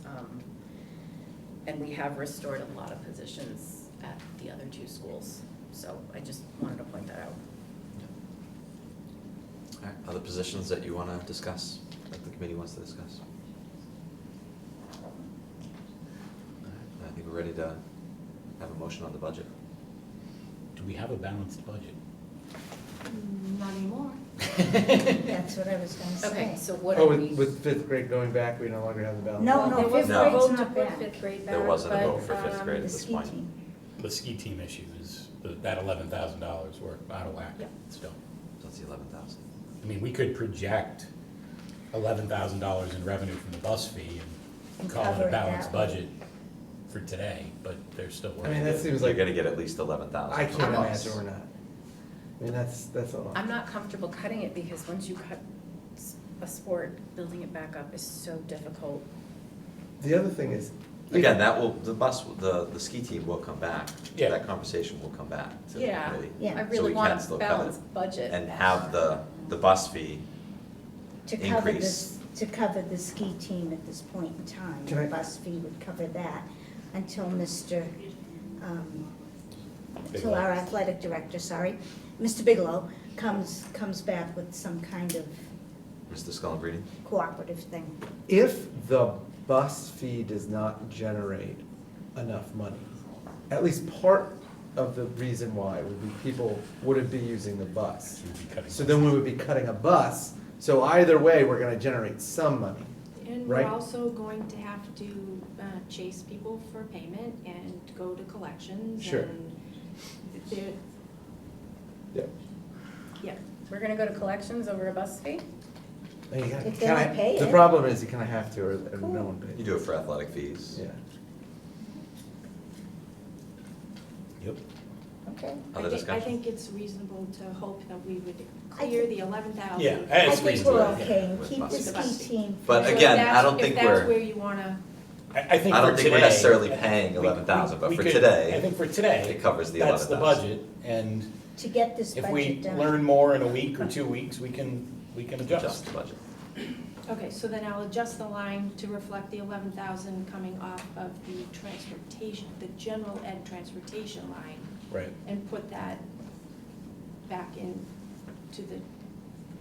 and we have restored a lot of positions at the other 2 schools, so I just wanted to point that out. All right, other positions that you want to discuss, that the committee wants to discuss? All right, I think we're ready to have a motion on the budget. Do we have a balanced budget? Not anymore. That's what I was gonna say. Okay, so what Oh, are we? with 5th grade going back, we no longer have the balance? No, no, There was 5th No. a grade's vote to not put back. 5th grade back, There wasn't a but, vote for 5th grade at The this ski point. team. The ski team issue is, that $11,000, we're out of whack Yep. still. So that's the 11,000. I mean, we could project $11,000 in revenue from the bus fee and call cover it a it balanced that way. budget for today, but there's still work. I mean, that seems You're like, gonna get at least 11,000. I can't from us. imagine we're not. I mean, that's a lot. I'm not comfortable cutting it because once you cut a sport, building it back up is so difficult. The other thing is. Again, that will, the ski team will come back. Yeah. That conversation will come back to the Yeah, committee. Yeah. I So really we want can a still cut it. balanced budget. And have the bus fee To cover increase. this, to cover the ski team at this point in time. Can I- The bus fee would cover that until until our athletic director, Mr. Bigelow comes back with some kind of Mr. Scullin-Breedy? cooperative thing. If the bus fee does not generate enough money, at least part of the reason why would be people wouldn't be using the bus. We'd be cutting So then we would be cutting a bus, so either way, we're gonna generate some money. And Right. we're also going to have to chase people for payment and go to collections. Sure. And there, Yep. yeah. We're gonna go to collections over a bus fee? And you kinda- If they don't kinda- pay The it. problem is you kinda have to, or Cool. no one You pays. do it for athletic fees. Yeah. Yep. Okay. Other I discussion? think it's reasonable to hope that we would clear the 11,000. Yeah, I it's think reasonable. we're okay, and With keep the bus ski fees. team. But So if again, that's- I don't think If that's we're- where you wanna, I think I for don't think we're today, necessarily paying we- 11,000, but we for could- today, I think for today, it covers the that's the 11,000. budget, and To get this if we budget done. learn more in a week or 2 weeks, we can Adjust adjust. the budget. okay, so then I'll adjust the line to reflect the 11,000 coming off of the transportation, the general ed transportation line, Right. and put that back in to the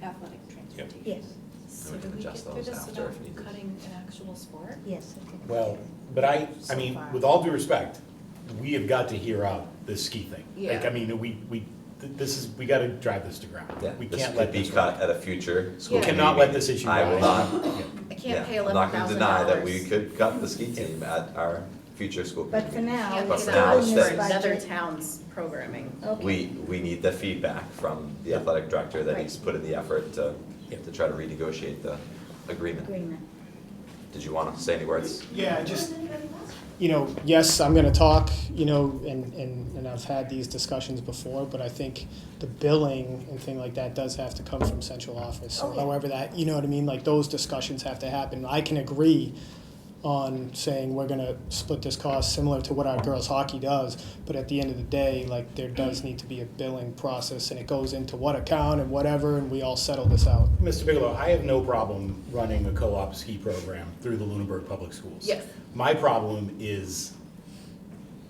athletic transportation. Yes, So we do can we get adjust through those this after without if needed. cutting an actual sport? yes, I think. we Well, did. but I So mean, far. with all due respect, we have got to hear out this ski thing. Like, Yeah. I mean, this is, we gotta drive this to ground. Yeah, We this can't could let be this cut run. at a future school We committee cannot let meeting. this issue I will rise. not, I can't pay yeah, I'm not gonna deny that we $11,000. could cut the ski team at our future school But committee for meeting. now, Can't But pay for that now, much it's for staying. another budget. town's programming. Okay. We need the feedback from the athletic director that Right. he's put in the effort to try to renegotiate the agreement. Agreement. Did you wanna say any words? Yeah, just, yes, I'm gonna talk, and I've had these discussions before, but I think the billing and thing like that does have to come from central office. Oh, Or yeah. however that, you know what I mean, like those discussions have to happen. I can agree on saying we're gonna split this cost similar to what our girls hockey does, but at the end of the day, like there does need to be a billing process and it goes into what account and whatever, and we all settle this out. Mr. Bigelow, I have no problem running a co-op ski program through the Lunenburg Public Schools. Yes. My problem is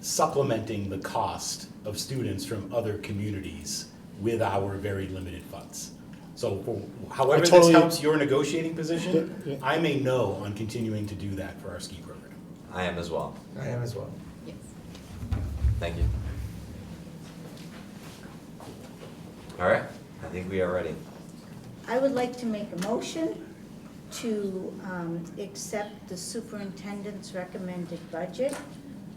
supplementing the cost of students from other communities with our very limited funds. So however this totally- helps your negotiating position, Yeah. I'm a no on continuing to do that for our ski program. I am as well. I am as well. Yes. Thank you. All right, I think we are ready. I would like to make a motion to accept the superintendent's recommended budget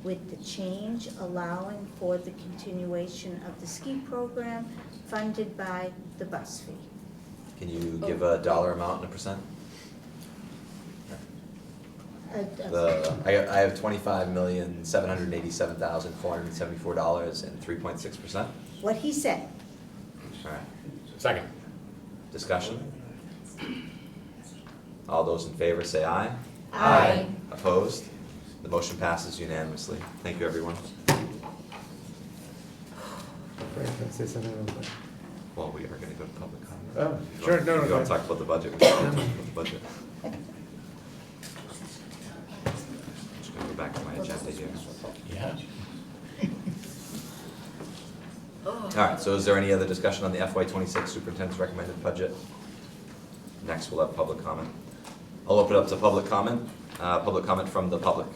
with the change allowing for the continuation of the ski program funded by the bus fee. Can you give a dollar amount and a percent? I have $25,787,474 and 3.6%. What he said. All right. Second. Discussion? All those in favor say aye. Aye. Opposed? The motion passes unanimously. Thank you, everyone. Frank, can I say something real quick? Well, we are going to go to public comment. Oh, sure, no, We no, don't no. talk about the budget. We don't talk about the budget. Just going to go back to my agenda here. Yeah. All right, so is there any other discussion on the FY26 superintendent's recommended budget? Next, we'll have public comment. I'll open it up to public comment from the public.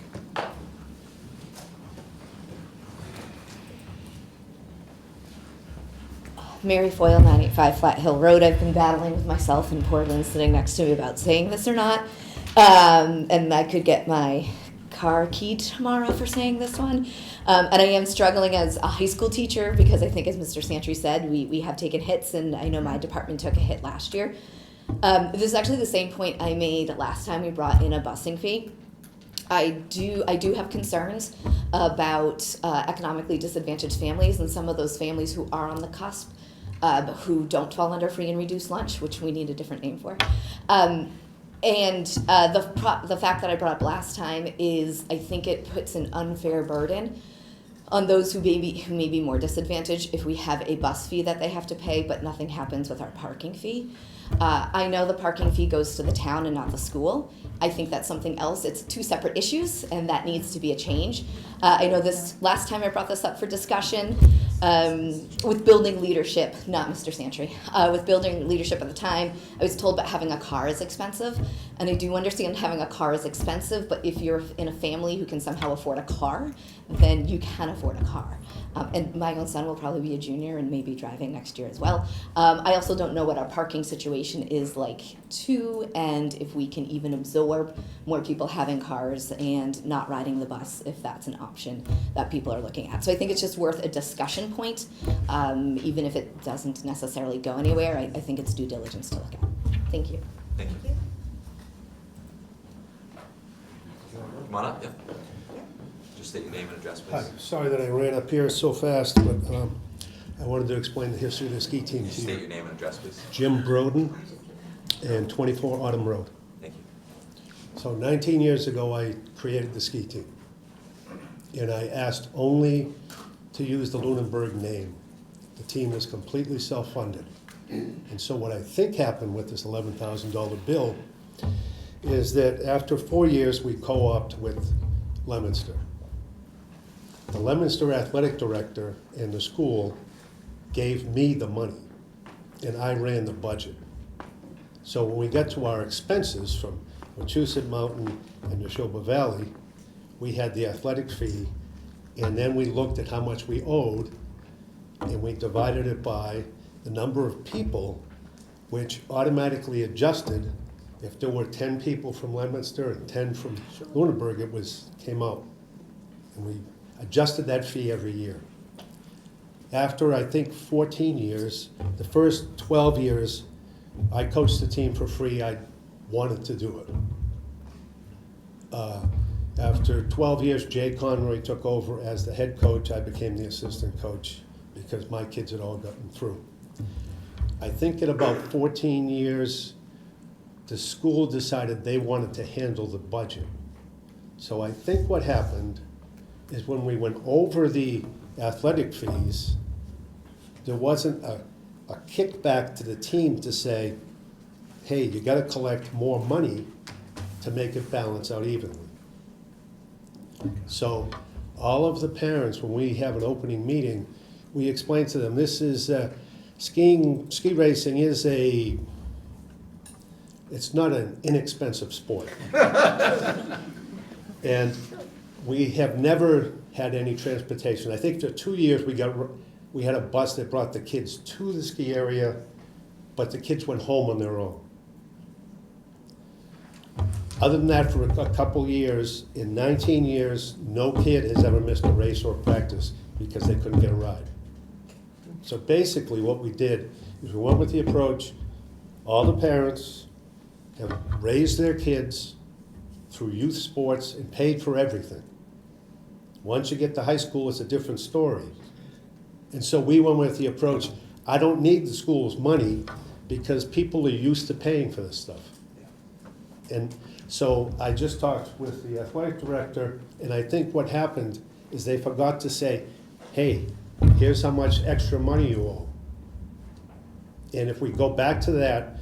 Mary Foyle, 985 Flat Hill Road. I've been battling with myself and poor Lynn sitting next to me about saying this or not. And I could get my car keyed tomorrow for saying this one. And I am struggling as a high school teacher because I think, as Mr. Santry said, we have taken hits, and I know my department took a hit last year. This is actually the same point I made last time we brought in a busing fee. I do have concerns about economically disadvantaged families and some of those families who are on the cusp, who don't fall under free and reduced lunch, which we need a different name for. And the fact that I brought up last time is I think it puts an unfair burden on those who may be more disadvantaged if we have a bus fee that they have to pay, but nothing happens with our parking fee. I know the parking fee goes to the town and not the school. I think that's something else. It's two separate issues, and that needs to be a change. I know this last time I brought this up for discussion with building leadership, not Mr. Santry. With building leadership at the time, I was told that having a car is expensive, and I do understand having a car is expensive, but if you're in a family who can somehow afford a car, then you can afford a car. And my own son will probably be a junior and maybe driving next year as well. I also don't know what our parking situation is like too, and if we can even absorb more people having cars and not riding the bus, if that's an option that people are looking at. So I think it's just worth a discussion point, even if it doesn't necessarily go anywhere. I think it's due diligence to look at. Thank you. Thank you. Come on up, yeah. Just state your name and address, please. Hi, sorry that I ran up here so fast, but I wanted to explain the history of the ski team Just to state you. your name and address, please. Jim Broden and 24 Autumn Road. Thank you. So 19 years ago, I created the ski team. And I asked only to use the Lunenburg name. The team was completely self-funded. And so what I think happened with this $11,000 bill is that after 4 years, we co-opted with Leominster. The Leominster athletic director and the school gave me the money, and I ran the budget. So when we got to our expenses from Wachusett Mountain and Neshoba Valley, we had the athletic fee, and then we looked at how much we owed, and we divided it by the number of people, which automatically adjusted. If there were 10 people from Leominster and 10 from Lunenburg, it came out. And we adjusted that fee every year. After, I think, 14 years, the first 12 years, I coached the team for free. I wanted to do it. After 12 years, Jay Conroy took over as the head coach. I became the assistant coach because my kids had all gotten through. I think at about 14 years, the school decided they wanted to handle the budget. So I think what happened is when we went over the athletic fees, there wasn't a kickback to the team to say, hey, you gotta collect more money to make it balance out evenly. So all of the parents, when we have an opening meeting, we explain to them, this is, ski racing is it's not an inexpensive sport. And we have never had any transportation. I think for 2 years, we had a bus that brought the kids to the ski area, but the kids went home on their own. Other than that, for a couple years, in 19 years, no kid has ever missed a race or practice because they couldn't get a ride. So basically what we did is we went with the approach, all the parents have raised their kids through youth sports and paid for everything. Once you get to high school, it's a different story. And so we went with the approach, I don't need the school's money because people are used to paying for this stuff. And so I just talked with the athletic director, and I think what happened is they forgot to say, hey, here's how much extra money you owe. And if we go back to that,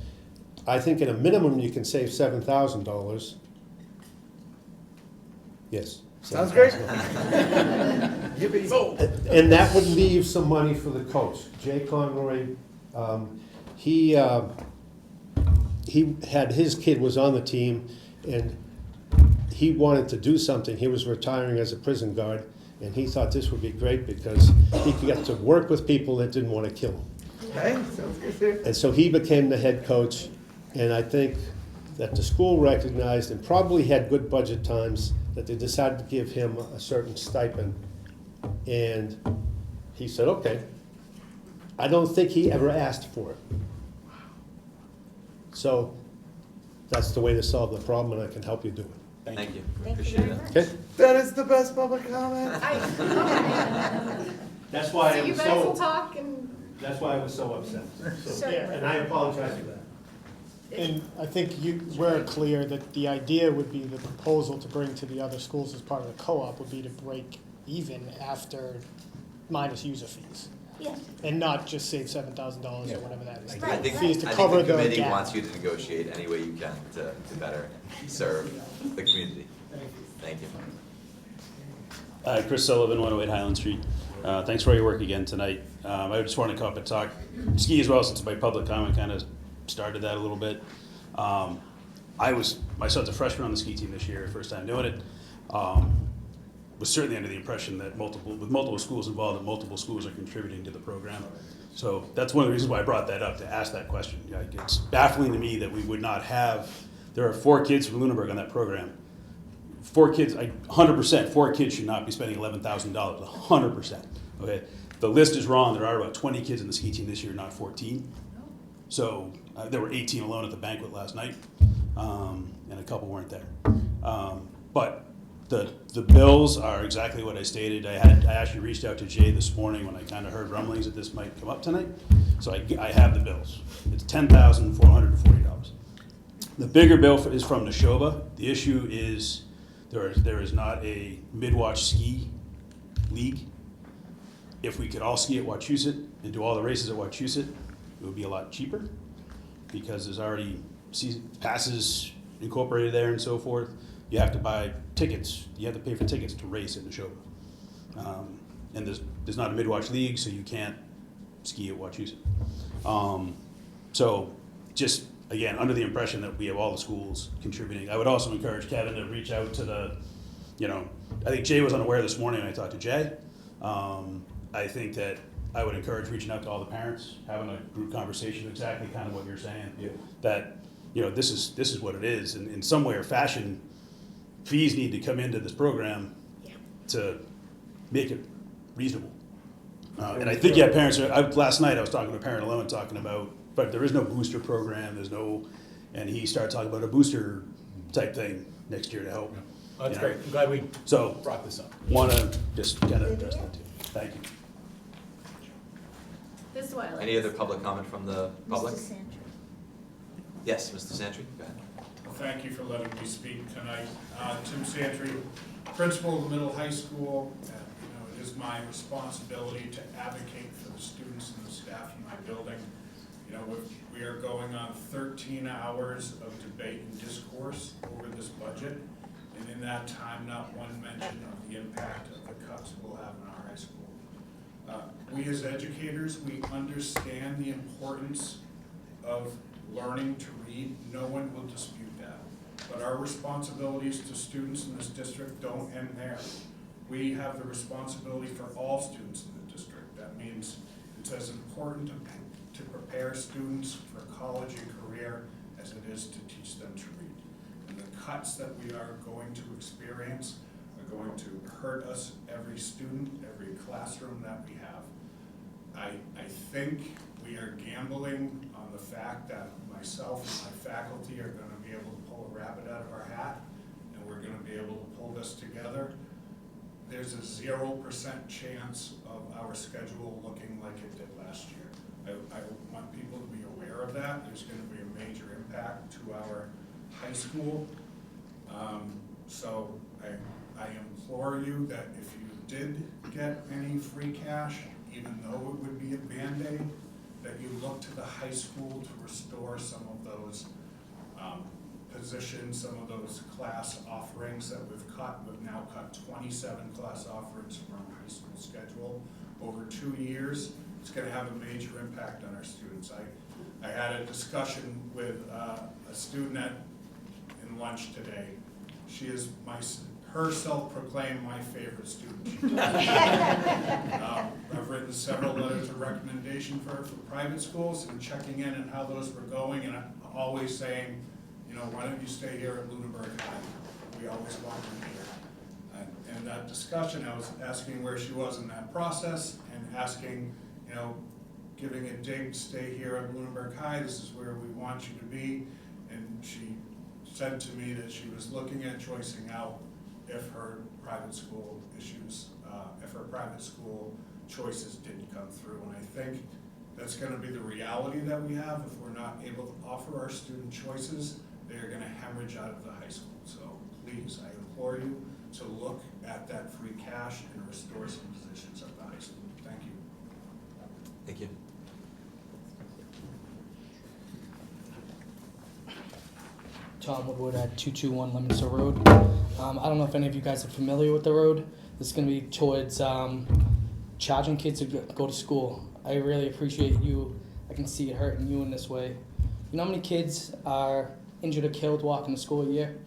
I think at a minimum you can save $7,000. Yes. Sounds great. And that would leave some money for the coach. Jay Conroy, he had, his kid was on the team, and he wanted to do something. He was retiring as a prison guard, and he thought this would be great because he could get to work with people that didn't want to kill him. Okay, sounds good too. And so he became the head coach, and I think that the school recognized and probably had good budget times that they decided to give him a certain stipend. And he said, okay. I don't think he ever asked for it. So that's the way to solve the problem, and I can help you do it. Thank you. Thank you Appreciate very it. much. Okay? That is the best public comment. That's why So I you was guys will so, talk and, that's why I was so upset. So, Certainly. and I apologize for that. And I think we're clear that the idea would be the proposal to bring to the other schools as part of the co-op would be to break even after minus user fees. Yeah. And not just save $7,000 or whatever that is. I think, Fees to I cover think the the committee gap. wants you to negotiate any way you can to better serve the community. Thank you. Chris Sullivan, 108 Highland Street. Thanks for all your work again tonight. I just want to come up and talk ski as well, since my public comment kind of started that a little bit. My son's a freshman on the ski team this year, first time doing it. Was certainly under the impression that with multiple schools involved, that multiple schools are contributing to the program. So that's one of the reasons why I brought that up, to ask that question. Like, it's baffling to me that we would not have, there are 4 kids from Lunenburg on that program. 4 kids, 100%, 4 kids should not be spending $11,000, 100%, okay? The list is wrong, there are about 20 kids in the ski team this year, not 14. So there were 18 alone at the banquet last night, and a couple weren't there. But the bills are exactly what I stated. I actually reached out to Jay this morning when I kind of heard rumblings that this might come up tonight. So I have the bills. It's $10,440. The bigger bill is from Neshoba. The issue is there is not a mid-watch ski league. If we could all ski at Wachusett and do all the races at Wachusett, it would be a lot cheaper because there's already season passes incorporated there and so forth. You have to buy tickets. You have to pay for tickets to race at Neshoba. And there's not a mid-watch league, so you can't ski at Wachusett. So just, again, under the impression that we have all the schools contributing. I would also encourage Kevin to reach out to I think Jay was unaware this morning when I talked to Jay. I think that I would encourage reaching out to all the parents, having a group conversation, exactly kind of what you're saying. Yeah. That, this is what it is. And in some way or fashion, fees need to come into this program to make it reasonable. And I think, parents last night I was talking to a parent alone talking about, but there is no booster program, and he started talking about a booster type thing next year to help. That's great. I'm glad we brought this up. Want to just kind of address that too. Thank you. this is why I like Any this. other public comment from the public? Mr. Santry. Yes, Mr. Santry, go ahead. Thank you for letting me speak tonight. Tim Santry, principal of the middle high school. It is my responsibility to advocate for the students and the staff in my building. We are going on 13 hours of debate and discourse over this budget, and in that time, not one mention of the impact of the cuts we'll have in our high school. We as educators, we understand the importance of learning to read. No one will dispute that. But our responsibilities to students in this district don't end there. We have the responsibility for all students in the district. That means it's as important to prepare students for college and career as it is to teach them to read. And the cuts that we are going to experience are going to hurt us, every student, every classroom that we have. I think we are gambling on the fact that myself and my faculty are going to be able to pull a rabbit out of our hat, and we're going to be able to pull this together. There's a 0% chance of our schedule looking like it did last year. I want people to be aware of that. There's going to be a major impact to our high school. So I implore you that if you did get any free cash, even though it would be a Band-Aid, that you look to the high school to restore some of those positions, some of those class offerings that we've cut. We've now cut 27 class offerings from our high school schedule over 2 years. It's going to have a major impact on our students. I had a discussion with a student in lunch today. She is her self-proclaimed my favorite student. I've written several letters of recommendation for private schools and checking in on how those were going, and I'm always saying, you know, why don't you stay here at Lunenburg High? We always want you here. And that discussion, I was asking where she was in that process and asking, you know, giving a dig, stay here at Lunenburg High, this is where we want you to be. And she said to me that she was looking at choicing out if her private school if her private school choices didn't come through. And I think that's going to be the reality that we have. If we're not able to offer our student choices, they're going to hemorrhage out of the high school. So please, I implore you to look at that free cash and restore some positions at the high school. Thank you. Thank you. Tom Woodward at 221 Leominster Road. I don't know if any of you guys are familiar with the road. This is going to be towards charging kids to go to school. I really appreciate you. I can see it hurting you in this way. You know how many kids are injured or killed walking to school a year?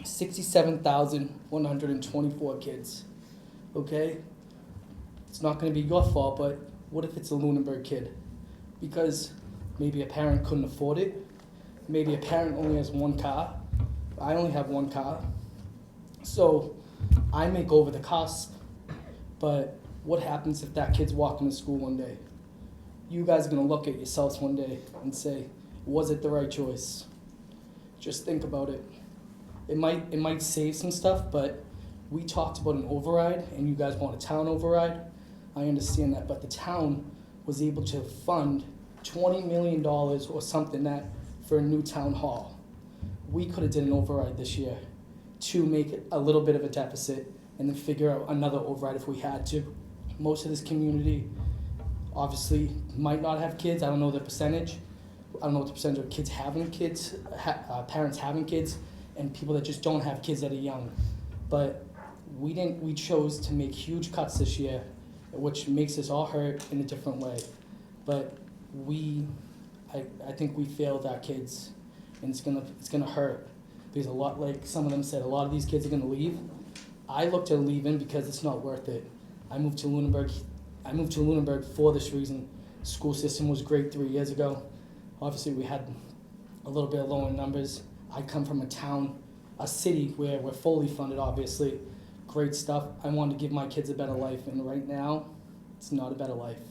67,124 kids. Okay? It's not going to be your fault, but what if it's a Lunenburg kid? Because maybe a parent couldn't afford it. Maybe a parent only has one car. I only have one car. So I make over the cost. But what happens if that kid's walking to school one day? You guys are going to look at yourselves one day and say, was it the right choice? Just think about it. It might save some stuff, but we talked about an override, and you guys want a town override. I understand that, but the town was able to fund $20 million or something that for a new town hall. We could have did an override this year to make it a little bit of a deficit and then figure out another override if we had to. Most of this community obviously might not have kids. I don't know the percentage. I don't know what the percentage of kids having kids, parents having kids, and people that just don't have kids that are young. But we chose to make huge cuts this year, which makes us all hurt in a different way. But I think we failed our kids, and it's gonna hurt. Because a lot, like some of them said, a lot of these kids are gonna leave. I looked at leaving because it's not worth it. I moved to Lunenburg for this reason. School system was great 3 years ago. Obviously we had a little bit of lower numbers. I come from a city where we're fully funded, obviously. Great stuff. I wanted to give my kids a better life, and right now, it's not a better life.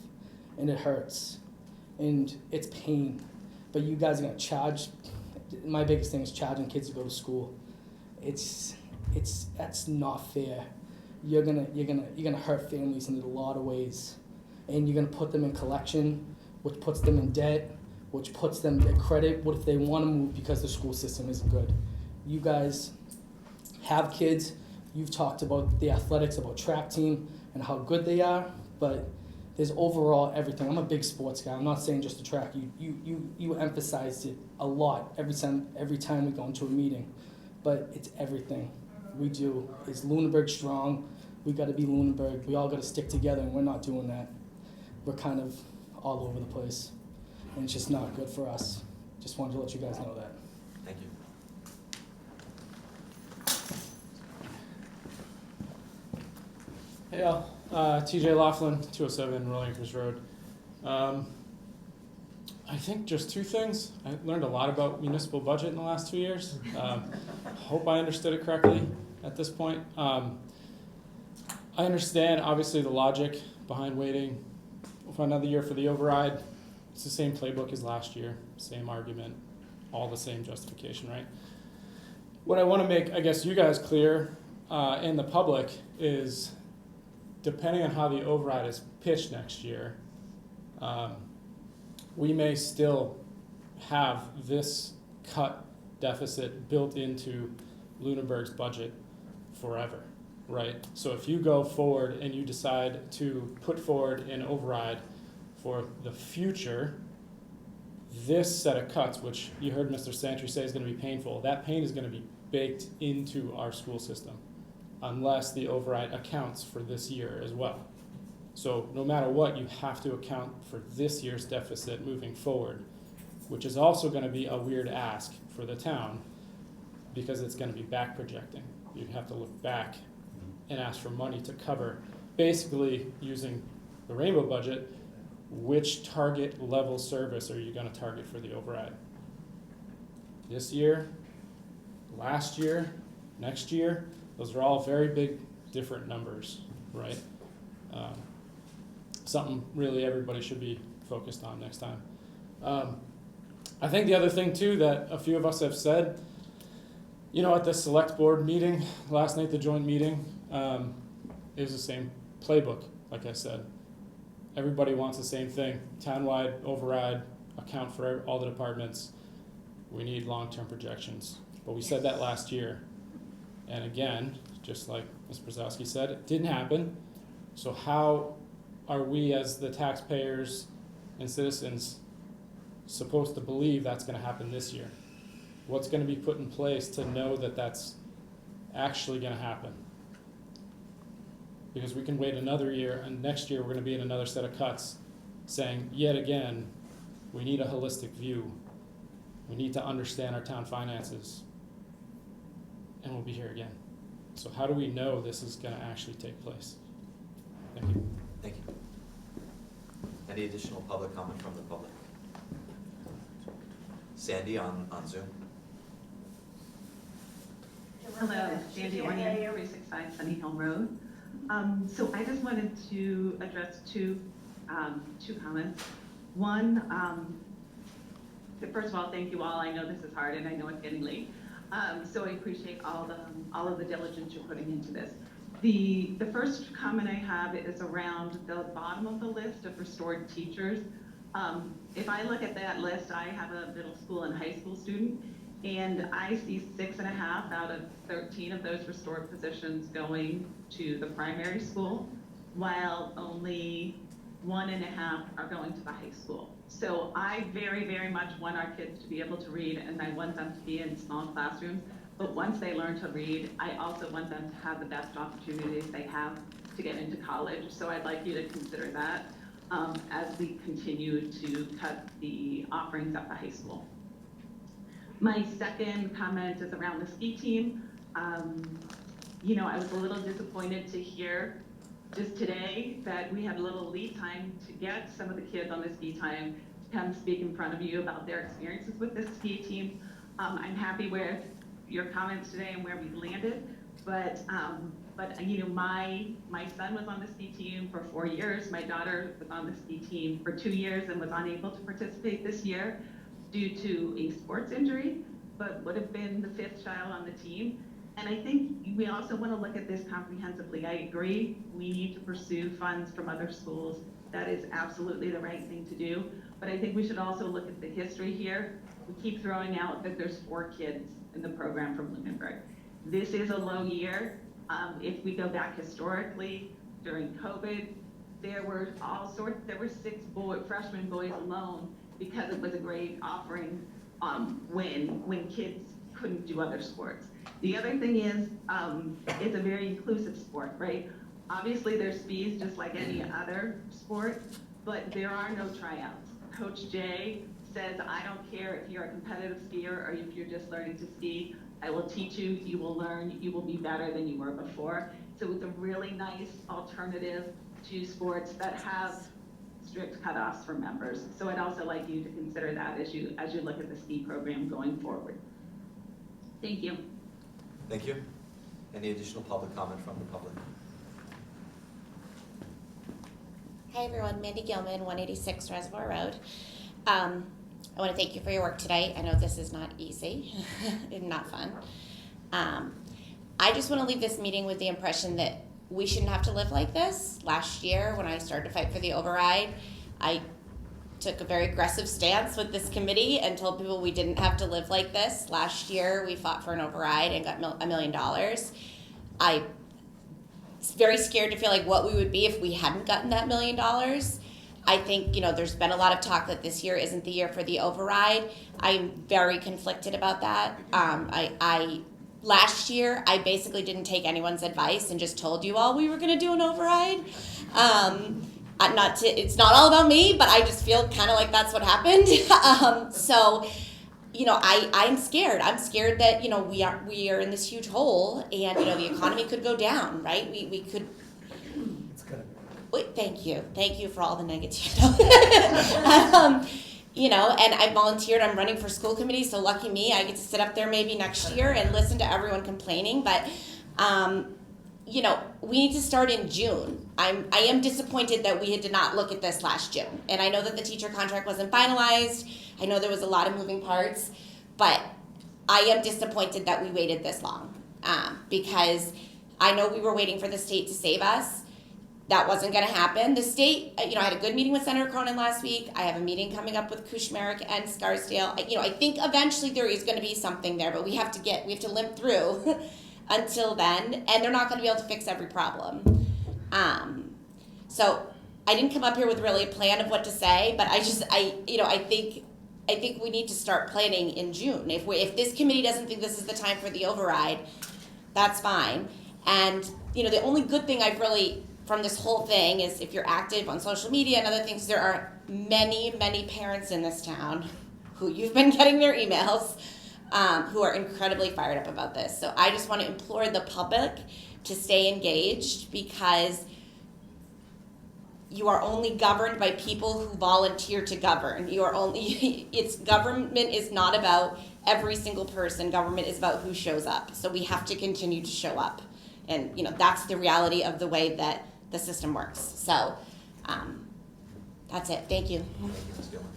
And it hurts. And it's pain. But you guys are gonna charge. My biggest thing is charging kids to go to school. That's not fair. You're gonna hurt families in a lot of ways. And you're gonna put them in collection, which puts them in debt, which puts them at credit. What if they wanna move because the school system isn't good? You guys have kids. You've talked about the athletics, about track team, and how good they are, but there's overall everything. I'm a big sports guy. I'm not saying just the track. You emphasized it a lot every time we go into a meeting, but it's everything we do. Is Lunenburg strong? We got to be Lunenburg. We all got to stick together, and we're not doing that. We're kind of all over the place, and it's just not good for us. Just wanted to let you guys know that. Thank you. Hey all, TJ Laughlin, 207 Rolling Acres Road. I think just two things. I learned a lot about municipal budget in the last 2 years. Hope I understood it correctly at this point. I understand obviously the logic behind waiting for another year for the override. It's the same playbook as last year, same argument, all the same justification, right? What I want to make, I guess, you guys clear and the public is, depending on how the override is pitched next year, we may still have this cut deficit built into Lunenburg's budget forever, right? So if you go forward and you decide to put forward an override for the future, this set of cuts, which you heard Mr. Santry say is going to be painful, that pain is going to be baked into our school system unless the override accounts for this year as well. So no matter what, you have to account for this year's deficit moving forward, which is also going to be a weird ask for the town because it's going to be back projecting. You have to look back and ask for money to cover, basically using the rainbow budget, which target level service are you going to target for the override? This year, last year, next year, those are all very big different numbers, right? Something really everybody should be focused on next time. I think the other thing too that a few of us have said, you know, at the select board meeting last night, the joint meeting, is the same playbook, like I said. Everybody wants the same thing, townwide override, account for all the departments. We need long-term projections. But we said that last year. And again, just like Ms. Brzezowski said, it didn't happen. So how are we as the taxpayers and citizens supposed to believe that's going to happen this year? What's going to be put in place to know that that's actually going to happen? Because we can wait another year, and next year we're going to be in another set of cuts saying, yet again, we need a holistic view. We need to understand our town finances. And we'll be here again. So how do we know this is going to actually take place? Thank you. Thank you. Any additional public comment from the public? Sandy on Zoom. Hello, Sandy Ornier, 365 Sunny Hill Road. So I just wanted to address two comments. One, first of all, thank you all. I know this is hard and I know it's getting late. So I appreciate all of the diligence you're putting into this. The first comment I have is around the bottom of the list of restored teachers. If I look at that list, I have a middle school and high school student, and I see 6.5 out of 13 of those restored positions going to the primary school, while only 1.5 are going to the high school. So I very, very much want our kids to be able to read, and I want them to be in small classrooms. But once they learn to read, I also want them to have the best opportunities they have to get into college. So I'd like you to consider that as we continue to cut the offerings at the high school. My second comment is around the ski team. You know, I was a little disappointed to hear just today that we had a little lead time to get some of the kids on the ski time to come speak in front of you about their experiences with the ski team. I'm happy with your comments today and where we landed, but you know, my son was on the ski team for 4 years. My daughter was on the ski team for 2 years and was unable to participate this year due to a sports injury, but would have been the 5th child on the team. And I think we also want to look at this comprehensively. I agree, we need to pursue funds from other schools. That is absolutely the right thing to do. But I think we should also look at the history here. We keep throwing out that there's 4 kids in the program from Lunenburg. This is a low year. If we go back historically, during COVID, there were 6 freshman boys alone because it was a great offering when kids couldn't do other sports. The other thing is, it's a very inclusive sport, right? Obviously there's fees just like any other sport, but there are no tryouts. Coach Jay says, I don't care if you're a competitive skier or if you're just learning to ski, I will teach you, you will learn, you will be better than you were before. So it's a really nice alternative to sports that have strict cutoffs for members. So I'd also like you to consider that as you look at the ski program going forward. Thank you. Thank you. Any additional public comment from the public? Hi everyone, Mandy Gilman, 186 Reservoir Road. I want to thank you for your work today. I know this is not easy and not fun. I just want to leave this meeting with the impression that we shouldn't have to live like this. Last year, when I started to fight for the override, I took a very aggressive stance with this committee and told people we didn't have to live like this. Last year, we fought for an override and got $1 million. I was very scared to feel like what we would be if we hadn't gotten that $1 million. I think, there's been a lot of talk that this year isn't the year for the override. I'm very conflicted about that. Last year, I basically didn't take anyone's advice and just told you all we were going to do an override. It's not all about me, but I just feel kind of like that's what happened. I'm scared. I'm scared that, we are in this huge hole and, the economy could go down, right? We could. It's gonna. Wait, thank you. Thank you for all the negativity. And I volunteered. I'm running for school committee, so lucky me. I get to sit up there maybe next year and listen to everyone complaining. But, we need to start in June. I am disappointed that we did not look at this last June. And I know that the teacher contract wasn't finalized. I know there was a lot of moving parts. But I am disappointed that we waited this long. Because I know we were waiting for the state to save us. That wasn't going to happen. The state, I had a good meeting with Senator Cronin last week. I have a meeting coming up with Kushmerek and Scarsdale. I think eventually there is going to be something there, but we have to limp through until then, and they're not going to be able to fix every problem. So I didn't come up here with really a plan of what to say, but I think we need to start planning in June. If this committee doesn't think this is the time for the override, that's fine. And the only good thing I've really from this whole thing is if you're active on social media and other things, there are many, many parents in this town who you've been getting their emails who are incredibly fired up about this. So I just want to implore the public to stay engaged because you are only governed by people who volunteer to govern. Government is not about every single person. Government is about who shows up. So we have to continue to show up. And that's the reality of the way that the system works. So that's it. Thank you. Thank you, Ms. Gilman.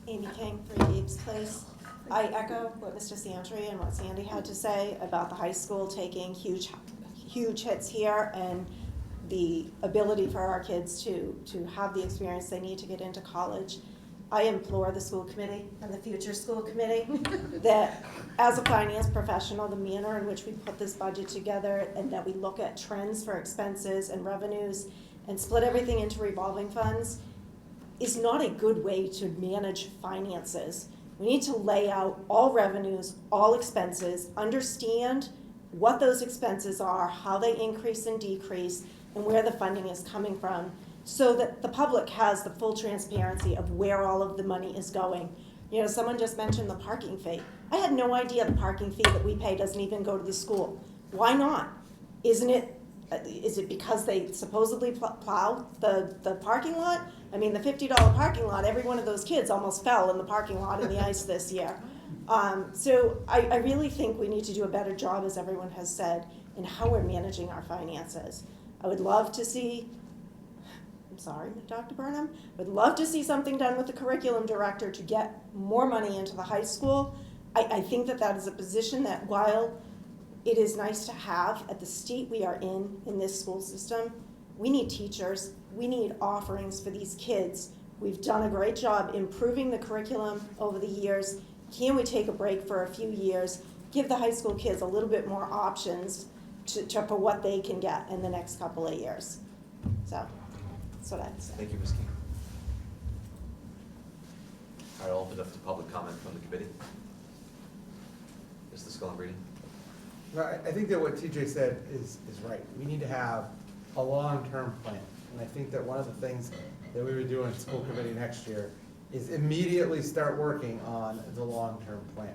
Amy King, 3 Eves Place. I echo what Mr. Santry and what Sandy had to say about the high school taking huge hits here and the ability for our kids to have the experience they need to get into college. I implore the school committee and the future school committee that as a finance professional, the manner in which we put this budget together and that we look at trends for expenses and revenues and split everything into revolving funds is not a good way to manage finances. We need to lay out all revenues, all expenses, understand what those expenses are, how they increase and decrease, and where the funding is coming from, so that the public has the full transparency of where all of the money is going. Someone just mentioned the parking fee. I had no idea the parking fee that we pay doesn't even go to the school. Why not? Is it because they supposedly plow the parking lot? I mean, the $50 parking lot, every one of those kids almost fell in the parking lot in the ice this year. So I really think we need to do a better job, as everyone has said, in how we're managing our finances. I would love to see, I'm sorry, Dr. Burnham, would love to see something done with the curriculum director to get more money into the high school. I think that is a position that while it is nice to have at the state we are in this school system, we need teachers, we need offerings for these kids. We've done a great job improving the curriculum over the years. Can we take a break for a few years, give the high school kids a little bit more options for what they can get in the next couple of years? So that's what I'd say. Thank you, Ms. King. All right, I'll open it up to public comment from the committee. Mr. Scolambrini. I think that what TJ said is right. We need to have a long-term plan. And I think that one of the things that we would do in school committee next year is immediately start working on the long-term plan.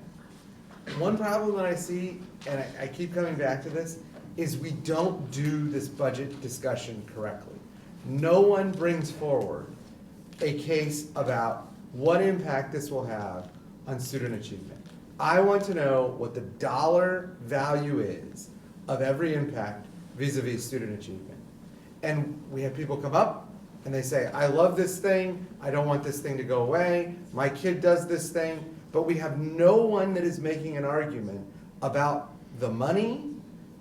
One problem that I see, and I keep coming back to this, is we don't do this budget discussion correctly. No one brings forward a case about what impact this will have on student achievement. I want to know what the dollar value is of every impact vis-a-vis student achievement. And we have people come up and they say, I love this thing, I don't want this thing to go away, my kid does this thing, but we have no one that is making an argument about the money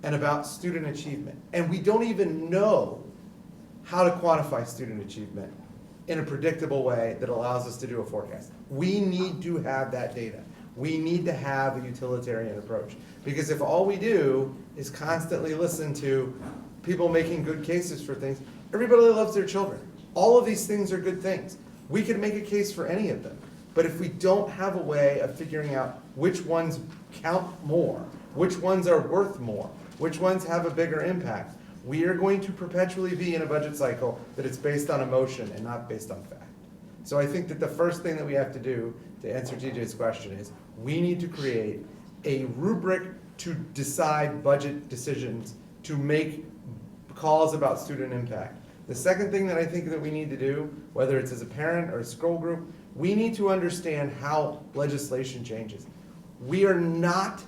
and about student achievement. And we don't even know how to quantify student achievement in a predictable way that allows us to do a forecast. We need to have that data. We need to have a utilitarian approach. Because if all we do is constantly listen to people making good cases for things, everybody loves their children. All of these things are good things. We could make a case for any of them. But if we don't have a way of figuring out which ones count more, which ones are worth more, which ones have a bigger impact, we are going to perpetually be in a budget cycle that it's based on emotion and not based on fact. So I think that the first thing that we have to do to answer TJ's question is we need to create a rubric to decide budget decisions, to make calls about student impact. The second thing that I think that we need to do, whether it's as a parent or a school group, we need to understand how legislation changes. We are not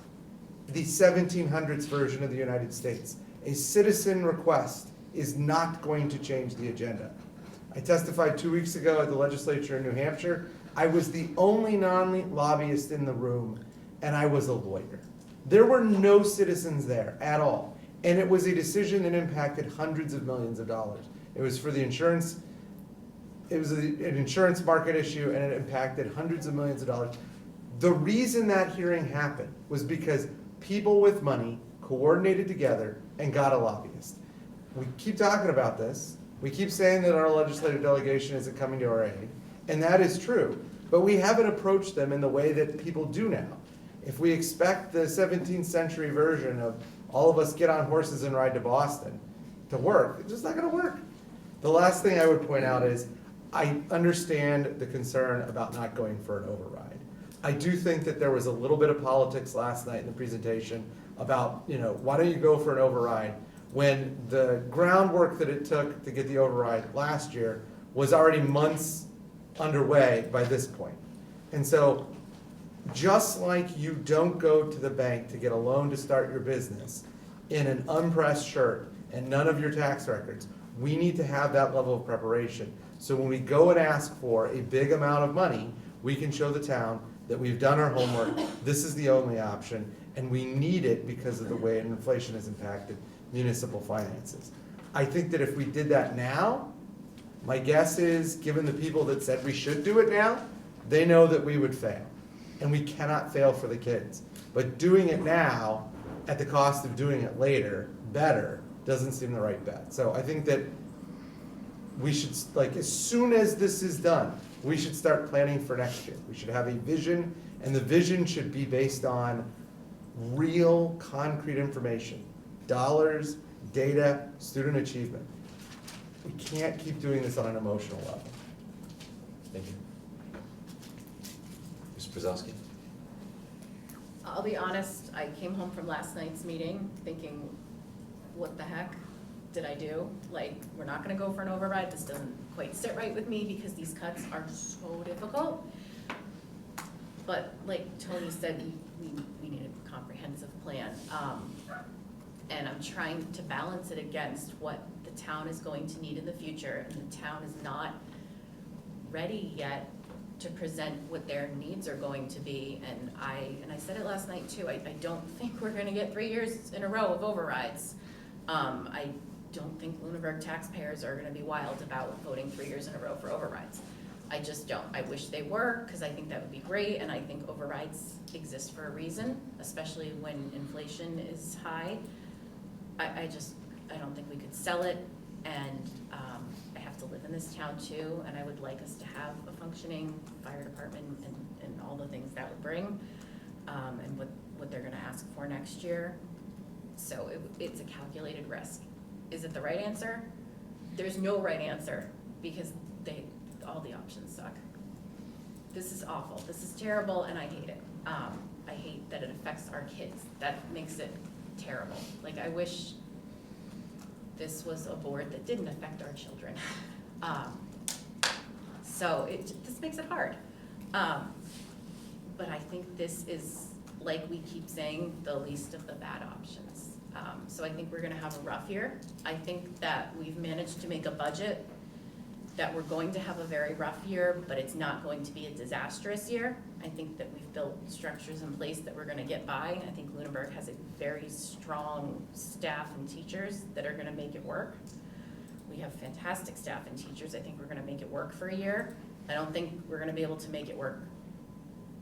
the 1700s version of the United States. A citizen request is not going to change the agenda. I testified 2 weeks ago at the legislature in New Hampshire. I was the only non-lobbyist in the room, and I was a lawyer. There were no citizens there at all, and it was a decision that impacted hundreds of millions of dollars. It was for the insurance, it was an insurance market issue, and it impacted hundreds of millions of dollars. The reason that hearing happened was because people with money coordinated together and got a lobbyist. We keep talking about this. We keep saying that our legislative delegation isn't coming to our aid, and that is true. But we haven't approached them in the way that people do now. If we expect the 17th century version of all of us get on horses and ride to Boston to work, it's just not going to work. The last thing I would point out is I understand the concern about not going for an override. I do think that there was a little bit of politics last night in the presentation about, why don't you go for an override when the groundwork that it took to get the override last year was already months underway by this point. And so just like you don't go to the bank to get a loan to start your business in an unpressed shirt and none of your tax records, we need to have that level of preparation. So when we go and ask for a big amount of money, we can show the town that we've done our homework, this is the only option, and we need it because of the way inflation has impacted municipal finances. I think that if we did that now, my guess is, given the people that said we should do it now, they know that we would fail. And we cannot fail for the kids. But doing it now, at the cost of doing it later, better, doesn't seem the right bet. So I think that we should, as soon as this is done, we should start planning for next year. We should have a vision, and the vision should be based on real, concrete information. Dollars, data, student achievement. We can't keep doing this on an emotional level. Thank you. Mr. Brzezowski? I'll be honest, I came home from last night's meeting thinking, what the heck did I do? We're not gonna go for an override. This doesn't quite sit right with me because these cuts are so difficult. But like Tony said, we need a comprehensive plan. And I'm trying to balance it against what the town is going to need in the future, and the town is not ready yet to present what their needs are going to be. And I said it last night too, I don't think we're gonna get 3 years in a row of overrides. I don't think Lunenburg taxpayers are gonna be wild about voting 3 years in a row for overrides. I just don't. I wish they were, because I think that would be great, and I think overrides exist for a reason, especially when inflation is high. I don't think we could sell it, and I have to live in this town too, and I would like us to have a functioning fire department and all the things that would bring, and what they're gonna ask for next year. So it's a calculated risk. Is it the right answer? There's no right answer, because all the options suck. this is awful, this is terrible, and I hate it. I hate that it affects our kids. That makes it terrible. Like, I wish this was a board that didn't affect our children. So this makes it hard. But I think this is, like we keep saying, the least of the bad options. So I think we're gonna have a rough year. I think that we've managed to make a budget that we're going to have a very rough year, but it's not going to be a disastrous year. I think that we've built structures in place that we're gonna get by. I think Lunenburg has a very strong staff and teachers that are gonna make it work. We have fantastic staff and teachers. I think we're gonna make it work for a year. I don't think we're gonna be able to make it work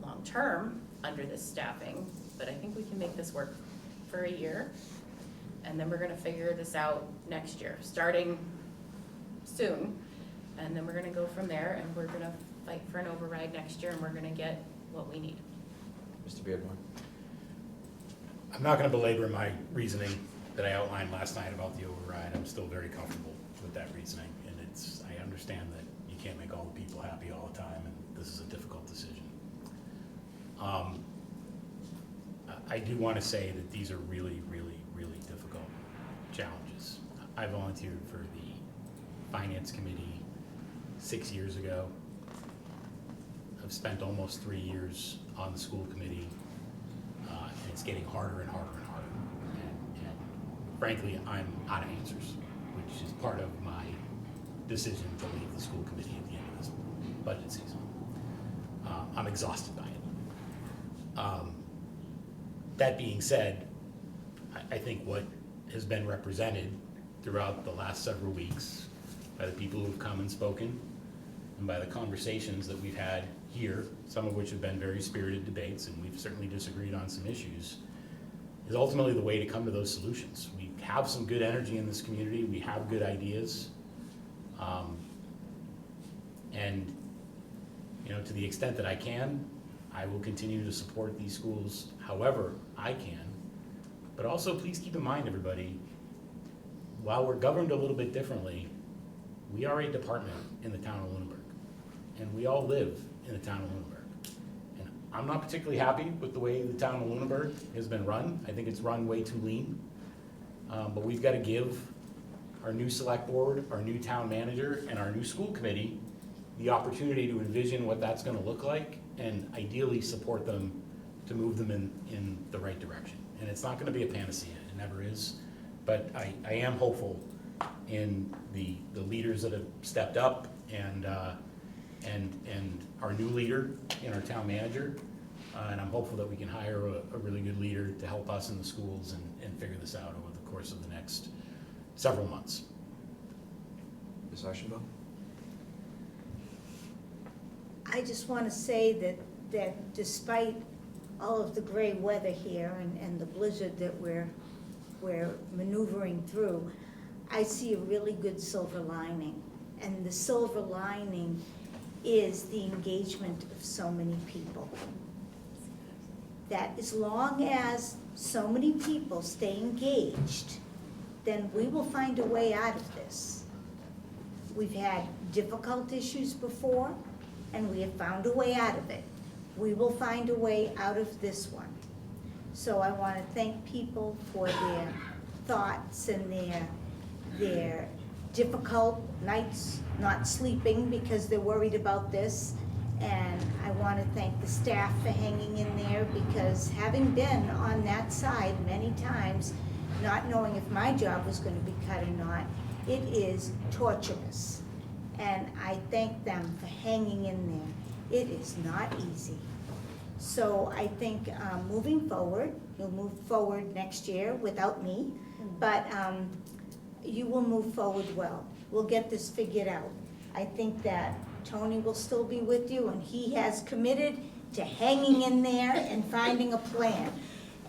long-term under this staffing, but I think we can make this work for a year. And then we're gonna figure this out next year, starting soon. And then we're gonna go from there, and we're gonna fight for an override next year, and we're gonna get what we need. Mr. Beardmore? I'm not gonna belabor my reasoning that I outlined last night about the override. I'm still very comfortable with that reasoning, and I understand that you can't make all the people happy all the time, and this is a difficult decision. I do wanna say that these are really, really, really difficult challenges. I volunteered for the Finance Committee 6 years ago. I've spent almost 3 years on the school committee, and it's getting harder and harder and harder. And frankly, I'm out of answers, which is part of my decision to leave the school committee at the end of this budget season. I'm exhausted by it. That being said, I think what has been represented throughout the last several weeks by the people who've come and spoken, and by the conversations that we've had here, some of which have been very spirited debates, and we've certainly disagreed on some issues, is ultimately the way to come to those solutions. We have some good energy in this community, we have good ideas, and to the extent that I can, I will continue to support these schools however I can. But also, please keep in mind, everybody, while we're governed a little bit differently, we are a department in the town of Lunenburg, and we all live in the town of Lunenburg. And I'm not particularly happy with the way the town of Lunenburg has been run. I think it's run way too lean. But we've got to give our new select board, our new town manager, and our new school committee the opportunity to envision what that's going to look like, and ideally support them to move them in the right direction. And it's not going to be a panacea, it never is. But I am hopeful in the leaders that have stepped up, and our new leader in our town manager. And I'm hopeful that we can hire a really good leader to help us in the schools and figure this out over the course of the next several months. Ms. Archambault? I just want to say that despite all of the gray weather here and the blizzard that we're maneuvering through, I see a really good silver lining. And the silver lining is the engagement of so many people. That as long as so many people stay engaged, then we will find a way out of this. We've had difficult issues before, and we have found a way out of it. We will find a way out of this one. So I want to thank people for their thoughts and their difficult nights not sleeping because they're worried about this. And I want to thank the staff for hanging in there, because having been on that side many times, not knowing if my job was going to be cut or not, it is torturous. And I thank them for hanging in there. It is not easy. So I think moving forward, you'll move forward next year without me, but you will move forward well. We'll get this figured out. I think that Tony will still be with you, and he has committed to hanging in there and finding a plan,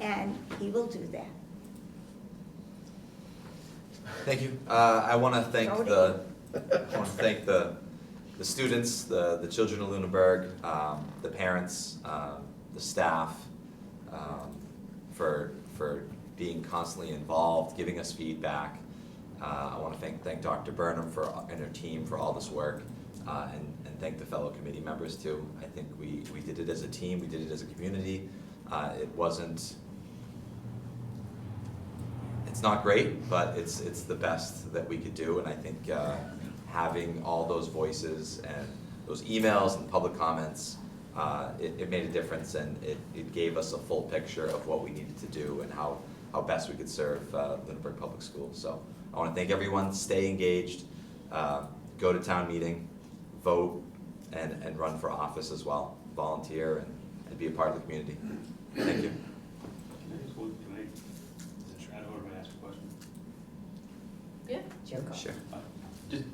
and he will do that. Thank you. I want to thank the students, the children of Lunenburg, the parents, the staff, for being constantly involved, giving us feedback. I want to thank Dr. Burnham and her team for all this work. and thank the fellow committee members too. I think we did it as a team, we did it as a community. It's not great, but it's the best that we could do, and I think having all those voices and those emails and public comments, it made a difference, and it gave us a full picture of what we needed to do and how best we could serve Lunenburg Public Schools. So I want to thank everyone, stay engaged, go to town meeting, vote, and run for office as well, volunteer and be a part of the community. Thank you. Sure. Just,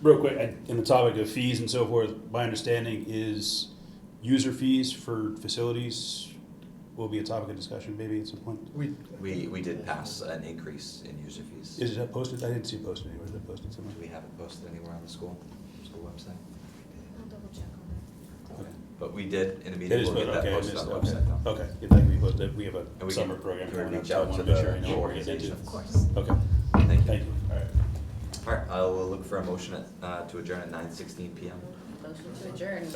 real quick, in the topic of fees and so forth, my understanding is user fees for facilities will be a topic of discussion maybe at some point. We did pass an increase in user fees. Is that posted? I didn't see it posted anywhere. Is it posted somewhere? We haven't posted anywhere on the school website. I'll double check on that. Okay. But we did in a It meeting, is we'll get posted, that okay, I posted missed on it, the website though. okay. Okay, yeah, we posted, we have And a we summer can- program we coming up, reach so I out wanna to make sure the I know what we're getting into. organizations. Of course. Okay, Thank you. thank you. All right. All right, I will look for a motion to adjourn at 9:16 PM. Motion to adjourn.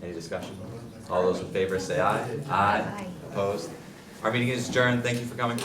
Any discussion? All those in favor say aye. Aye. Opposed? Our meeting is adjourned. Thank you for coming.